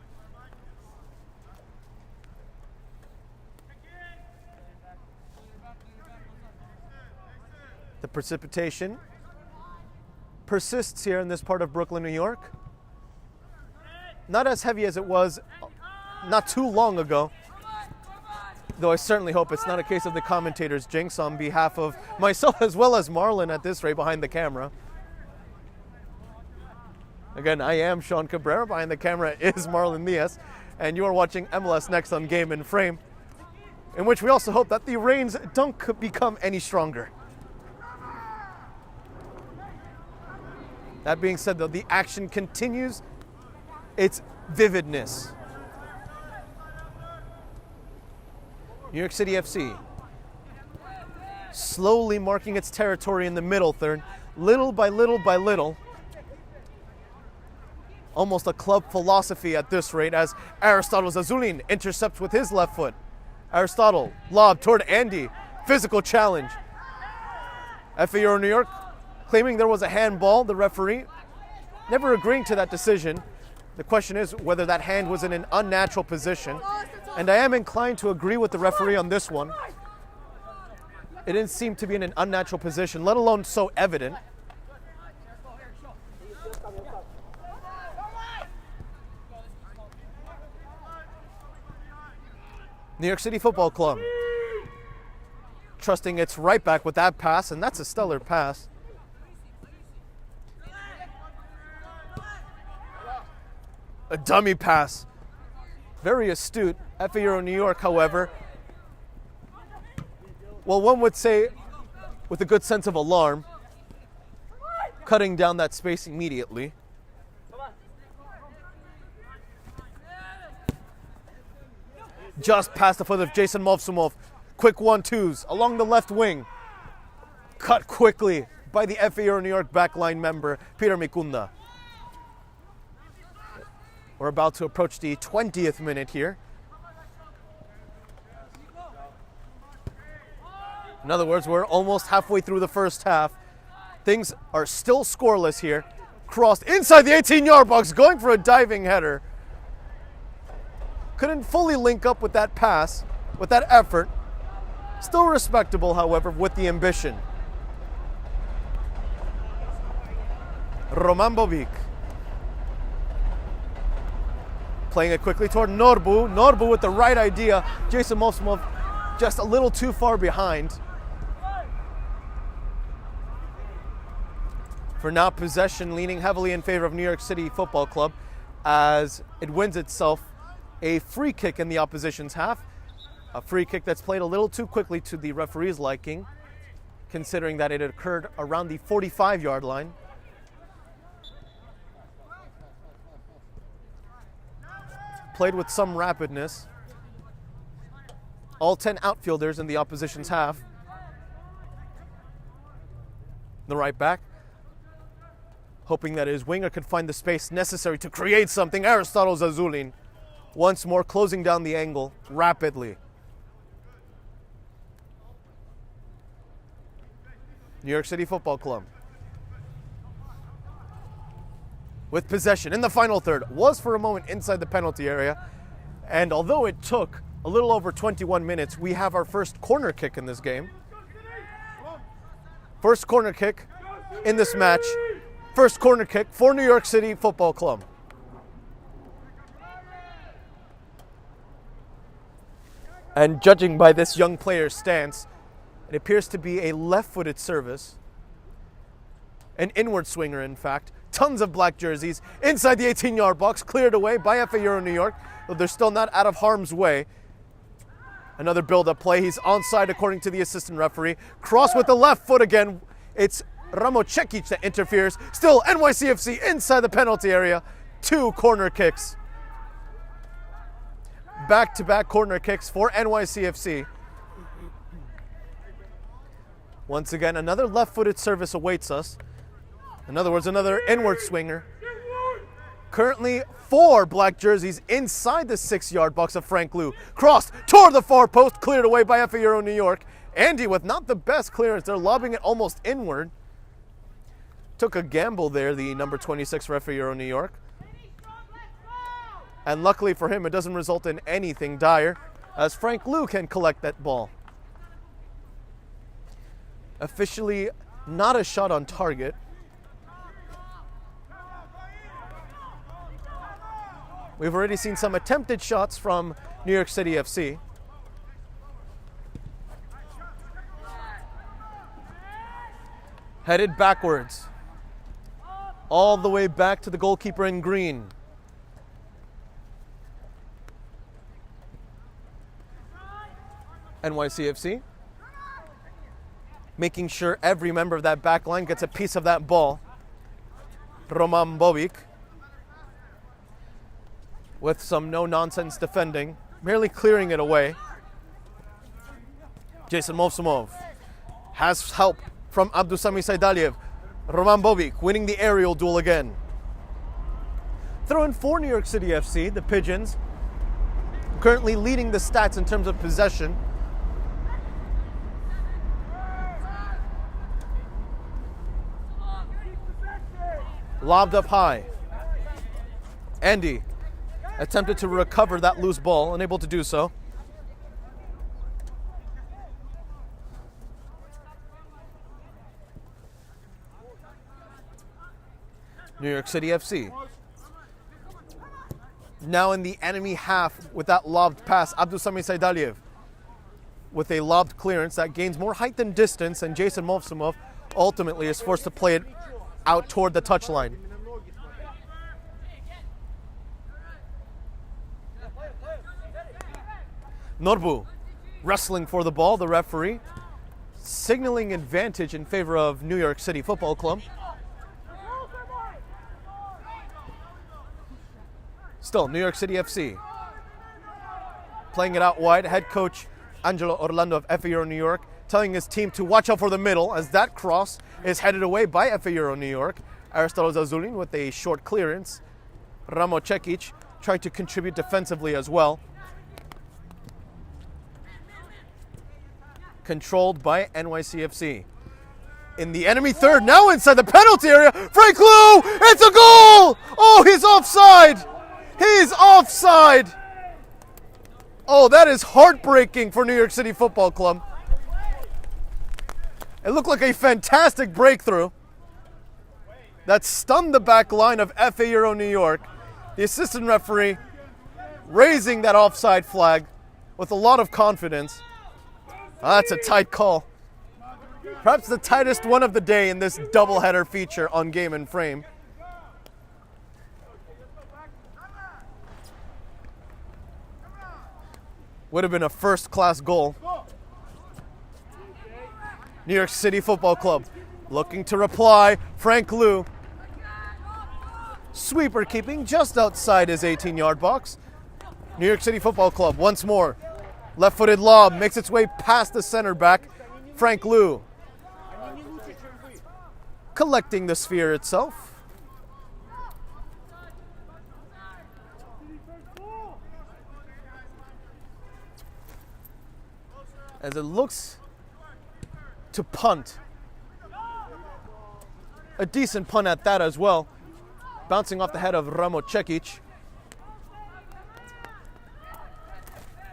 The precipitation persists here in this part of Brooklyn, New York. Not as heavy as it was not too long ago, though I certainly hope it's not a case of the commentator's jinx on behalf of myself as well as Marlon at this rate behind the camera. Again, I am Sean Cabrera. Behind the camera is Marlon Diaz. And you are watching MLS Next on Game and Frame, in which we also hope that the rains don't become any stronger. That being said, though, the action continues its vividness. New York City FC slowly marking its territory in the middle third, little by little by little, Almost a club philosophy at this rate as Aristotle Zazulin intercepts with his left foot. Aristotle, lob toward Andy. Physical challenge. FA Euro New York claiming there was a handball. The referee never agreeing to that decision. The question is whether that hand was in an unnatural position. And I am inclined to agree with the referee on this one. It didn't seem to be in an unnatural position, let alone so evident. New York City Football Club trusting its right back with that pass, and that's a stellar pass. A dummy pass. Very astute. FA Euro New York, however, well, one would say with a good sense of alarm, cutting down that space immediately. Just past the foot of Jason Movsumov. Quick 1-2s along the left wing. Cut quickly by the FA Euro New York backline member, Peter Mikunda. We're about to approach the 20th minute here. In other words, we're almost halfway through the first half. Things are still scoreless here. Crossed inside the 18-yard box, going for a diving header. Couldn't fully link up with that pass, with that effort. Still respectable, however, with the ambition. Roman Bobic. Playing it quickly toward Norbu. Norbu with the right idea. Jason Movsumov just a little too far behind. For now, possession leaning heavily in favor of New York City Football Club as it wins itself a free kick in the opposition's half. A free kick that's played a little too quickly to the referee's liking, considering that it had occurred around the 45-yard line. Played with some rapidness. All 10 outfielders in the opposition's half. The right back, hoping that his winger could find the space necessary to create something. Aristotle Zazulin once more closing down the angle rapidly. New York City Football Club with possession in the final third, was for a moment inside the penalty area, and although it took a little over 21 minutes, we have our first corner kick in this game. First corner kick in this match. First corner kick for New York City Football Club. And judging by this young player's stance, it appears to be a left-footed service. An inward swinger, in fact. Tons of black jerseys inside the 18-yard box, cleared away by FA Euro New York, though they're still not out of harm's way. Another build-up play. He's onside according to the assistant referee. Cross with the left foot again. It's Ramocekic that interferes. Still NYCFC inside the penalty area. 2 corner kicks. Back-to-back corner kicks for NYCFC. Once again, another left-footed service awaits us. In other words, another inward swinger. Currently 4 black jerseys inside the 6-yard box of Frank Liu. Crossed toward the far post, cleared away by FA Euro New York. Andy with not the best clearance. They're lobbing it almost inward. Took a gamble there, the number 26 for FA Euro New York. And luckily for him, it doesn't result in anything dire, as Frank Liu can collect that ball. Officially not a shot on target. We've already seen some attempted shots from New York City FC. Headed backwards. All the way back to the goalkeeper in green. NYCFC. Making sure every member of that back line gets a piece of that ball. Roman Bobic. With some no-nonsense defending, merely clearing it away. Jason Movsumov has help from Abdusami Saidaliev. Roman Bobic winning the aerial duel again. Throw in for New York City FC, the Pigeons, currently leading the stats in terms of possession. Lobbed up high. Andy attempted to recover that loose ball, unable to do so. New York City FC. Now in the enemy half with that lobbed pass, Abdulsamir Saidaliev with a lobbed clearance that gains more height than distance, and Jason Movsumov ultimately is forced to play it out toward the touchline. Norbu wrestling for the ball, the referee signaling advantage in favor of New York City Football Club. Still, New York City FC playing it out wide. Head coach Angelo Orlando of FA Euro New York telling his team to watch out for the middle as that cross is headed away by FA Euro New York. Aristotle Zazulin with a short clearance. Ramo Cekic trying to contribute defensively as well. Controlled by NYCFC. In the enemy third, now inside the penalty area. Frank Lou, it's a goal! Oh, he's offside! He's offside! Oh, that is heartbreaking for New York City Football Club. It looked like a fantastic breakthrough that stunned the back line of FA Euro New York. The assistant referee raising that offside flag with a lot of confidence. That's a tight call. Perhaps the tightest one of the day in this doubleheader feature on Game and Frame. Would have been a first-class goal. New York City Football Club looking to reply. Frank Lou. Sweeper keeping just outside his 18-yard box. New York City Football Club once more. Left-footed lob makes its way past the center back. Frank Lou collecting the sphere itself. As it looks to punt. A decent punt at that as well. Bouncing off the head of Ramo Cekic.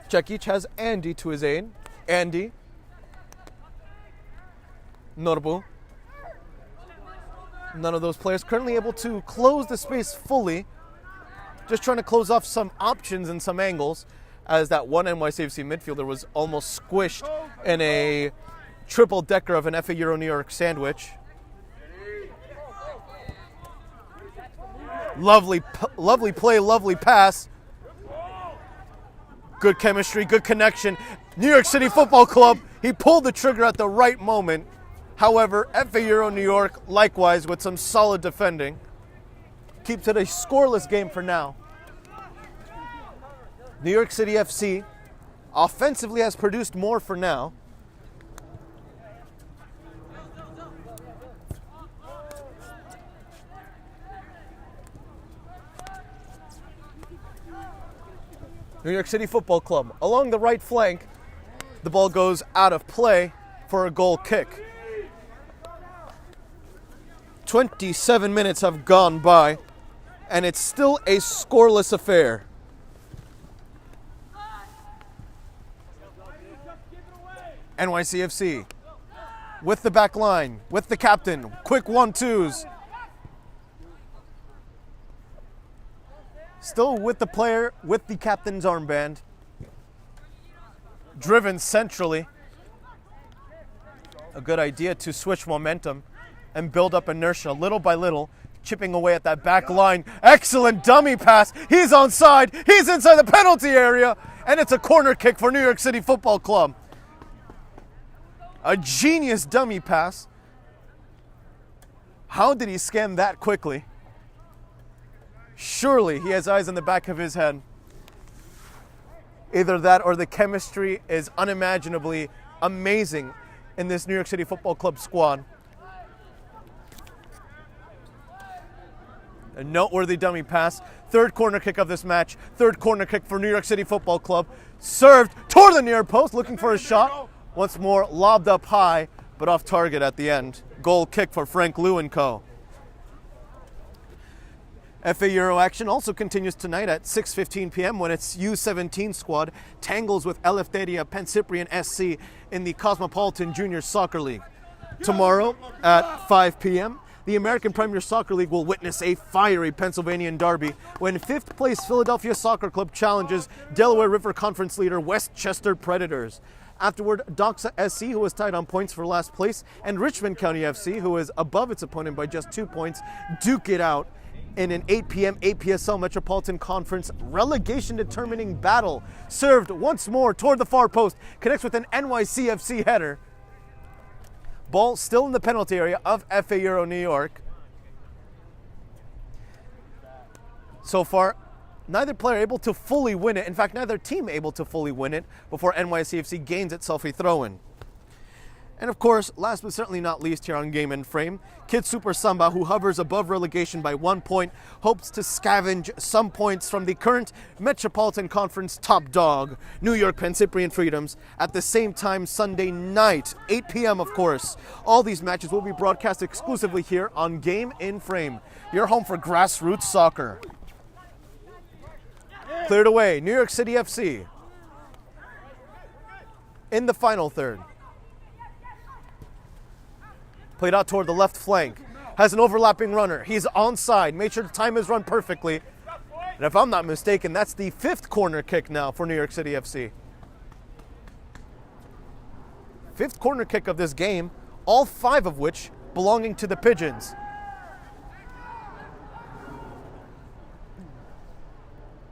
Cekic has Andy to his aid. Andy. Norbu. None of those players currently able to close the space fully. Just trying to close off some options and some angles, as that one NYCFC midfielder was almost squished in a triple-decker of an FA Euro New York sandwich. Lovely play, lovely pass. Good chemistry, good connection. New York City Football Club, he pulled the trigger at the right moment. However, FA Euro New York, likewise, with some solid defending, keeps it a scoreless game for now. New York City FC offensively has produced more for now. New York City Football Club along the right flank. The ball goes out of play for a goal kick. 27 minutes have gone by, and it's still a scoreless affair. NYCFC with the back line, with the captain, quick 1-2s. Still with the player, with the captain's armband. Driven centrally. A good idea to switch momentum and build up inertia little by little, chipping away at that back line. Excellent dummy pass. He's onside. He's inside the penalty area. And it's a corner kick for New York City Football Club. A genius dummy pass. How did he scan that quickly? Surely he has eyes in the back of his head. Either that or the chemistry is unimaginably amazing in this New York City Football Club squad. A noteworthy dummy pass. Third corner kick of this match. Third corner kick for New York City Football Club. Served toward the near post, looking for a shot. Once more, lobbed up high, but off target at the end. Goal kick for Frank Liu and co. FA Euro action also continues tonight at 6:15 p.m. when its U17 squad tangles with Eleftheria Pencyprian SC in the Cosmopolitan Junior Soccer League. Tomorrow at 5 p.m., the American Premier Soccer League will witness a fiery Pennsylvanian derby when 5th place Philadelphia Soccer Club challenges Delaware River Conference leader Westchester Predators. Afterward, Doxa SC, who was tied on points for last place, and Richmond County FC, who is above its opponent by just 2 points, duke it out in an 8 p.m. APSL Metropolitan Conference relegation-determining battle. Served once more toward the far post, connects with an NYCFC header. Ball still in the penalty area of FA Euro New York. So far, neither player able to fully win it. In fact, neither team able to fully win it before NYCFC gains itself a throw-in. And of course, last but certainly not least here on Game and Frame, Kid Super Samba, who hovers above relegation by 1 point, hopes to scavenge some points from the current Metropolitan Conference top dog, New York Pencyprian Freedoms, at the same time Sunday night, 8 p.m. of course. All these matches will be broadcast exclusively here on Game in Frame, your home for grassroots soccer. Cleared away, New York City FC in the final third. Played out toward the left flank. Has an overlapping runner. He's onside. Made sure to time his run perfectly. And if I'm not mistaken, that's the 5th corner kick now for New York City FC. 5th corner kick of this game, all 5 of which belonging to the Pigeons.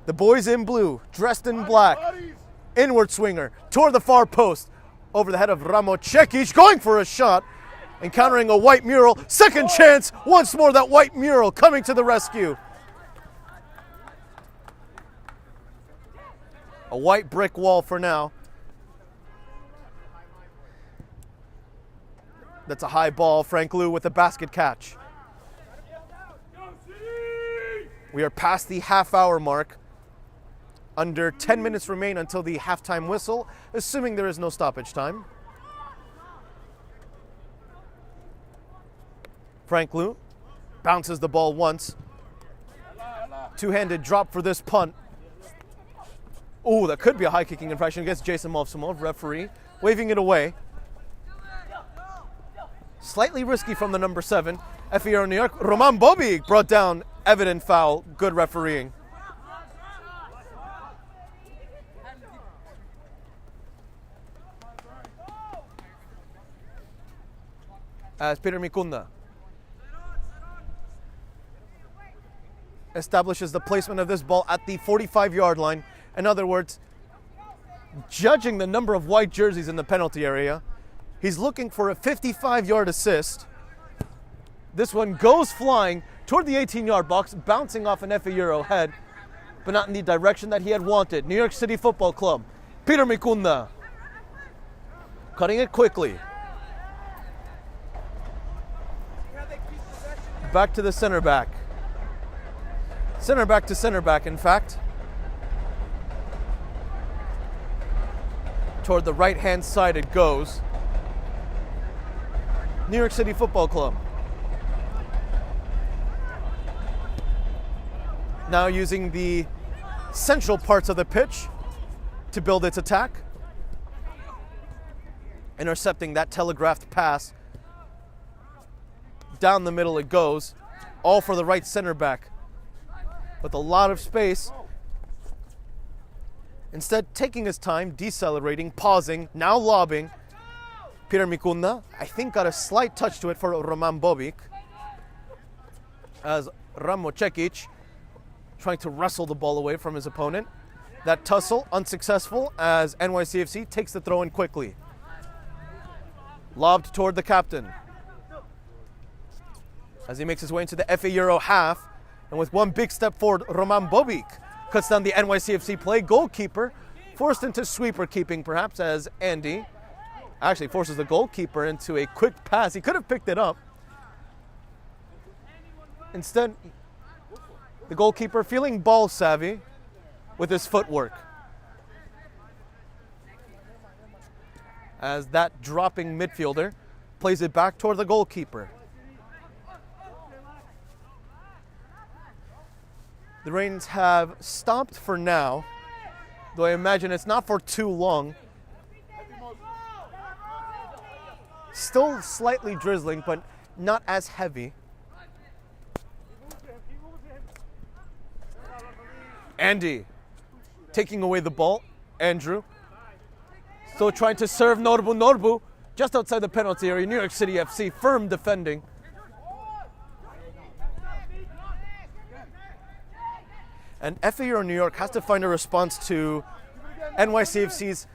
The boys in blue, dressed in black. Inward swinger toward the far post. Over the head of Ramo Cekic, going for a shot. Encountering a white mural. Second chance. Once more that white mural coming to the rescue. A white brick wall for now. That's a high ball. Frank Liu with a basket catch. We are past the half-hour mark. Under 10 minutes remain until the halftime whistle, assuming there is no stoppage time. Frank Liu bounces the ball once. Two-handed drop for this punt. Ooh, that could be a high-kicking infraction against Jason Movsumov, referee, waving it away. Slightly risky from the number 7. FA Euro New York, Roman Bobic brought down, evident foul, good refereeing. As Peter Mikunda establishes the placement of this ball at the 45-yard line. In other words, judging the number of white jerseys in the penalty area, he's looking for a 55-yard assist. This one goes flying toward the 18-yard box, bouncing off an FA Euro head, but not in the direction that he had wanted. New York City Football Club, Peter Mikunda, cutting it quickly. Back to the center back. Center back to center back, in fact. Toward the right-hand side it goes. New York City Football Club. Now using the central parts of the pitch to build its attack. Intercepting that telegraphed pass. Down the middle it goes. All for the right center back. With a lot of space. Instead, taking his time, decelerating, pausing, now lobbing. Peter Mikunda, I think, got a slight touch to it for Roman Bobic. As Ramo Cekic trying to wrestle the ball away from his opponent. That tussle unsuccessful as NYCFC takes the throw in quickly. Lobbed toward the captain. As he makes his way into the FA Euro half. And with one big step forward, Roman Bobic cuts down the NYCFC play. Goalkeeper forced into sweeper keeping, perhaps, as Andy actually forces the goalkeeper into a quick pass. He could have picked it up. Instead, The goalkeeper feeling ball savvy with his footwork. As that dropping midfielder plays it back toward the goalkeeper. The rains have stopped for now, though I imagine it's not for too long. Still slightly drizzling, but not as heavy. Andy taking away the ball. Andrew still trying to serve Norbu. Norbu just outside the penalty area. New York City FC firm defending. And FAU New York has to find a response to NYCFC's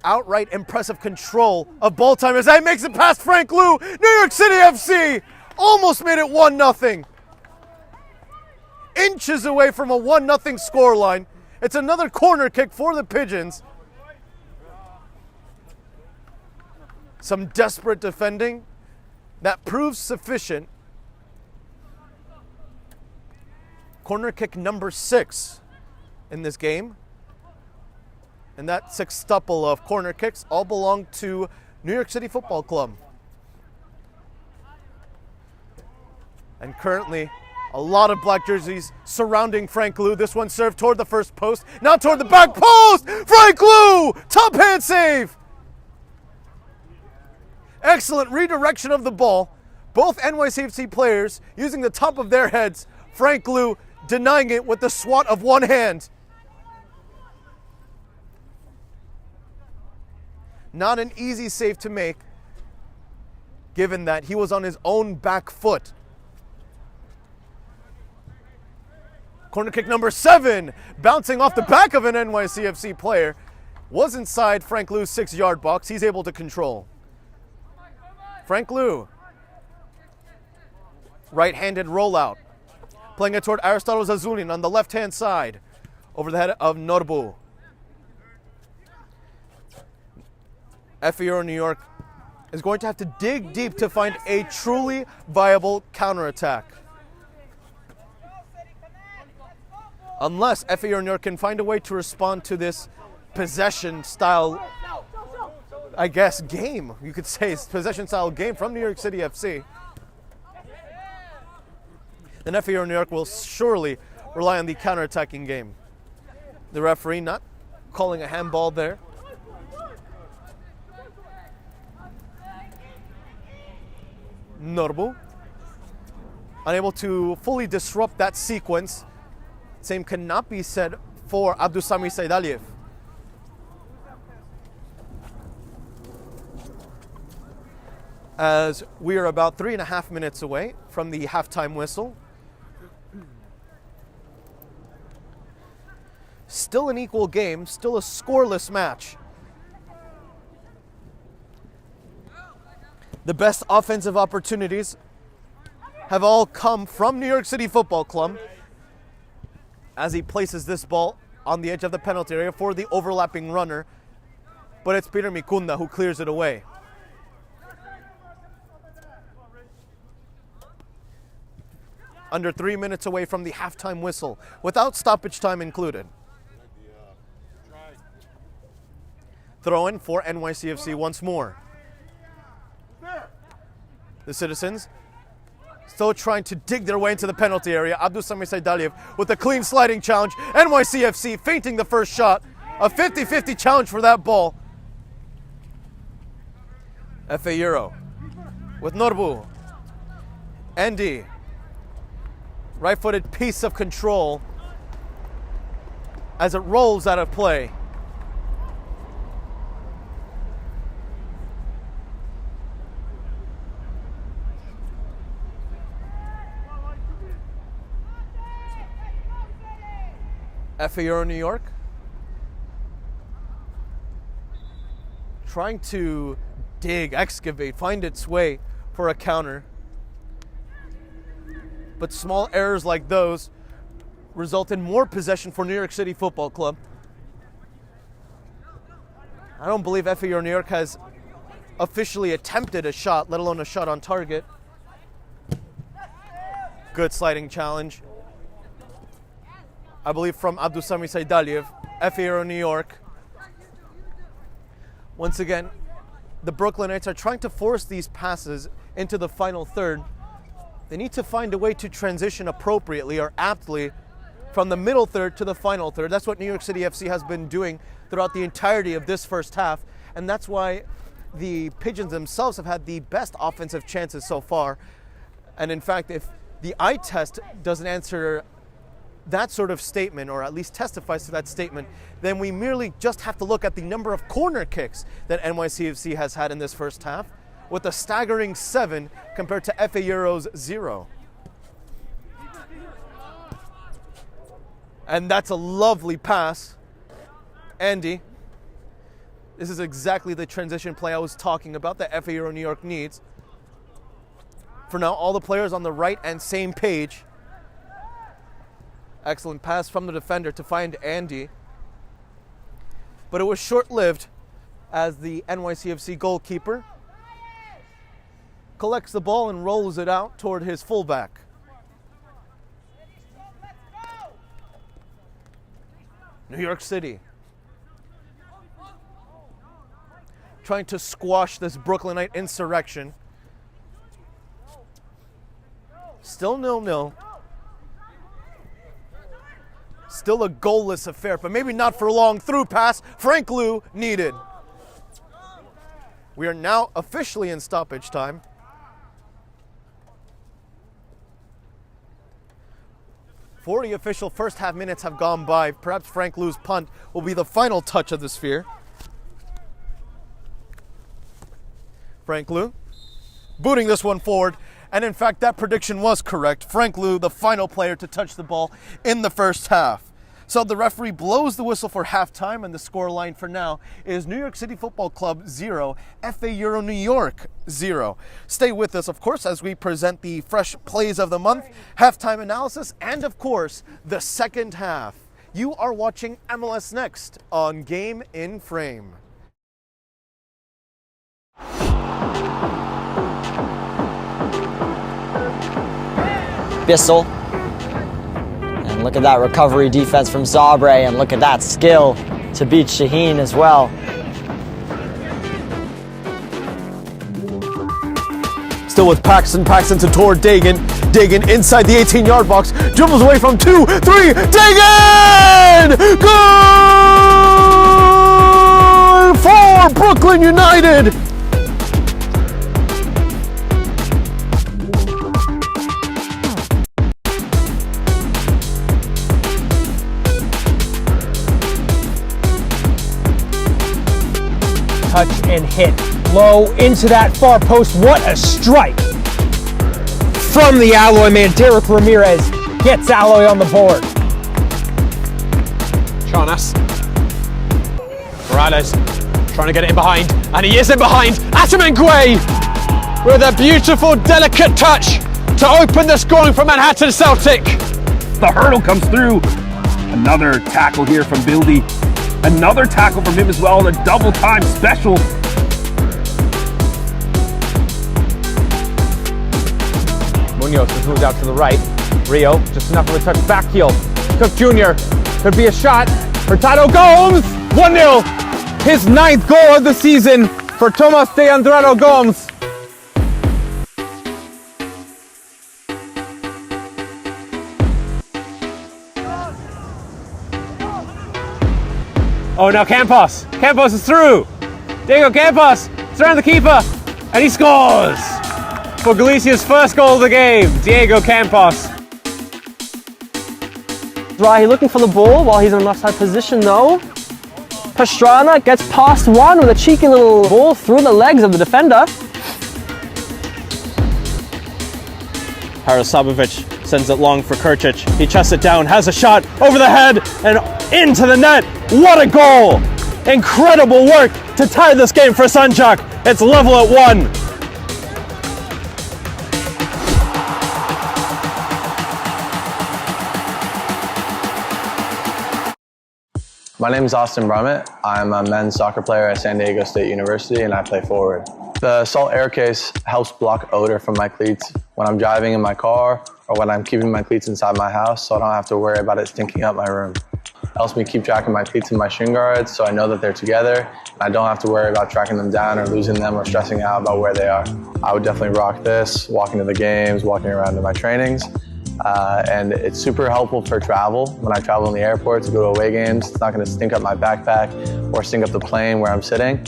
outright impressive control of ball time as he makes it past Frank Liu. New York City FC almost made it 1-0. Inches away from a 1-0 scoreline. It's another corner kick for the Pigeons. Some desperate defending that proves sufficient. Corner kick number 6 in this game. And that sextuple of corner kicks all belong to New York City Football Club. And currently, a lot of black jerseys surrounding Frank Liu. This one served toward the first post, now toward the back post. Frank Liu, top hand save. Excellent redirection of the ball. Both NYCFC players using the top of their heads. Frank Liu denying it with the swat of one hand. Not an easy save to make, given that he was on his own back foot. Corner kick number 7, bouncing off the back of an NYCFC player, was inside Frank Liu's 6-yard box. He's able to control. Frank Liu, right-handed rollout, playing it toward Aristotle Zazulin on the left-hand side, over the head of Norbu. FAU New York is going to have to dig deep to find a truly viable counterattack. Unless FAU New York can find a way to respond to this possession-style, I guess, game. You could say it's possession-style game from New York City FC. Then FAU New York will surely rely on the counterattacking game. The referee not calling a handball there. Norbu, unable to fully disrupt that sequence. Same cannot be said for Abdusami Saidaliev. As we are about 3.5 minutes away from the halftime whistle. Still an equal game, still a scoreless match. The best offensive opportunities have all come from New York City Football Club as he places this ball on the edge of the penalty area for the overlapping runner, but it's Peter Mikunda who clears it away. Under 3 minutes away from the halftime whistle, without stoppage time included. Throw in for NYCFC once more. The Citizens still trying to dig their way into the penalty area. Abdusami Saidaliev with a clean sliding challenge. NYCFC feinting the first shot. A 50-50 challenge for that ball. FA Euro with Norbu. Andy. Right-footed piece of control as it rolls out of play. FAU New York trying to dig, excavate, find its way for a counter. But small errors like those result in more possession for New York City Football Club. I don't believe FAU New York has officially attempted a shot, let alone a shot on target. Good sliding challenge. I believe from Abdusami Saidaliev, FA New York. Once again, the Brooklynites are trying to force these passes into the final third. They need to find a way to transition appropriately or aptly from the middle third to the final third. That's what New York City FC has been doing throughout the entirety of this first half, and that's why the Pigeons themselves have had the best offensive chances so far. And in fact, if the eye test doesn't answer that sort of statement, or at least testifies to that statement, then we merely just have to look at the number of corner kicks that NYCFC has had in this first half, with a staggering 7 compared to FA Euro's 0. And that's a lovely pass. Andy, this is exactly the transition play I was talking about that FA Euro New York needs. For now, all the players on the right and same page. Excellent pass from the defender to find Andy. But it was short-lived as the NYCFC goalkeeper collects the ball and rolls it out toward his fullback. New York City trying to squash this Brooklynite insurrection. Still 0-0. Still a goalless affair, but maybe not for long. Through pass, Frank Liu needed. We are now officially in stoppage time. 40 official first half minutes have gone by. Perhaps Frank Liu's punt will be the final touch of the sphere. Frank Liu booting this one forward. And in fact, that prediction was correct. Frank Liu, the final player to touch the ball in the first half. So the referee blows the whistle for halftime, and the scoreline for now is New York City Football Club 0, FA Euro New York 0. Stay with us, of course, as we present the fresh plays of the month, halftime analysis, and of course, the second half. You are watching MLS Next on Game in Frame. Bissell. And look at that recovery defense from Zabre, and look at that skill to beat Shaheen as well. Still with Paxton to toward Dagan. Dagan inside the 18-yard box, dribbles away from 2, 3, Dagan! Goal for Brooklyn United! Touch and hit low into that far post. What a strike from the Alloy man. Derek Ramirez gets Alloy on the board. Charnas. Morales trying to get it in behind, and he is in behind. Atamengwe with a beautiful, delicate touch to open the scoring for Manhattan Celtic. The hurdle comes through. Another tackle here from Bildy. Another tackle from him as well, and a double time special. Munoz has moved out to the right. Rio, just enough of a touch back heel. Cook Jr. could be a shot. Hurtado Gomes, 1-0. His 9th goal of the season for Tomas de Andrade Gomes. Oh, now Campos. Campos is through. Diego Campos, it's around the keeper, and he scores for Galicia's first goal of the game. Diego Campos. Rahi looking for the ball while he's in an offside position though. Pastrana gets past one with a cheeky little ball through the legs of the defender. Harasabovic sends it long for Kurcic. He chests it down, has a shot over the head and into the net. What a goal! Incredible work to tie this game for Sanjak. It's level at 1. My name is Austin Brummett. I'm a men's soccer player at San Diego State University and I play forward. The Salt Air Case helps block odor from my cleats when I'm driving in my car or when I'm keeping my cleats inside my house, so I don't have to worry about it stinking up my room. It helps me keep track of my cleats and my shin guards so I know that they're together and I don't have to worry about tracking them down or losing them or stressing out about where they are. I would definitely rock this, walking to the games, walking around to my trainings. And it's super helpful for travel. When I travel in the airport to go to away games, it's not going to stink up my backpack or stink up the plane where I'm sitting.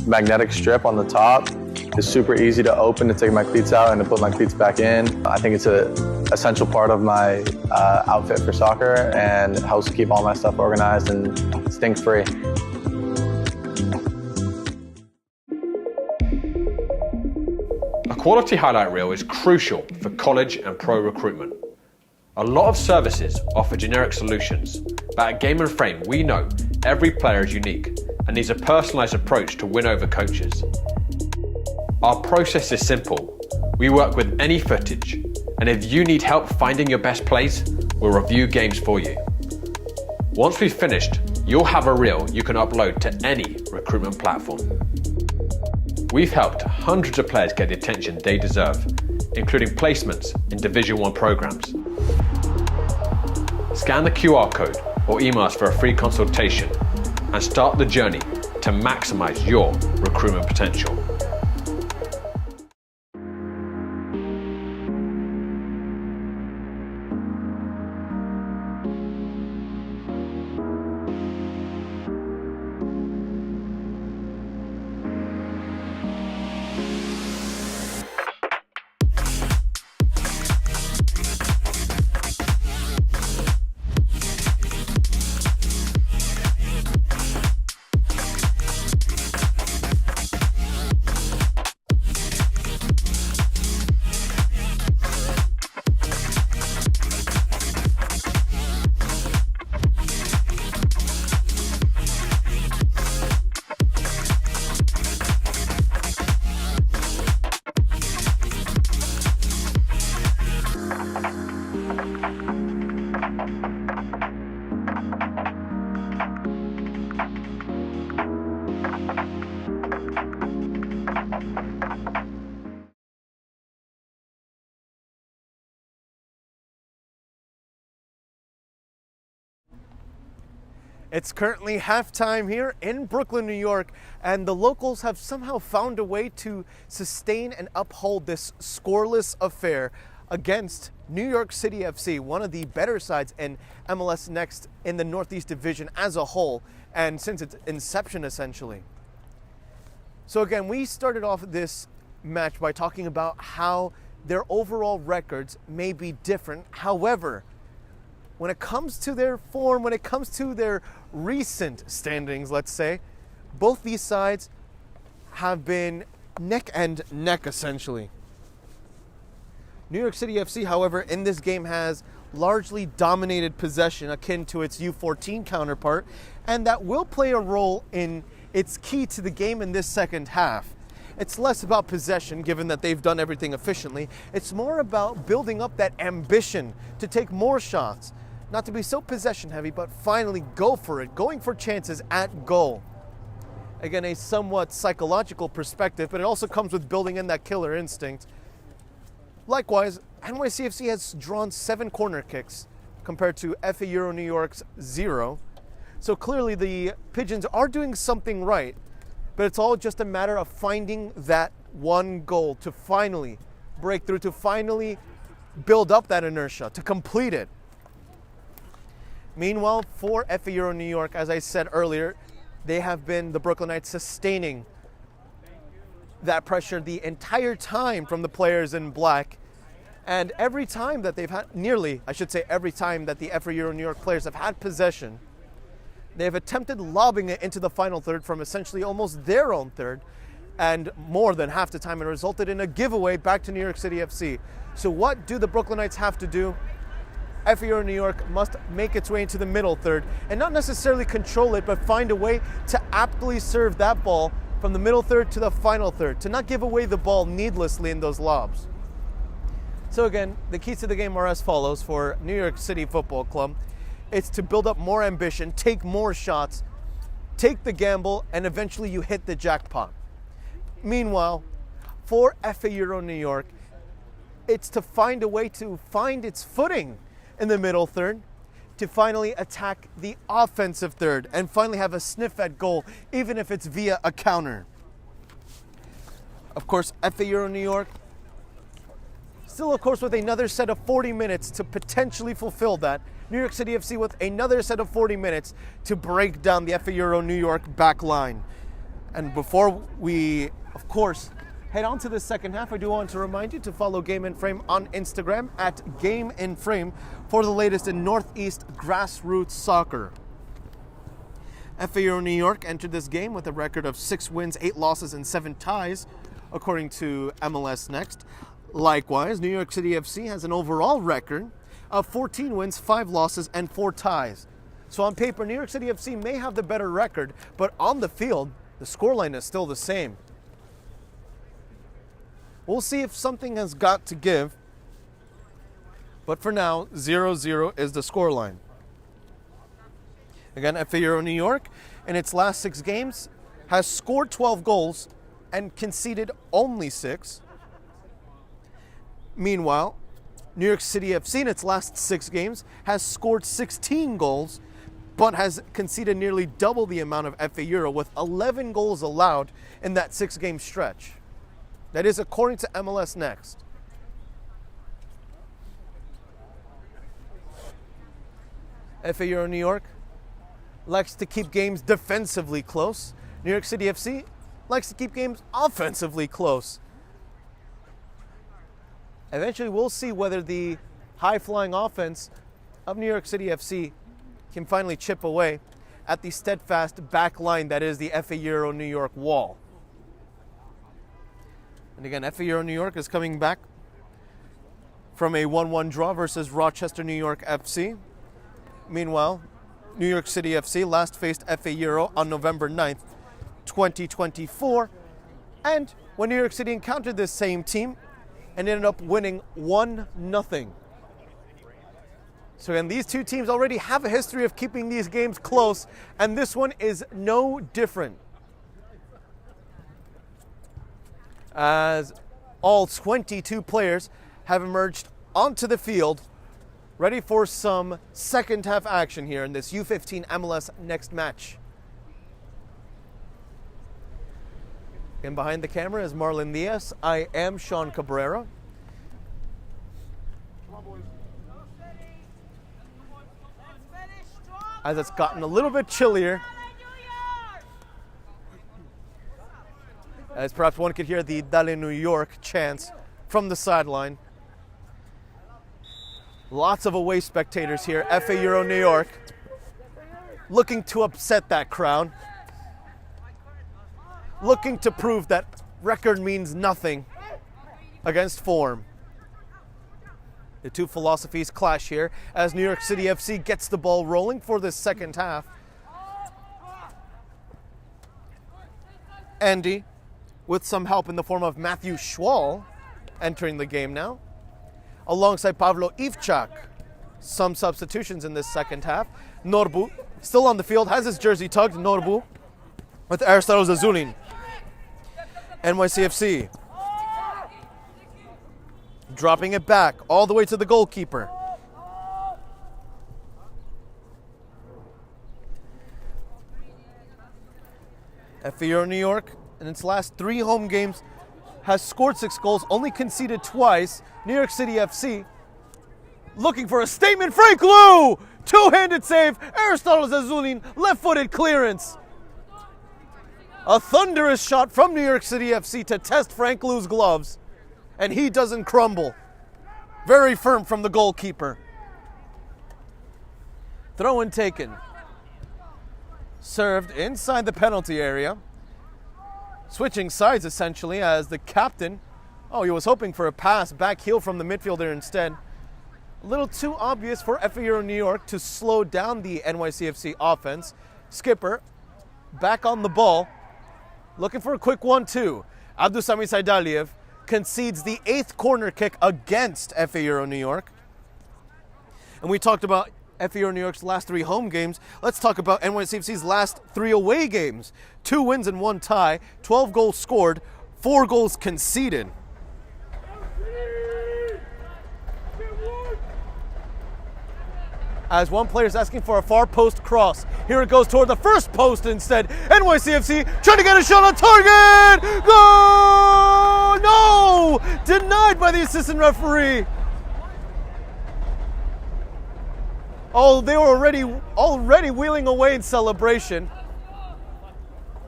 Magnetic strip on the top is super easy to open to take my cleats out and to put my cleats back in. I think it's an essential part of my outfit for soccer and helps keep all my stuff organized and stink-free. A quality highlight reel is crucial for college and pro recruitment. A lot of services offer generic solutions, but at Game & Frame we know every player is unique and needs a personalised approach to win over coaches. Our process is simple. We work with any footage, and if you need help finding your best plays, we'll review games for you. Once we've finished, you'll have a reel you can upload to any recruitment platform. We've helped hundreds of players get the attention they deserve, including placements in Division 1 programs. Scan the QR code or email us for a free consultation and start the journey to maximize your recruitment potential. It's currently halftime here in Brooklyn, New York, and the locals have somehow found a way to sustain and uphold this scoreless affair against New York City FC, one of the better sides in MLS Next in the Northeast Division as a whole, and since its inception essentially. So again, we started off this match by talking about how their overall records may be different. However, when it comes to their form, when it comes to their recent standings, let's say, both these sides have been neck and neck essentially. New York City FC, however, in this game has largely dominated possession akin to its U14 counterpart, and that will play a role in its key to the game in this second half. It's less about possession, given that they've done everything efficiently. It's more about building up that ambition to take more shots, not to be so possession heavy, but finally go for it, going for chances at goal. Again, a somewhat psychological perspective, but it also comes with building in that killer instinct. Likewise, NYCFC has drawn 7 corner kicks compared to FA Euro New York's 0. So clearly the Pigeons are doing something right, but it's all just a matter of finding that one goal to finally break through, to finally build up that inertia, to complete it. Meanwhile, for FA Euro New York, as I said earlier, they have been, the Brooklynites, sustaining that pressure the entire time from the players in black. And every time that they've had, every time that the FA Euro New York players have had possession, they've attempted lobbing it into the final third from essentially almost their own third, and more than half the time it resulted in a giveaway back to New York City FC. So what do the Brooklynites have to do? FA Euro New York must make its way into the middle third and not necessarily control it, but find a way to aptly serve that ball from the middle third to the final third, to not give away the ball needlessly in those lobs. So again, the keys to the game are as follows for New York City Football Club. It's to build up more ambition, take more shots, take the gamble, and eventually you hit the jackpot. Meanwhile, for FA Euro New York, it's to find a way to find its footing in the middle third, to finally attack the offensive third, and finally have a sniff at goal, even if it's via a counter. Of course, FA Euro New York, still of course with another set of 40 minutes to potentially fulfill that. New York City FC with another set of 40 minutes to break down the FA Euro New York back line. And before we, of course, head on to the second half, I do want to remind you to follow Game in Frame on Instagram at Game in Frame for the latest in Northeast grassroots soccer. FA Euro New York entered this game with a record of 6 wins, 8 losses, and 7 ties, according to MLS Next. Likewise, New York City FC has an overall record of 14 wins, 5 losses, and 4 ties. So on paper, New York City FC may have the better record, but on the field, the scoreline is still the same. We'll see if something has got to give, but for now, 0-0 is the scoreline. Again, FA Euro New York, in its last 6 games, has scored 12 goals and conceded only 6. Meanwhile, New York City FC in its last 6 games has scored 16 goals, but has conceded nearly double the amount of FA Euro, with 11 goals allowed in that 6-game stretch. That is according to MLS Next. FA Euro New York likes to keep games defensively close. New York City FC likes to keep games offensively close. Eventually, we'll see whether the high-flying offense of New York City FC can finally chip away at the steadfast back line that is the FA Euro New York wall. And again, FA Euro New York is coming back from a 1-1 draw versus Rochester New York FC. Meanwhile, New York City FC last faced FA Euro on November 9th, 2024. And when New York City encountered this same team, and ended up winning 1-0. So again, these two teams already have a history of keeping these games close, and this one is no different. As all 22 players have emerged onto the field, ready for some second half action here in this U15 MLS Next match. And behind the camera is Marlon Diaz. I am Sean Cabrera. As it's gotten a little bit chillier, as perhaps one could hear the Dale New York chants from the sideline. Lots of away spectators here. FA Euro New York looking to upset that crowd, looking to prove that record means nothing against form. The two philosophies clash here as New York City FC gets the ball rolling for this second half. Andy, with some help in the form of Matthew Schwal, entering the game now, alongside Pavlo Ivchak. Some substitutions in this second half. Norbu, still on the field, has his jersey tugged. Norbu with Aristotle Zazulin. NYCFC dropping it back all the way to the goalkeeper. FA Euro New York, in its last 3 home games, has scored 6 goals, only conceded twice. New York City FC looking for a statement. Frank Lou! Two-handed save. Aristotle Zazulin, left-footed clearance. A thunderous shot from New York City FC to test Frank Lou's gloves. And he doesn't crumble. Very firm from the goalkeeper. Throw in taken. Served inside the penalty area. Switching sides essentially as the captain, he was hoping for a pass back heel from the midfielder instead. A little too obvious for FA Euro New York to slow down the NYCFC offense. Skipper back on the ball, looking for a quick 1-2. Abdusami Saidaliev concedes the 8th corner kick against FA Euro New York. And we talked about FA Euro New York's last 3 home games, let's talk about NYCFC's last 3 away games. 2 wins and 1 tie, 12 goals scored, 4 goals conceded. As one player is asking for a far post cross. Here it goes toward the first post instead. NYCFC trying to get a shot on target! Goal! No! Denied by the assistant referee. Oh, they were already wheeling away in celebration.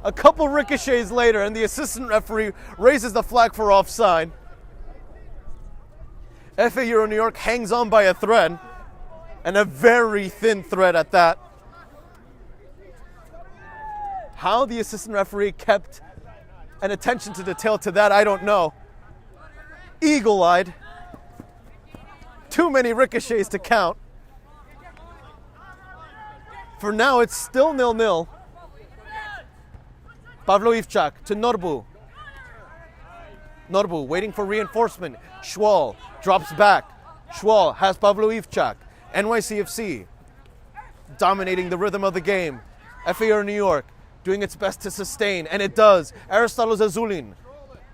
A couple ricochets later, and the assistant referee raises the flag for offside. FA Euro New York hangs on by a thread, and a very thin thread at that. How the assistant referee kept an attention to detail to that, I don't know. Eagle-eyed. Too many ricochets to count. For now, it's still 0-0. Pavlo Ivchak to Norbu. Norbu waiting for reinforcement. Schwal drops back. Schwal has Pavlo Ivchak. NYCFC dominating the rhythm of the game. FA Euro New York doing its best to sustain, and it does. Aristotle Zazulin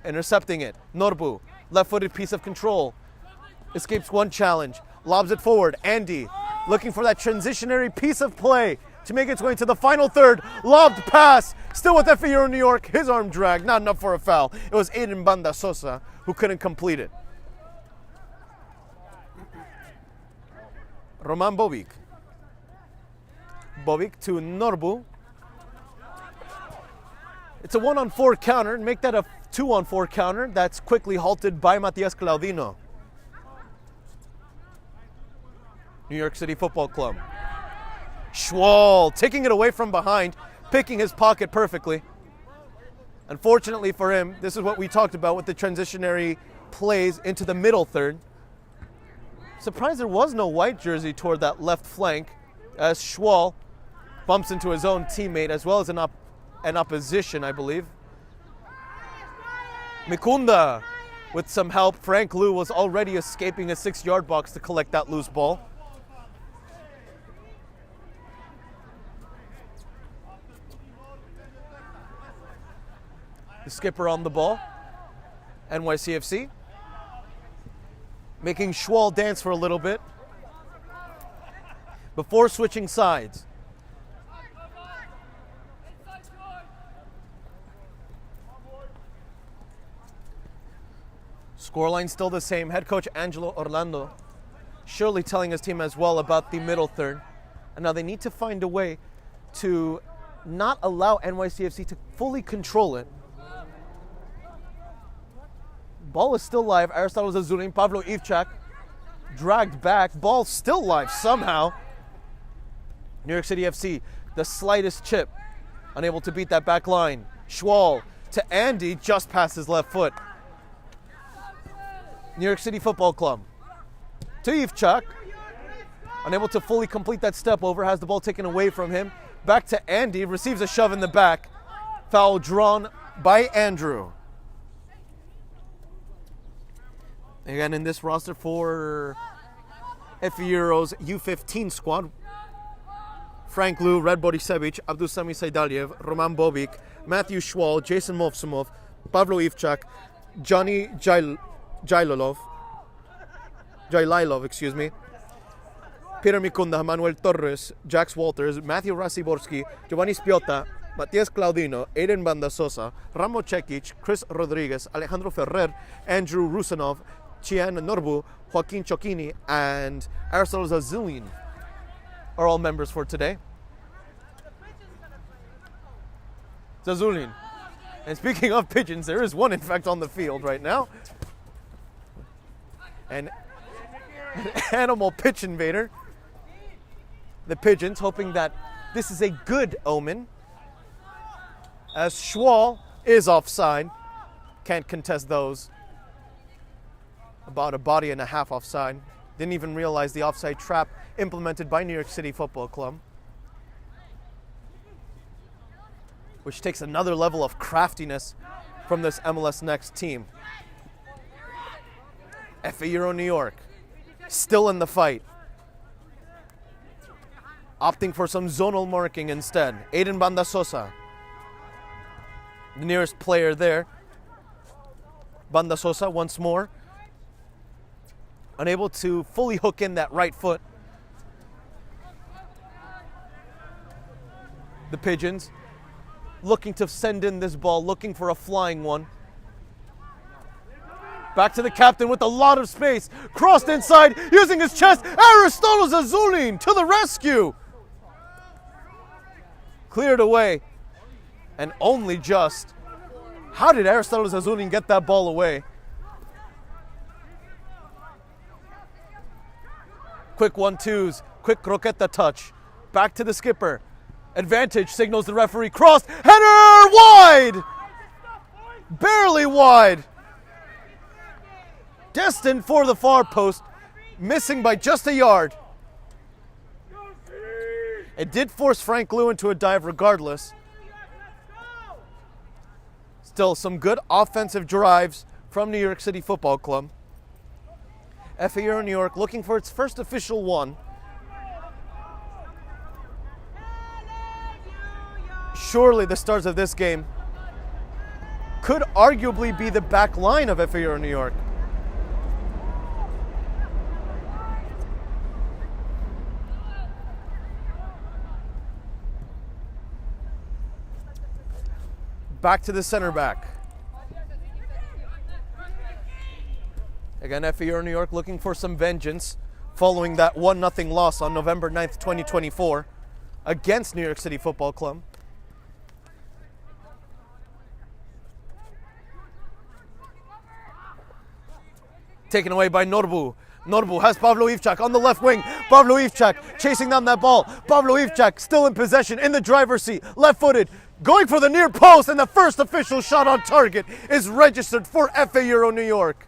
intercepting it. Norbu, left-footed piece of control. Escapes one challenge. Lobs it forward. Andy looking for that transitionary piece of play to make its way to the final third. Lobbed pass. Still with FA Euro New York. His arm dragged. Not enough for a foul. It was Aiden Banda Sosa who couldn't complete it. Roman Bobic. Bobic to Norbu. It's a 1-on-4 counter. Make that a 2-on-4 counter. That's quickly halted by Matias Claudino. New York City Football Club. Schwal taking it away from behind, picking his pocket perfectly. Unfortunately for him, this is what we talked about with the transitionary plays into the middle third. Surprised there was no white jersey toward that left flank as Schwal bumps into his own teammate as well as an opposition, I believe. Mikunda with some help. Frank Liu was already escaping a 6-yard box to collect that loose ball. The skipper on the ball. NYCFC. Making Schwal dance for a little bit before switching sides. Scoreline still the same. Head coach Angelo Orlando surely telling his team as well about the middle third. And now they need to find a way to not allow NYCFC to fully control it. Ball is still live. Aristotle Zazulin, Pavlo Ivchak dragged back. Ball still live somehow. New York City FC, the slightest chip. Unable to beat that back line. Schwal to Andy, just past his left foot. New York City Football Club. To Ivchak. Unable to fully complete that step over. Has the ball taken away from him. Back to Andy. Receives a shove in the back. Foul drawn by Andrew. Again, in this roster for FA Euro's U15 squad, Frank Liu, Red Borisevic, Abdusami Saidaliev, Roman Bobic, Matthew Schwal, Jason Movsumov, Pavlo Ivchak, Johnny Jaililov, Peter Mikunda, Manuel Torres, Jax Walters, Matthew Rasiborski, Giovanni Spiota, Matias Claudino, Aiden Banda Sosa, Ramo Cekic, Chris Rodriguez, Alejandro Ferrer, Andrew Rusanov, Chian Norbu, Joaquin Chocchini, and Aristotle Zazulin are all members for today. Zazulin. And speaking of pigeons, there is one in fact on the field right now. An animal pitch invader. The pigeons hoping that this is a good omen, as Schwal is offside. Can't contest those. About a body and a half offside. Didn't even realize the offside trap implemented by New York City Football Club, which takes another level of craftiness from this MLS Next team. FA Euro New York, still in the fight. opting for some zonal marking instead. Aiden Bandasosa, the nearest player there. Bandasosa once more, unable to fully hook in that right foot. The Pigeons looking to send in this ball, looking for a flying one. Back to the captain with a lot of space. Crossed inside, using his chest. Aristotle Zazulin to the rescue. Cleared away, and only just. How did Aristotle Zazulin get that ball away? Quick 1-2s, quick croqueta touch. Back to the skipper. Advantage, signals the referee. Crossed, header wide! Barely wide. Destined for the far post, missing by just a yard. It did force Frank Liu into a dive regardless. Still some good offensive drives from New York City Football Club. FAU New York looking for its first official one. Surely the stars of this game could arguably be the back line of FAU New York. Back to the center back. Again, FAU New York looking for some vengeance following that 1-0 loss on November 9th, 2024 against New York City Football Club. Taken away by Norbu. Norbu has Pavlo Ivchak on the left wing. Pavlo Ivchak chasing down that ball. Pavlo Ivchak still in possession, in the driver's seat, left-footed, going for the near post, and the first official shot on target is registered for FAU New York.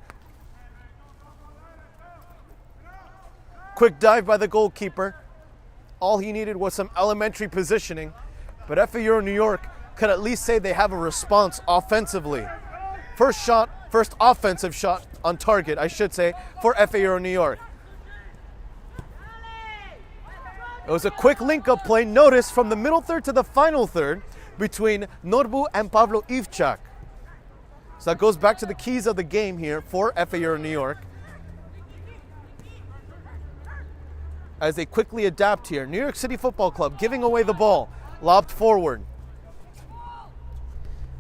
Quick dive by the goalkeeper. All he needed was some elementary positioning, but FAU New York could at least say they have a response offensively. First offensive shot on target, I should say, for FAU New York. It was a quick link-up play, notice, from the middle third to the final third between Norbu and Pavlo Ivchak. So that goes back to the keys of the game here for FAU New York. As they quickly adapt here, New York City Football Club giving away the ball, lobbed forward.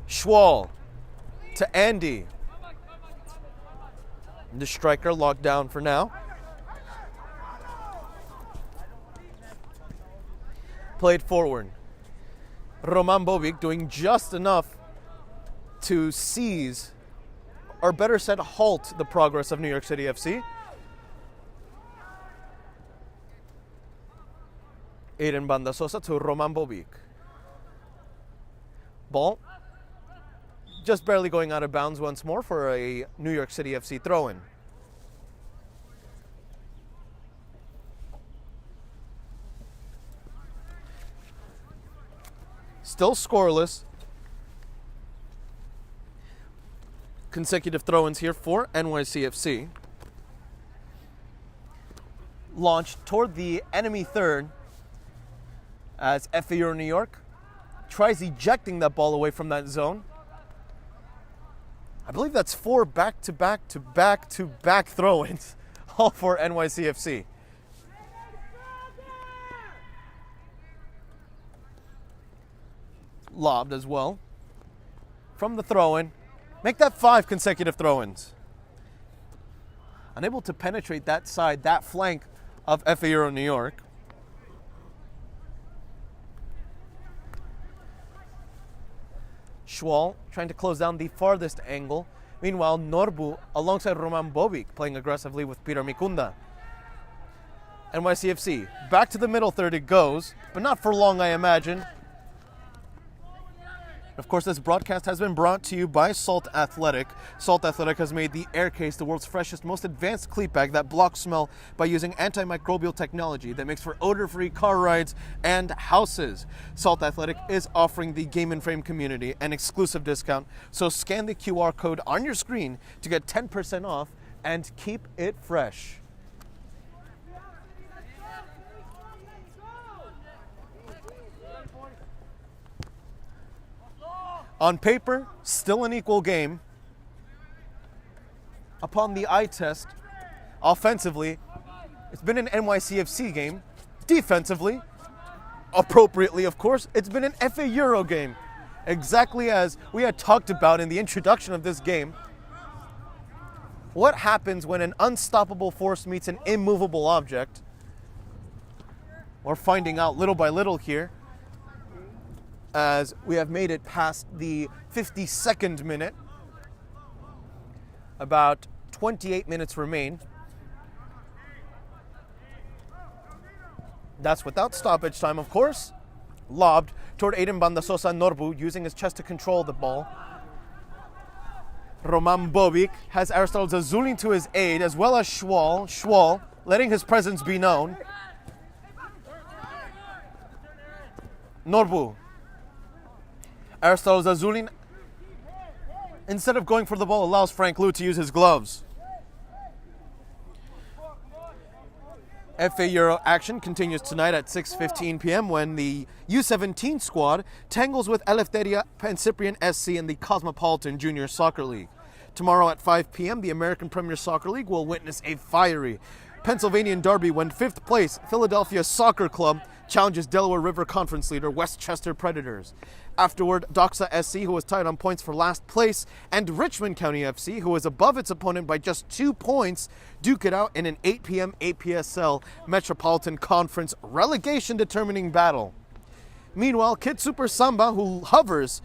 Schwal to Andy. The striker locked down for now. Played forward. Roman Bobic doing just enough to seize, or better said, halt the progress of New York City FC. Aiden Bandasosa to Roman Bobic. Ball just barely going out of bounds once more for a New York City FC throw-in. Still scoreless. Consecutive throw-ins here for NYCFC. Launched toward the enemy third as FAU New York tries ejecting that ball away from that zone. I believe that's 4 back-to-back throw-ins, all for NYCFC. Lobbed as well from the throw-in. Make that 5 consecutive throw-ins. Unable to penetrate that side, that flank of FAU New York. Schwal trying to close down the farthest angle. Meanwhile, Norbu alongside Roman Bobic playing aggressively with Peter Mikunda. NYCFC back to the middle third it goes, but not for long, I imagine. Of course, this broadcast has been brought to you by Salt Athletic. Salt Athletic has made the Aircase the world's freshest, most advanced cleat bag that blocks smell by using antimicrobial technology that makes for odor-free car rides and houses. Salt Athletic is offering the Game and Frame community an exclusive discount, so scan the QR code on your screen to get 10% off and keep it fresh. On paper, still an equal game. Upon the eye test, offensively, it's been an NYCFC game. Defensively, appropriately of course, it's been an FA Euro game. Exactly as we had talked about in the introduction of this game. What happens when an unstoppable force meets an immovable object? We're finding out little by little here as we have made it past the 52nd minute. About 28 minutes remain. That's without stoppage time, of course. Lobbed toward Aiden Bandasosa Norbu, using his chest to control the ball. Roman Bobic has Aristotle Zazulin to his aid, as well as Schwal. Schwal letting his presence be known. Norbu. Aristotle Zazulin, instead of going for the ball, allows Frank Liu to use his gloves. FA Euro action continues tonight at 6:15 p.m. when the U17 squad tangles with Eleftheria Pencyprian SC in the Cosmopolitan Junior Soccer League. Tomorrow at 5 p.m., the American Premier Soccer League will witness a fiery Pennsylvanian derby when 5th place Philadelphia Soccer Club challenges Delaware River Conference leader Westchester Predators. Afterward, Doxa SC, who was tied on points for last place, and Richmond County FC, who was above its opponent by just 2 points, duke it out in an 8 p.m. APSL Metropolitan Conference relegation determining battle. Meanwhile, Kid Super Samba, who hovers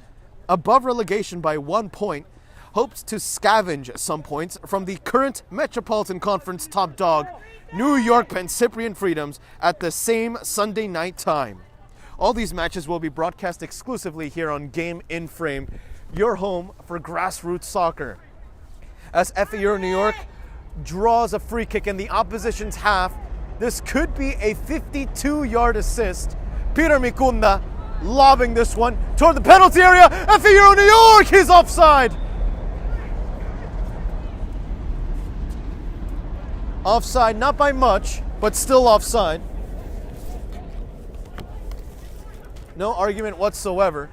above relegation by 1 point, hopes to scavenge some points from the current Metropolitan Conference top dog, New York Pencyprian Freedoms, at the same Sunday night time. All these matches will be broadcast exclusively here on Game in Frame, your home for grassroots soccer. As FA Euro New York draws a free kick in the opposition's half, this could be a 52-yard assist. Peter Mikunda lobbing this one toward the penalty area. FA Euro New York, he's offside. Offside, not by much, but still offside. No argument whatsoever.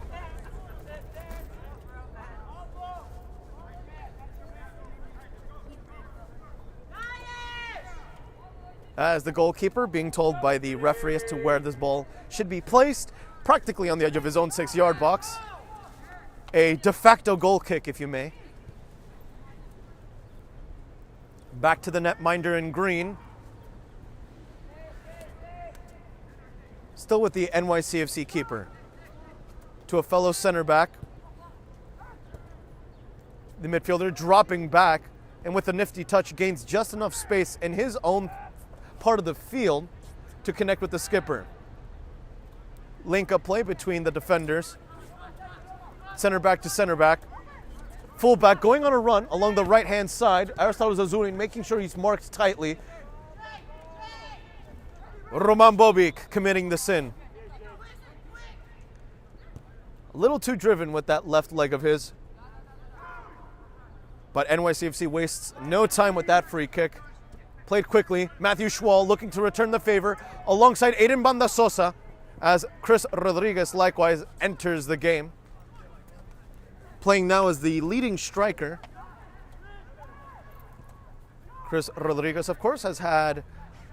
As the goalkeeper being told by the referee as to where this ball should be placed, practically on the edge of his own 6-yard box. A de facto goal kick, if you may. Back to the netminder in green. Still with the NYCFC keeper. To a fellow center back. The midfielder dropping back, and with a nifty touch gains just enough space in his own part of the field to connect with the skipper. Link up play between the defenders. Center back to center back. Fullback going on a run along the right-hand side. Aristotle Zazulin making sure he's marked tightly. Roman Bobic committing the sin. A little too driven with that left leg of his. But NYCFC wastes no time with that free kick. Played quickly. Matthew Schwal looking to return the favor alongside Aiden Bandasosa as Chris Rodriguez likewise enters the game. Playing now as the leading striker. Chris Rodriguez, of course, has had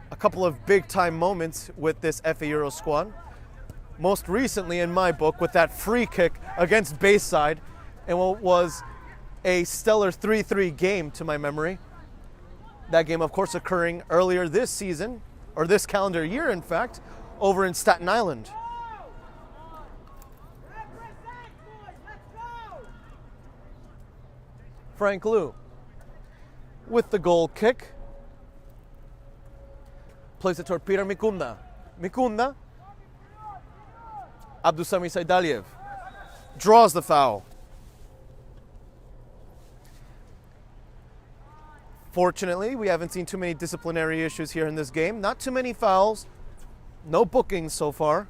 a couple of big-time moments with this FA Euro squad. Most recently, in my book, with that free kick against Bayside, and what was a stellar 3-3 game to my memory. That game, of course, occurring earlier this season, or this calendar year, in fact, over in Staten Island. Frank Liu with the goal kick. Plays it toward Peter Mikunda. Mikunda. Abdusami Saidaliev draws the foul. Fortunately, we haven't seen too many disciplinary issues here in this game. Not too many fouls. No bookings so far.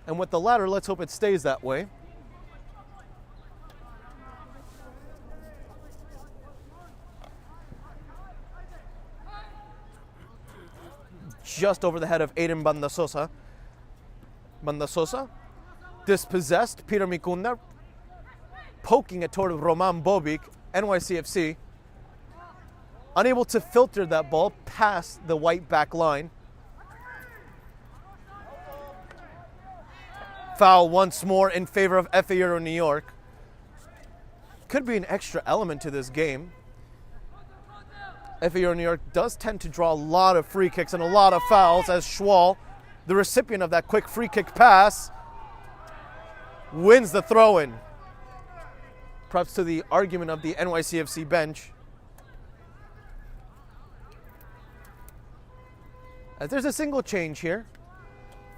And with the latter, let's hope it stays that way. Just over the head of Aiden Bandasosa. Bandasosa dispossessed. Peter Mikunda poking it toward Roman Bobic, NYCFC. Unable to filter that ball past the white back line. Foul once more in favor of FA Euro New York. Could be an extra element to this game. FA Euro New York does tend to draw a lot of free kicks and a lot of fouls, as Schwal, the recipient of that quick free kick pass, wins the throw-in. Perhaps to the argument of the NYCFC bench. As there's a single change here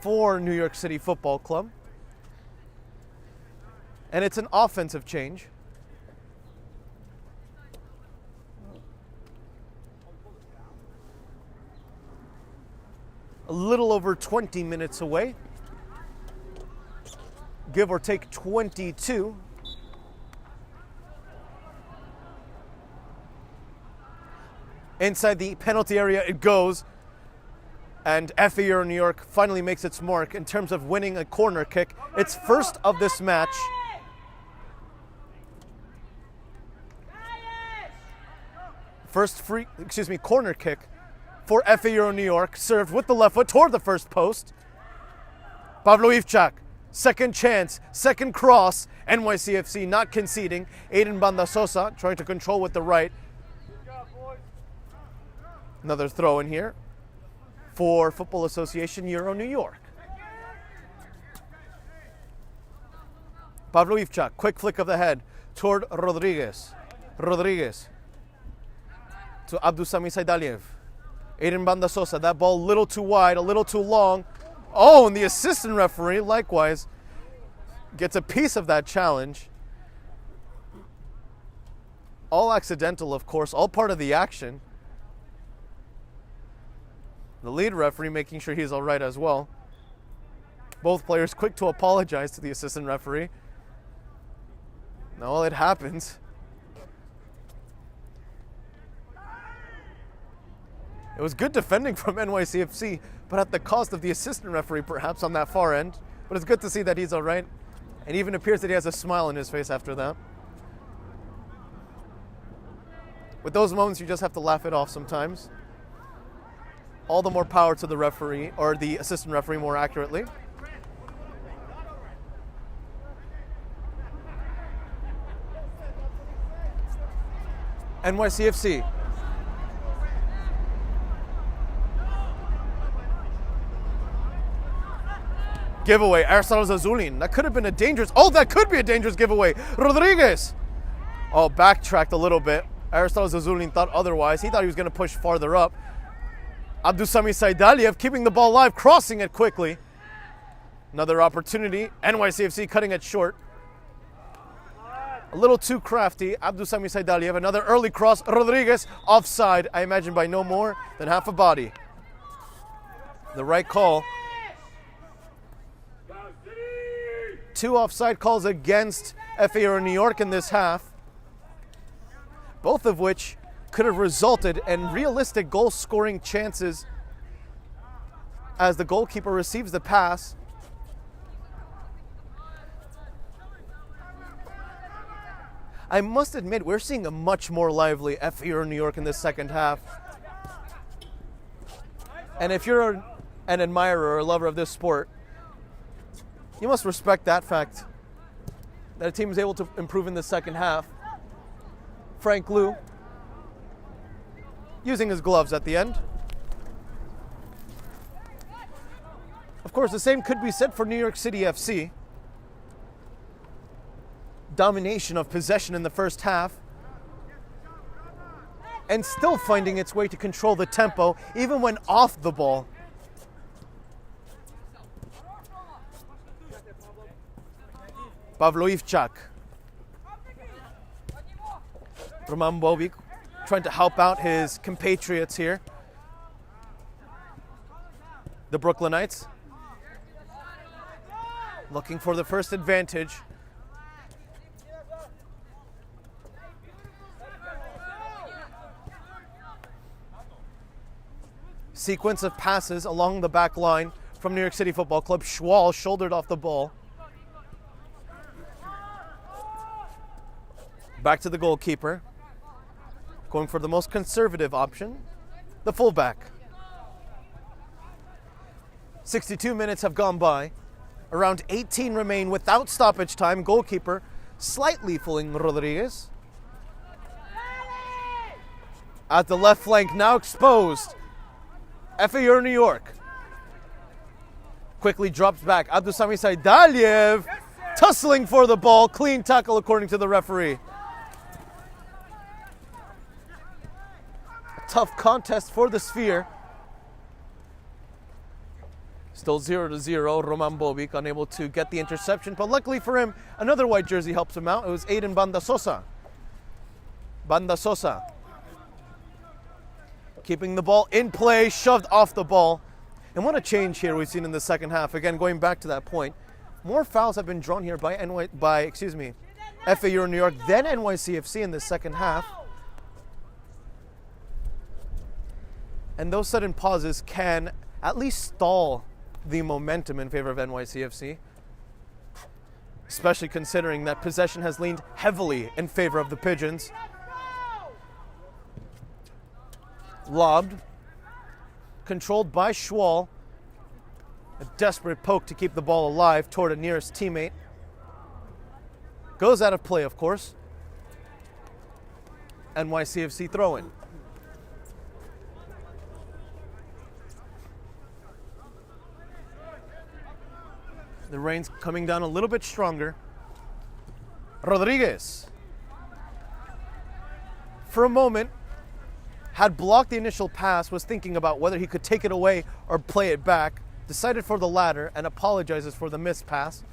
for New York City Football Club. And it's an offensive change. A little over 20 minutes away. Give or take 22. Inside the penalty area it goes. And FA Euro New York finally makes its mark in terms of winning a corner kick. It's first of this match. First corner kick for FA Euro New York, served with the left foot toward the first post. Pavlo Ivchak, second chance, second cross. NYCFC not conceding. Aiden Bandasosa trying to control with the right. Another throw in here for Football Association Euro New York. Pavlo Ivchak, quick flick of the head toward Rodriguez. Rodriguez to Abdusami Saidaliev. Aiden Bandasosa, that ball a little too wide, a little too long. Oh, and the assistant referee likewise gets a piece of that challenge. All accidental, of course, all part of the action. The lead referee making sure he's all right as well. Both players quick to apologize to the assistant referee. No, it happens. It was good defending from NYCFC, but at the cost of the assistant referee perhaps on that far end. But it's good to see that he's all right. And even appears that he has a smile on his face after that. With those moments, you just have to laugh it off sometimes. All the more power to the referee, or the assistant referee more accurately. NYCFC. Giveaway, Aristotle Zazulin. That could have been a dangerous, that could be a dangerous giveaway. Rodriguez. Oh, backtracked a little bit. Aristotle Zazulin thought otherwise. He thought he was going to push farther up. Abdusami Saidaliev keeping the ball alive, crossing it quickly. Another opportunity. NYCFC cutting it short. A little too crafty. Abdusami Saidaliev, another early cross. Rodriguez offside, I imagine by no more than half a body. The right call. 2 offside calls against FA Euro New York in this half. Both of which could have resulted in realistic goal-scoring chances as the goalkeeper receives the pass. I must admit, we're seeing a much more lively FA Euro New York in this second half. And if you're an admirer or a lover of this sport, you must respect that fact, that a team is able to improve in the second half. Frank Liu using his gloves at the end. Of course, the same could be said for New York City FC. Domination of possession in the first half, and still finding its way to control the tempo, even when off the ball. Pavlo Ivchak. Roman Bobic trying to help out his compatriots here. The Brooklynites looking for the first advantage. Sequence of passes along the back line from New York City Football Club. Schwal shouldered off the ball. Back to the goalkeeper. Going for the most conservative option, the fullback. 62 minutes have gone by. Around 18 remain without stoppage time. Goalkeeper slightly fooling Rodriguez. At the left flank, now exposed. FAU New York. Quickly drops back. Abdusami Saidaliev tussling for the ball. Clean tackle according to the referee. Tough contest for the Sphere. Still 0-0. Roman Bobic unable to get the interception, but luckily for him, another white jersey helps him out. It was Aiden Banda Sosa. Banda Sosa. Keeping the ball in play, shoved off the ball. And what a change here we've seen in the second half. Again, going back to that point, more fouls have been drawn here by FAU New York than NYCFC in the second half. And those sudden pauses can at least stall the momentum in favor of NYCFC, especially considering that possession has leaned heavily in favor of the Pigeons. Lobbed, controlled by Schwal. A desperate poke to keep the ball alive toward a nearest teammate. Goes out of play, of course. NYCFC throw-in. The rain's coming down a little bit stronger. Rodriguez, for a moment, had blocked the initial pass, was thinking about whether he could take it away or play it back. Decided for the latter and apologizes for the missed pass.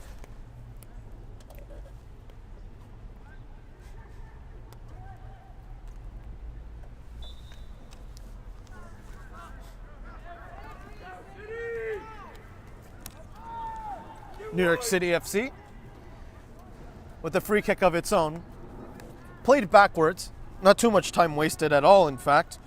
New York City FC, with a free kick of its own, played backwards. Not too much time wasted at all, in fact.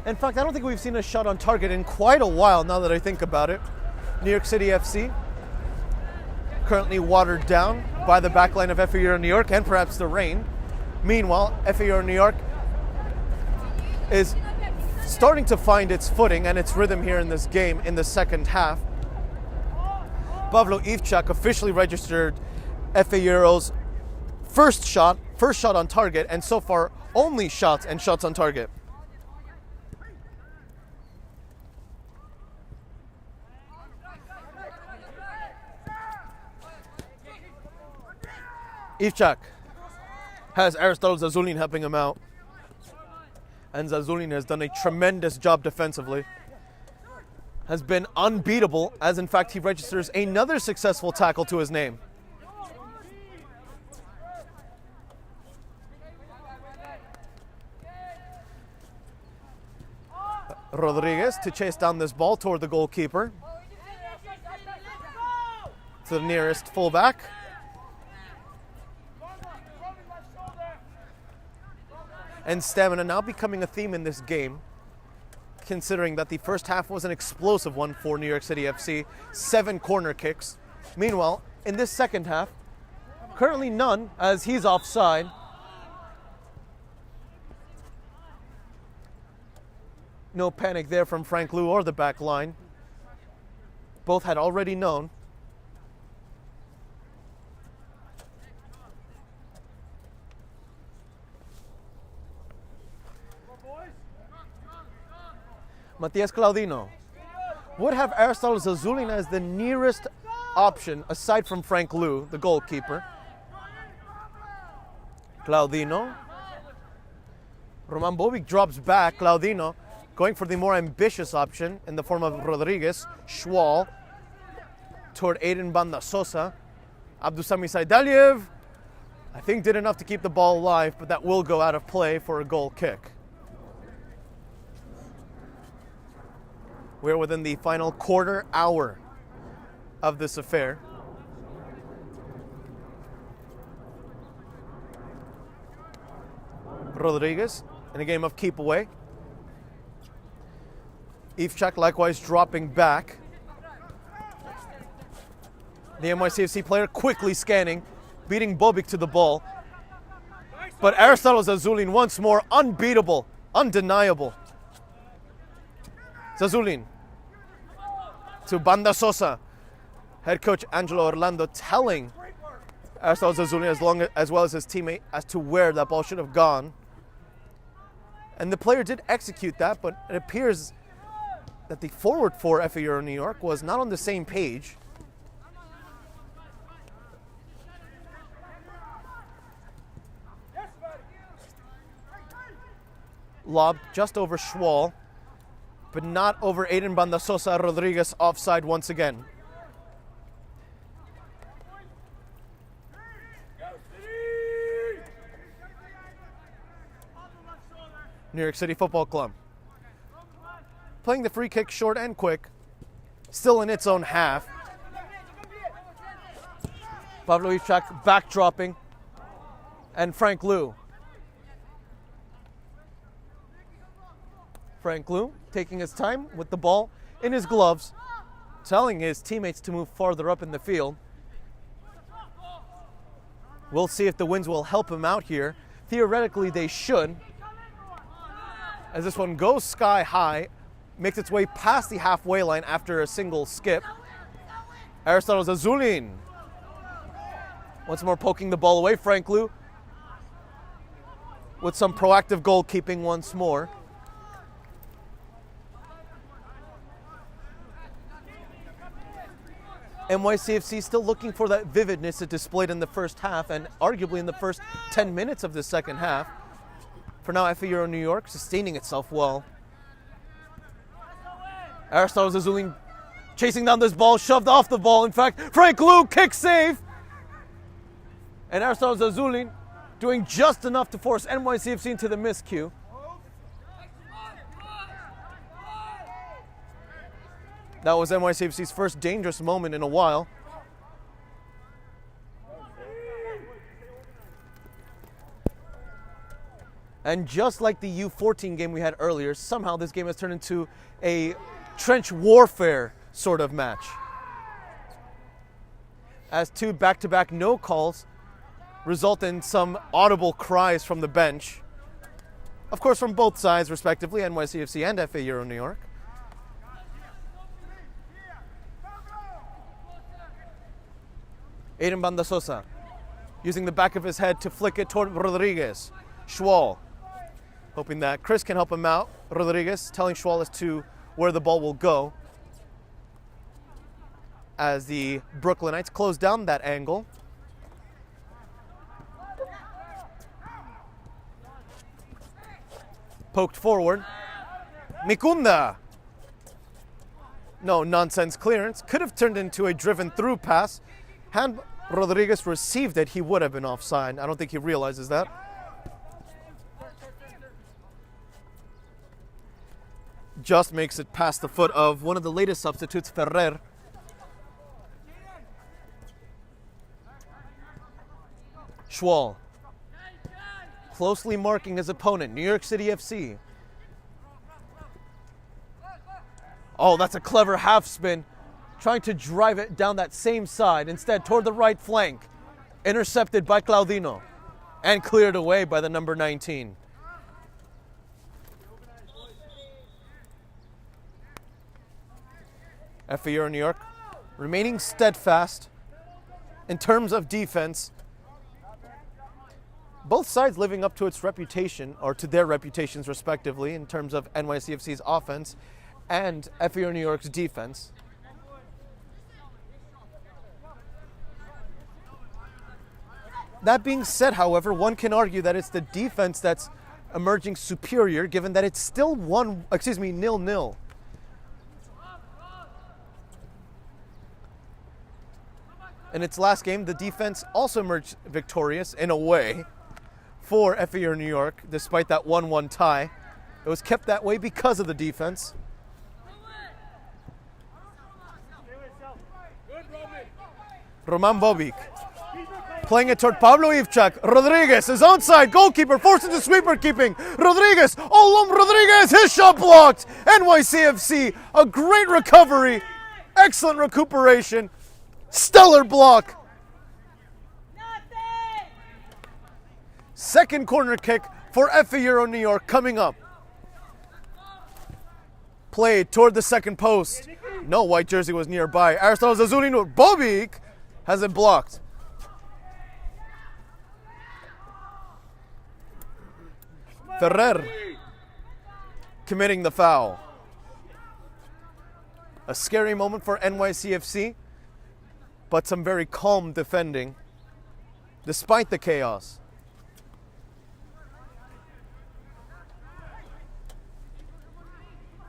In fact, I don't think we've seen a shot on target in quite a while, now that I think about it. New York City FC, currently watered down by the backline of FAU New York and perhaps the rain. Meanwhile, FAU New York is starting to find its footing and its rhythm here in this game in the second half. Pavlo Ivchak officially registered FAU's first shot on target, and so far only shots on target. Ivchak has Aristotle Zazulin helping him out. And Zazulin has done a tremendous job defensively. Has been unbeatable, as in fact he registers another successful tackle to his name. Rodriguez to chase down this ball toward the goalkeeper. To the nearest fullback. And stamina now becoming a theme in this game, considering that the first half was an explosive one for New York City FC, 7 corner kicks. Meanwhile, in this second half, currently none, as he's offside. No panic there from Frank Liu or the back line. Both had already known. Matias Claudino would have Aristotle Zazulin as the nearest option aside from Frank Liu, the goalkeeper. Claudino. Roman Bobic drops back. Claudino going for the more ambitious option in the form of Rodriguez. Schwal toward Aiden Banda Sosa. Abdusami Saidaliev, I think, did enough to keep the ball alive, but that will go out of play for a goal kick. We're within the final quarter hour of this affair. Rodriguez in a game of keep away. Ivchak likewise dropping back. The NYCFC player quickly scanning, beating Bobik to the ball. But Aristotle Zazulin once more unbeatable, undeniable. Zazulin to Banda Sosa. Head coach Angelo Orlando telling Aristotle Zazulin as well as his teammate as to where that ball should have gone. And the player did execute that, but it appears that the forward for FA Euro New York was not on the same page. Lob just over Schwal, but not over Aiden Bandasosa Rodriguez, offside once again. New York City Football Club playing the free kick short and quick, still in its own half. Pablo Ivchak backdropping, and Frank Liu. Frank Liu taking his time with the ball in his gloves, telling his teammates to move farther up in the field. We'll see if the winds will help him out here. Theoretically, they should, as this one goes sky high, makes its way past the halfway line after a single skip. Aristotle Zazulin once more poking the ball away. Frank Liu with some proactive goalkeeping once more. NYCFC still looking for that vividness it displayed in the first half and arguably in the first 10 minutes of the second half. For now, FA Euro New York sustaining itself well. Aristotle Zazulin chasing down this ball, shoved off the ball. In fact, Frank Liu kick save. And Aristotle Zazulin doing just enough to force NYCFC into the miscue. That was NYCFC's first dangerous moment in a while. And just like the U14 game we had earlier, somehow this game has turned into a trench warfare sort of match. As two back-to-back no calls result in some audible cries from the bench. Of course, from both sides, respectively, NYCFC and FA Euro New York. Aiden Bandasosa using the back of his head to flick it toward Rodriguez. Schwal hoping that Chris can help him out. Rodriguez telling Schwal as to where the ball will go as the Brooklynites close down that angle. Poked forward. Mikunda. No nonsense clearance. Could have turned into a driven through pass. Had Rodriguez received it, he would have been offside. I don't think he realizes that. Just makes it past the foot of one of the latest substitutes, Ferrer. Schwal closely marking his opponent, New York City FC. Oh, that's a clever half spin. Trying to drive it down that same side, instead toward the right flank. Intercepted by Claudino and cleared away by the number 19. FA Euro New York remaining steadfast in terms of defense. Both sides living up to its reputation, or to their reputations respectively, in terms of NYCFC's offense and FA Euro New York's defense. That being said, however, one can argue that it's the defense that's emerging superior, given that it's still 0-0. In its last game, the defense also emerged victorious in a way for FA Euro New York, despite that 1-1 tie. It was kept that way because of the defense. Roman Bobik Playing it toward Pablo Ivchak. Rodriguez is onside. Goalkeeper forced into sweeper keeping. Rodriguez. Rodriguez. His shot blocked. NYCFC. A great recovery. Excellent recuperation. Stellar block. Second corner kick for FC Euro New York coming up. Played toward the second post. No white jersey was nearby. Aristotle Zazulin. Bobik has it blocked. Ferrer committing the foul. A scary moment for NYCFC, but some very calm defending despite the chaos.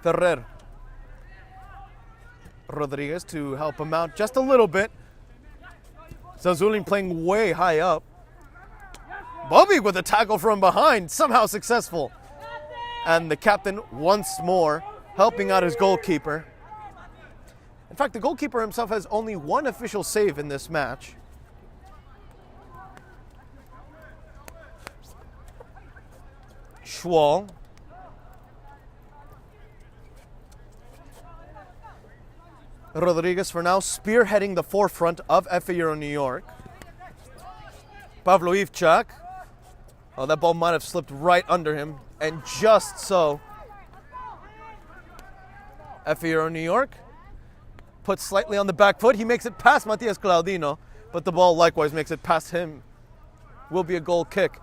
Ferrer. Rodriguez to help him out just a little bit. Zazulin playing way high up. Bobby with a tackle from behind, somehow successful. And the captain once more helping out his goalkeeper. In fact, the goalkeeper himself has only one official save in this match. Schwal. Rodriguez for now spearheading the forefront of FC Euro New York. Pavlo Ivchak. Oh, that ball might have slipped right under him, and just so. FC Euro New York put slightly on the back foot. He makes it past Matias Claudino, but the ball likewise makes it past him. Will be a goal kick.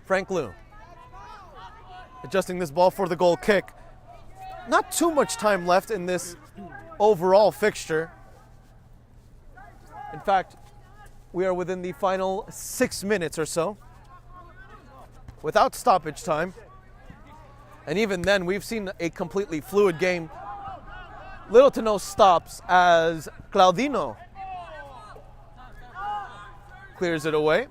Frank Liu adjusting this ball for the goal kick. Not too much time left in this overall fixture. In fact, we are within the final 6 minutes or so without stoppage time. And even then, we've seen a completely fluid game. Little to no stops as Claudino clears it away.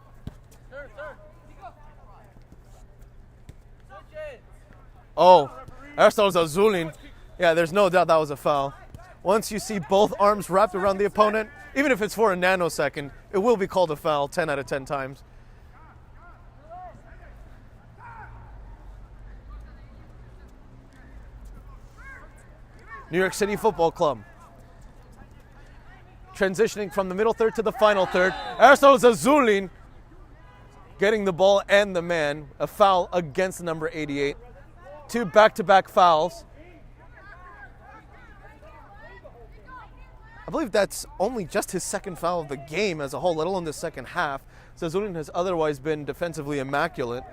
Oh, Aristotle Zazulin. Yeah, there's no doubt that was a foul. Once you see both arms wrapped around the opponent, even if it's for a nanosecond, it will be called a foul 10 out of 10 times. New York City Football Club. Transitioning from the middle third to the final third. Aristotle Zazulin getting the ball and the man. A foul against number 88. 2 back-to-back fouls. I believe that's only just his second foul of the game as a whole, let alone the second half. Zazulin has otherwise been defensively immaculate.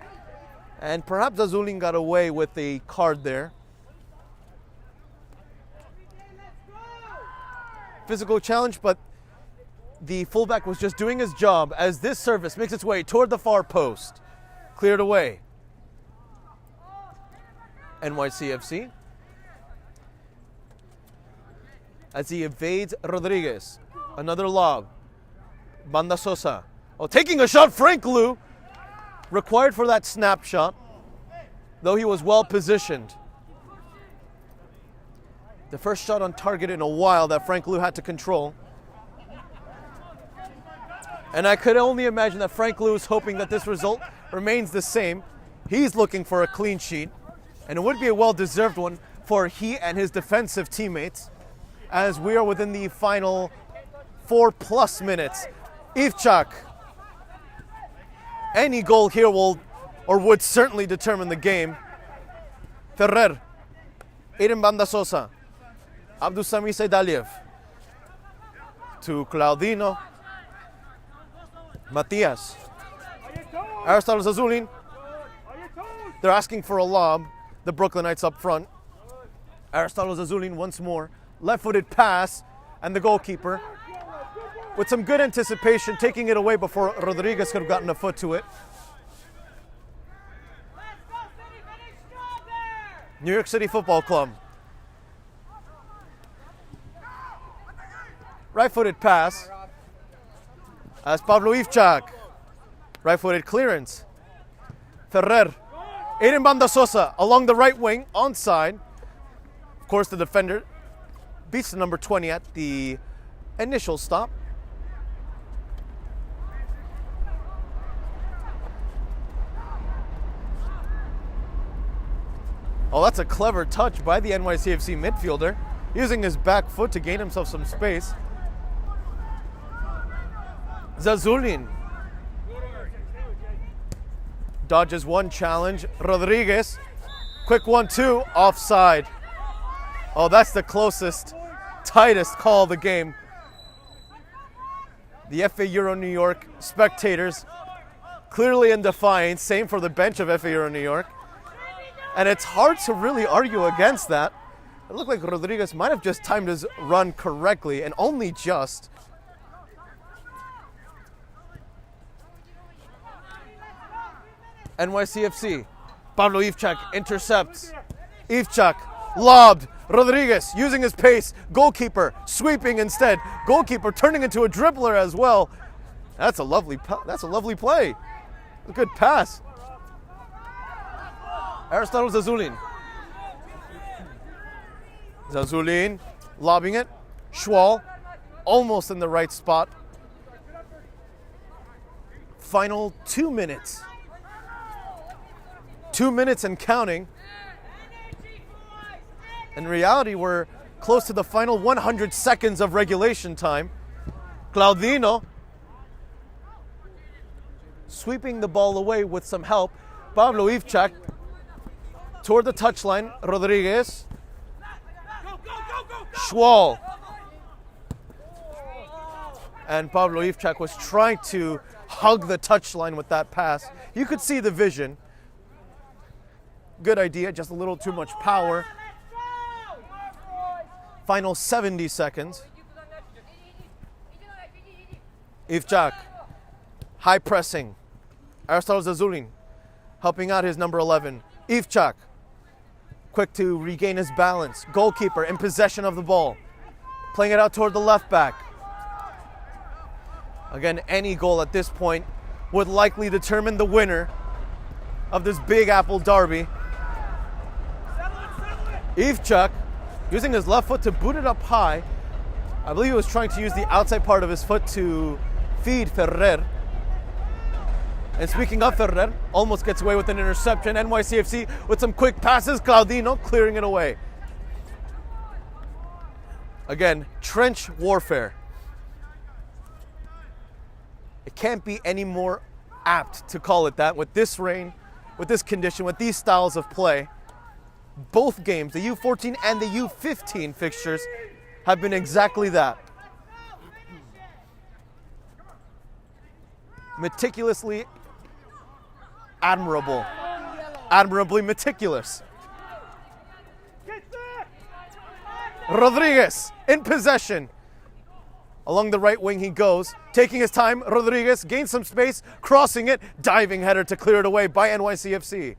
And perhaps Zazulin got away with a card there. Physical challenge, but the fullback was just doing his job as this service makes its way toward the far post. Cleared away. NYCFC. As he evades Rodriguez. Another lob. Banda Sosa. Oh, taking a shot, Frank Liu. Required for that snapshot, though he was well positioned. The first shot on target in a while that Frank Liu had to control. And I could only imagine that Frank Liu is hoping that this result remains the same. He's looking for a clean sheet. And it would be a well-deserved one for he and his defensive teammates, as we are within the final 4+ minutes. Ivchak. Any goal here will or would certainly determine the game. Ferrer. Aiden Banda Sosa. Abdusami Seydaliev. To Claudino. Matias. Aristotle Zazulin. They're asking for a lob. The Brooklynites up front. Aristotle Zazulin once more. Left-footed pass, and the goalkeeper, with some good anticipation, taking it away before Rodriguez could have gotten a foot to it. New York City Football Club. Right-footed pass. As Pablo Ivchak. Right-footed clearance. Ferrer. Aiden Bandasosa along the right wing, onside. Of course, the defender beats the number 20 at the initial stop. Oh, that's a clever touch by the NYCFC midfielder, using his back foot to gain himself some space. Zazulin dodges one challenge. Rodriguez, quick 1-2, offside. Oh, that's the closest, tightest call of the game. The FA Euro New York spectators clearly in defiance, same for the bench of FA Euro New York. And it's hard to really argue against that. It looked like Rodriguez might have just timed his run correctly, and only just. NYCFC, Pablo Ivchak intercepts. Ivchak, lobbed. Rodriguez using his pace. Goalkeeper sweeping instead. Goalkeeper turning into a dribbler as well. That's a lovely play. A good pass. Aristotle Zazulin. Zazulin lobbing it. Schwal almost in the right spot. Final 2 minutes. 2 minutes and counting. In reality, we're close to the final 100 seconds of regulation time. Claudino sweeping the ball away with some help. Pablo Ivchak toward the touchline. Rodriguez. Schwal. And Pablo Ivchak was trying to hug the touchline with that pass. You could see the vision. Good idea, just a little too much power. Final 70 seconds. Ivchak, high pressing. Aristotle Zazulin helping out his number 11. Ivchak, quick to regain his balance. Goalkeeper in possession of the ball. Playing it out toward the left back. Again, any goal at this point would likely determine the winner of this Big Apple derby. Ivchak using his left foot to boot it up high. I believe he was trying to use the outside part of his foot to feed Ferrer. And speaking of Ferrer, almost gets away with an interception. NYCFC with some quick passes. Claudino clearing it away. Again, trench warfare. It can't be any more apt to call it that with this rain, with this condition, with these styles of play. Both games, the U14 and the U15 fixtures, have been exactly that. Meticulously admirable. Admirably meticulous. Rodriguez in possession. Along the right wing he goes, taking his time. Rodriguez gains some space, crossing it, diving header to clear it away by NYCFC.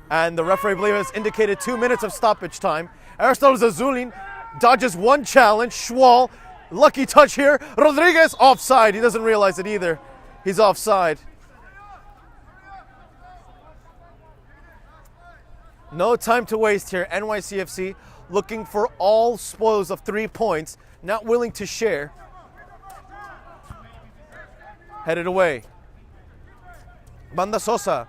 And the referee, I believe, has indicated 2 minutes of stoppage time. Aristotle Zazulin dodges one challenge. Schwal, lucky touch here. Rodriguez offside. He doesn't realize it either. He's offside. No time to waste here. NYCFC looking for all spoils of 3 points, not willing to share. Headed away. Banda Sosa.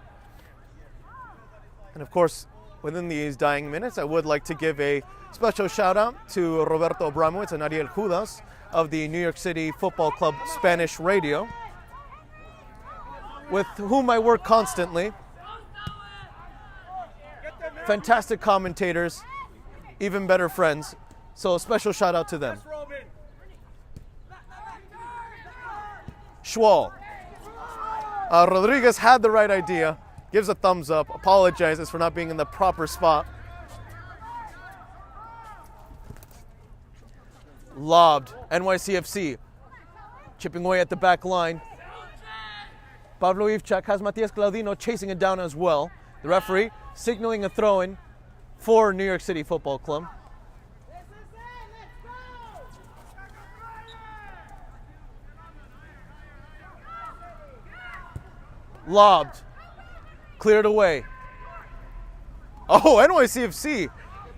And of course, within these dying minutes, I would like to give a special shout out to Roberto Abramowitz and Ariel Judas of the New York City Football Club Spanish Radio, with whom I work constantly. Fantastic commentators, even better friends. So a special shout out to them. Schwal. Rodriguez had the right idea. Gives a thumbs up, apologizes for not being in the proper spot. Lobbed. NYCFC chipping away at the back line. Pablo Ivchak has Matias Claudino chasing it down as well. The referee signaling a throw-in for New York City Football Club. Lobbed. Cleared away. Oh, NYCFC.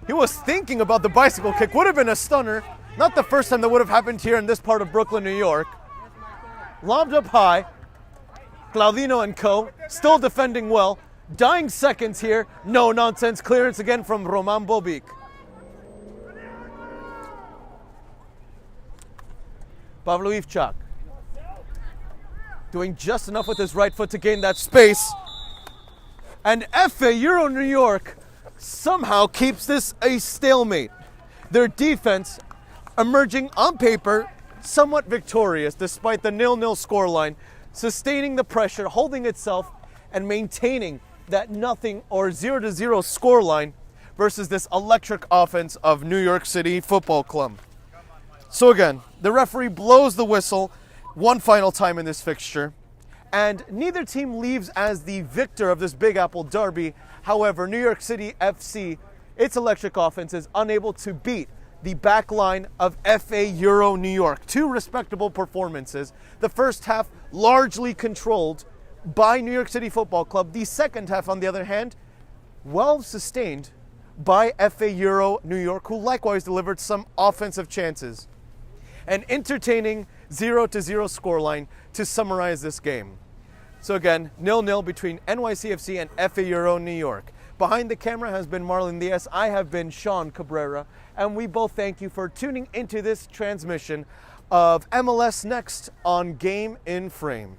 He was thinking about the bicycle kick. Would have been a stunner. Not the first time that would have happened here in this part of Brooklyn, New York. Lobbed up high. Claudino and co. Still defending well. Dying seconds here. No nonsense. Clearance again from Roman Bobic. Pavlo Ivchak. Doing just enough with his right foot to gain that space. And FA Euro New York somehow keeps this a stalemate. Their defense emerging on paper somewhat victorious despite the 0-0 scoreline, sustaining the pressure, holding itself, and maintaining that nothing or 0-0 scoreline versus this electric offense of New York City Football Club. So again, the referee blows the whistle one final time in this fixture, and neither team leaves as the victor of this Big Apple Derby. However, New York City FC, its electric offense, is unable to beat the back line of FA Euro New York. Two respectable performances. The first half largely controlled by New York City Football Club. The second half, on the other hand, well sustained by FA Euro New York, who likewise delivered some offensive chances. An entertaining 0-0 scoreline to summarize this game. So again, 0-0 between NYCFC and FA Euro New York. Behind the camera has been Marlon Diaz. I have been Sean Cabrera, and we both thank you for tuning into this transmission of MLS Next on Game in Frame.